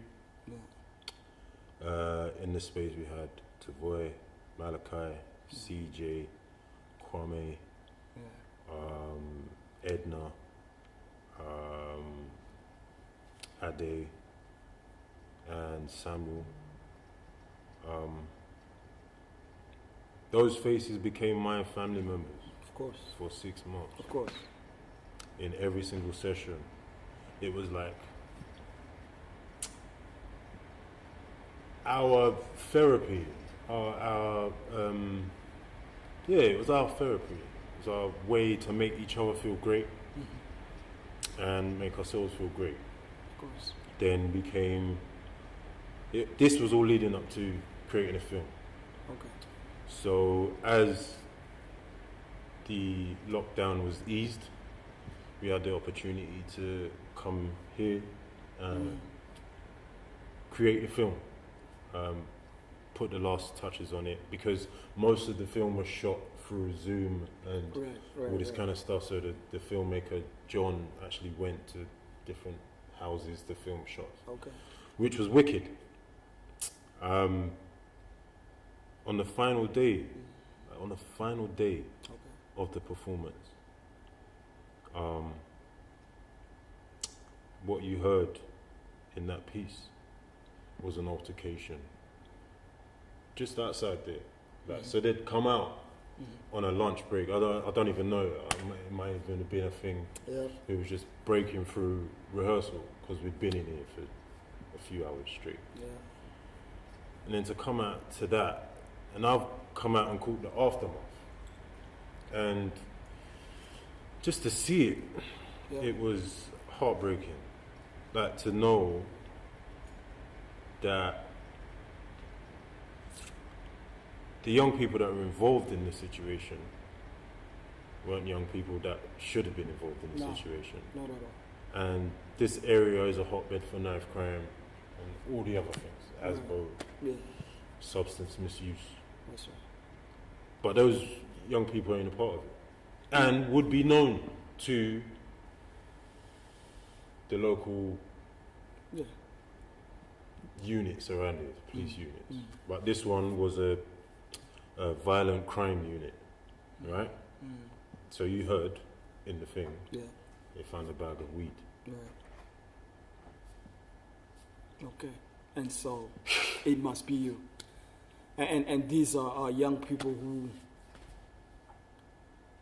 S3: In the space we had Tavoy, Malachi, CJ, Kwame, Edna, Ade, and Samuel. Those faces became my family members.
S4: Of course.
S3: For 6 months.
S4: Of course.
S3: In every single session, it was like our therapy. It was our therapy. It was our way to make each other feel great and make ourselves feel great.
S4: Of course.
S3: Then this was all leading up to creating a film.
S4: Okay.
S3: So as the lockdown was eased, we had the opportunity to come here and create a film, put the last touches on it, because most of the film was shot through Zoom and all this kind of stuff. So the filmmaker John actually went to different houses to film shots, which was wicked. On the final day of the performance, what you heard in that piece was an altercation just outside there. So they'd come out on a lunch break. I don't even know. It might even have been a thing.
S4: Yeah.
S3: It was just breaking through rehearsal because we'd been in here for a few hours straight.
S4: Yeah.
S3: And then to come out to that, and I've come out and caught the aftermath, and just to see it, it was heartbreaking. Like to know that the young people that were involved in this situation weren't young people that should have been involved in this situation.
S4: Not at all.
S3: And this area is a hotbed for knife crime and all the other things, ASBO, substance misuse.
S4: That's right.
S3: But those young people ain't a part of it. And would be known to the local units around it, police units. But this one was a violent crime unit, right? So you heard in the thing, they found a bag of weed.
S4: Right. Okay. And so it must be you. And these are young people who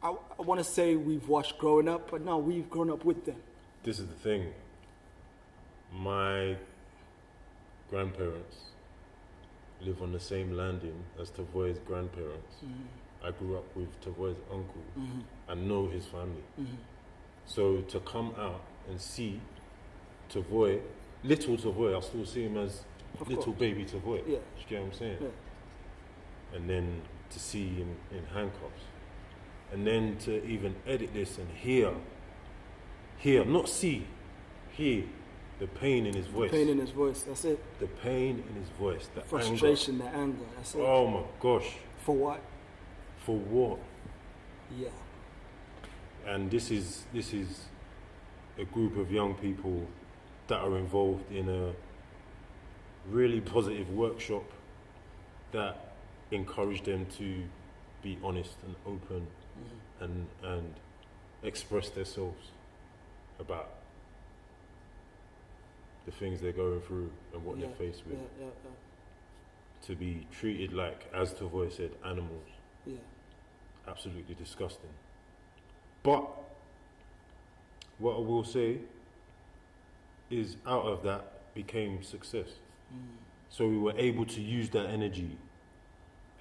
S4: I want to say we've watched growing up, but now we've grown up with them.
S3: This is the thing. My grandparents live on the same landing as Tavoy's grandparents. I grew up with Tavoy's uncle. I know his family. So to come out and see Tavoy, little Tavoy, I still see him as little baby Tavoy.
S4: Yeah.
S3: You get what I'm saying?
S4: Yeah.
S3: And then to see him in handcuffs. And then to even edit this and hear, not see, hear the pain in his voice.
S4: The pain in his voice, that's it.
S3: The pain in his voice, the
S4: frustration,
S3: anger.
S4: the anger, that's it.
S3: Oh my gosh.
S4: For what?
S3: For what?
S4: Yeah.
S3: And this is a group of young people that are involved in a really positive workshop that encouraged them to be honest and open and express themselves about the things they're going through and what they're faced with. To be treated like, as Tavoy said, animals.
S4: Yeah.
S3: Absolutely disgusting. But what I will say is out of that became success. So we were able to use that energy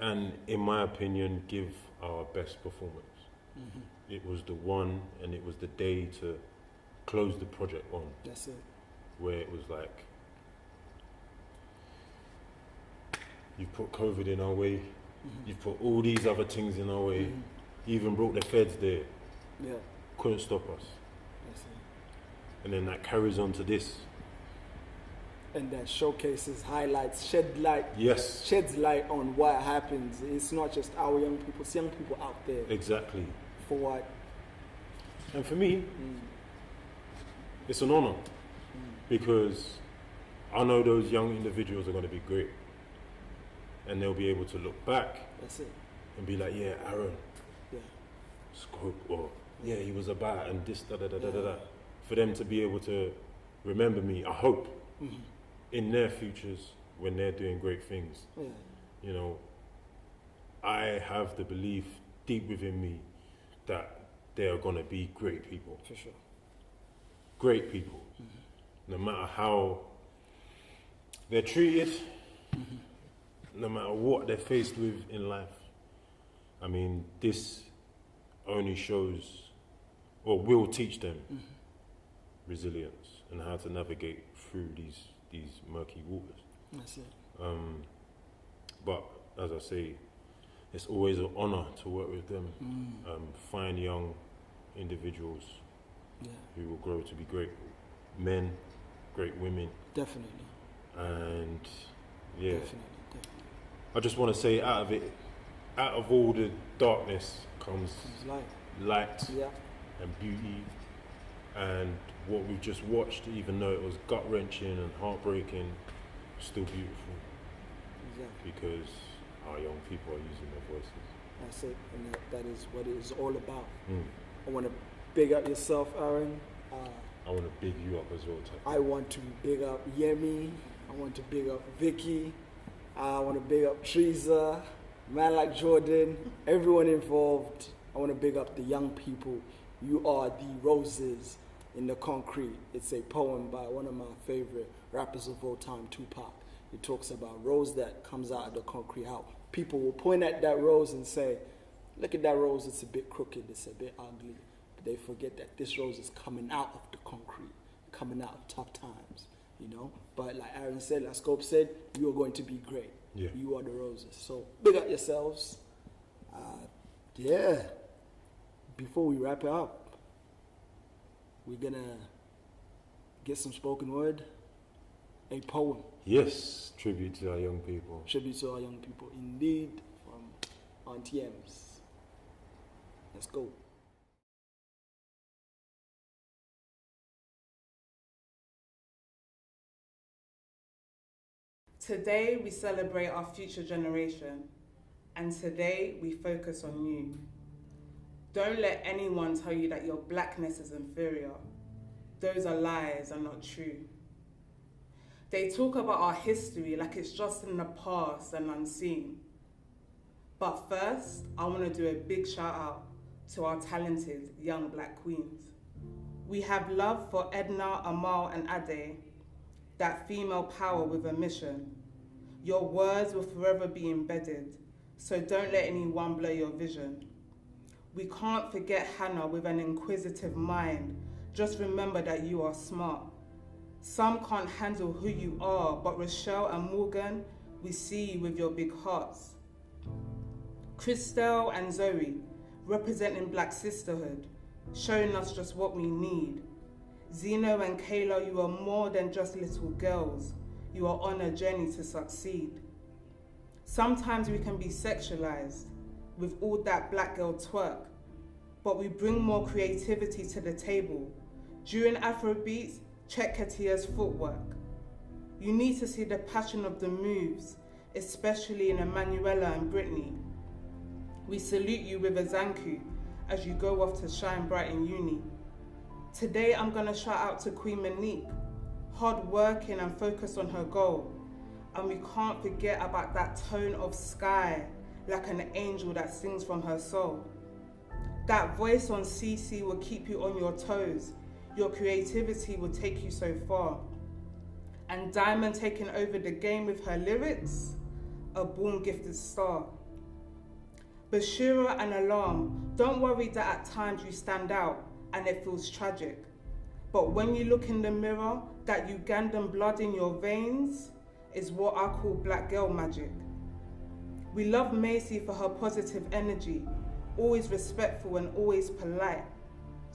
S3: and, in my opinion, give our best performance. It was the one, and it was the day to closed the project on.
S4: That's it.
S3: Where it was like, you've put COVID in our way, you've put all these other things in our way, you even brought the feds there.
S4: Yeah.
S3: Couldn't stop us.
S4: That's it.
S3: And then that carries on to this.
S4: And that showcases, highlights, sheds light on what happens. It's not just our young people, it's young people out there.
S3: Exactly.
S4: For what?
S3: And for me, it's an honor because I know those young individuals are going to be great, and they'll be able to look back.
S4: That's it.
S3: And be like, yeah, Aaron,
S4: yeah,
S3: Scope, or yeah, he was about, and this, da da da da da da. For them to be able to remember me, I hope, in their futures when they're doing great things.
S4: Yeah.
S3: You know, I have the belief deep within me that they are going to be great people.
S4: For sure.
S3: Great people. No matter how they're treated, no matter what they're faced with in life. I mean, this only shows, or will teach them, resilience and how to navigate through these murky waters.
S4: That's it.
S3: But as I say, it's always an honor to work with them. Find young individuals who will grow to be great men, great women.
S4: Definitely.
S3: And yeah,
S4: Definitely.
S3: I just want to say, out of all the darkness comes light and beauty, and what we just watched, even though it was gut-wrenching and heartbreaking, still beautiful.
S4: Exactly.
S3: Because our young people are using their voices.
S4: That's it, and that is what it is all about. I want to big up yourself, Aaron.
S3: I want to big you up as well, Taku.
S4: I want to big up Yemi. I want to big up Vicky. I want to big up Treaser, man like Jordan, everyone involved. I want to big up the young people. You are the roses in the concrete. It's a poem by one of my favorite rappers of all time, Tupac. It talks about rose that comes out of the concrete. How people will point at that rose and say, look at that rose, it's a bit crooked, it's a bit ugly. But they forget that this rose is coming out of the concrete, coming out of tough times, you know? But like Aaron said, like Scope said, you are going to be great.
S3: Yeah.
S4: You are the roses. So big up yourselves. Before we wrap it up, we're gonna get some spoken word, a poem.
S3: Yes, tribute to our young people.
S4: Tribute to our young people, indeed, from Auntie Ems. Let's go.
S2: Today we celebrate our future generation, and today we focus on you. Don't let anyone tell you that your blackness is inferior. Those are lies and not true. They talk about our history like it's just in the past and unseen. But first, I want to do a big shout out to our talented young black queens. We have love for Edna, Amal, and Ade, that female power with a mission. Your words will forever be embedded, so don't let anyone blow your vision. We can't forget Hannah with an inquisitive mind. Just remember that you are smart. Some can't handle who you are, but Rochelle and Morgan, we see you with your big hearts. Christelle and Zoe, representing Black sisterhood, showing us just what we need. Zeno and Kayla, you are more than just little girls. You are on a journey to succeed. Sometimes we can be sexualized with all that black girl twerk, but we bring more creativity to the table. During Afrobeats, check Katia's footwork. You need to see the passion of the moves, especially in Emanuela and Brittany. We salute you with a Zanku as you go off to shine bright in uni. Today I'm gonna shout out to Queen Monique, hard working and focused on her goal. And we can't forget about that tone of sky, like an angel that sings from her soul. That voice on CC will keep you on your toes. Your creativity will take you so far. And Diamond taking over the game with her lyrics, a born gifted star. Bashira and Alarm, don't worry that at times you stand out and it feels tragic. But when you look in the mirror, that Ugandan blood in your veins is what I call black girl magic. We love Macy for her positive energy, always respectful and always polite.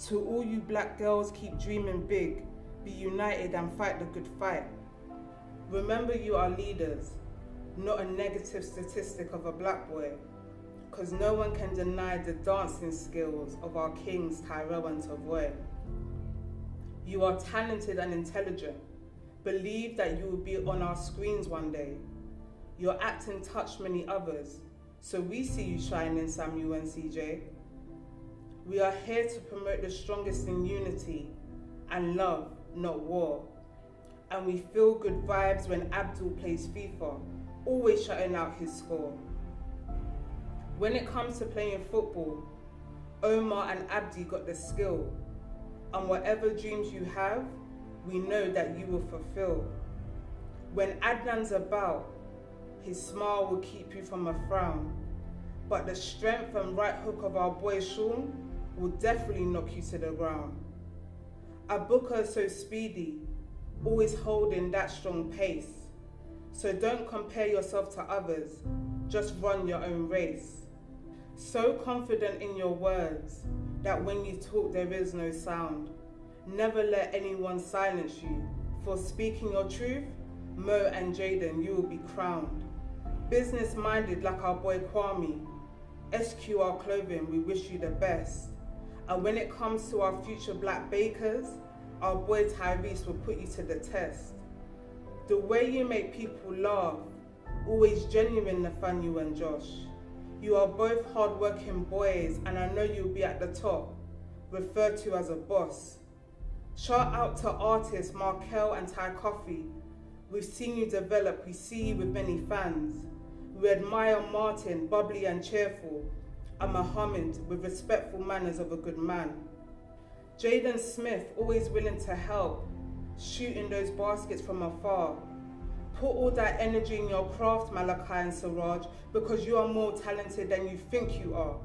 S2: To all you black girls, keep dreaming big, be united and fight the good fight. Remember, you are leaders, not a negative statistic of a black boy, because no one can deny the dancing skills of our kings Tyrell and Tavoy. You are talented and intelligent. Believe that you will be on our screens one day. Your acting touched many others, so we see you shining, Samuel and CJ. We are here to promote the strongest in unity and love, not war. And we feel good vibes when Abdul plays FIFA, always shutting out his score. When it comes to playing football, Omar and Abdi got the skill. And whatever dreams you have, we know that you will fulfill. When Adnan's about, his smile will keep you from a frown. But the strength and right hook of our boy Sean will definitely knock you to the ground. Abuka is so speedy, always holding that strong pace. So don't compare yourself to others, just run your own race. So confident in your words that when you talk there is no sound. Never let anyone silence you. For speaking your truth, Mo and Jaden, you will be crowned. Business minded like our boy Kwame. SQR Clothing, we wish you the best. And when it comes to our future black bakers, our boy Tyrese will put you to the test. The way you make people laugh, always genuine, Nathaniel and Josh. You are both hard-working boys, and I know you'll be at the top, referred to as a boss. Shout out to artists Markel and Ty Coffee. We've seen you develop, we see you with many fans. We admire Martin, bubbly and cheerful, and Muhammad with respectful manners of a good man. Jaden Smith, always willing to help, shooting those baskets from afar. Put all that energy in your craft, Malachi and Siraj, because you are more talented than you think you are.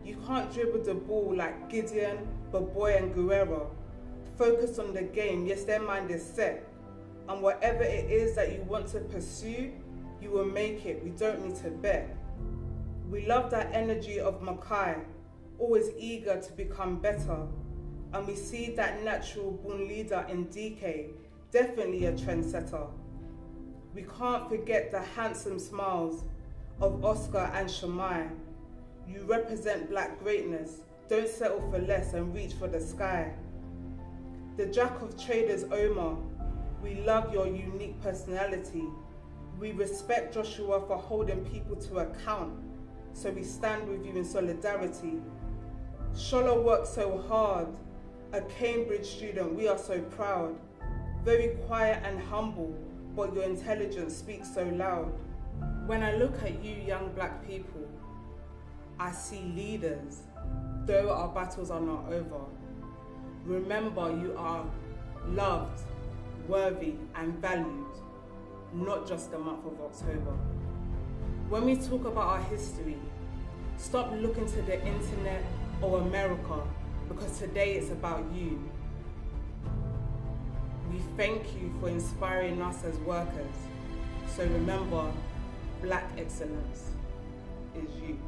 S2: You can't dribble the ball like Gideon, Boboy and Guerrero. Focus on the game, yes, their mind is set. And whatever it is that you want to pursue, you will make it, we don't need to bet. We love that energy of Makai, always eager to become better. And we see that natural born leader in DK, definitely a trendsetter. We can't forget the handsome smiles of Oscar and Shamai. You represent black greatness, don't settle for less and reach for the sky. The Jack of Traders Omar, we love your unique personality. We respect Joshua for holding people to account, so we stand with you in solidarity. Shola works so hard, a Cambridge student, we are so proud. Very quiet and humble, but your intelligence speaks so loud. When I look at you young black people, I see leaders, though our battles are not over. Remember, you are loved, worthy and valued, not just the month of October. When we talk about our history, stop looking to the internet or America, because today it's about you. We thank you for inspiring us as workers. So remember, black excellence is you.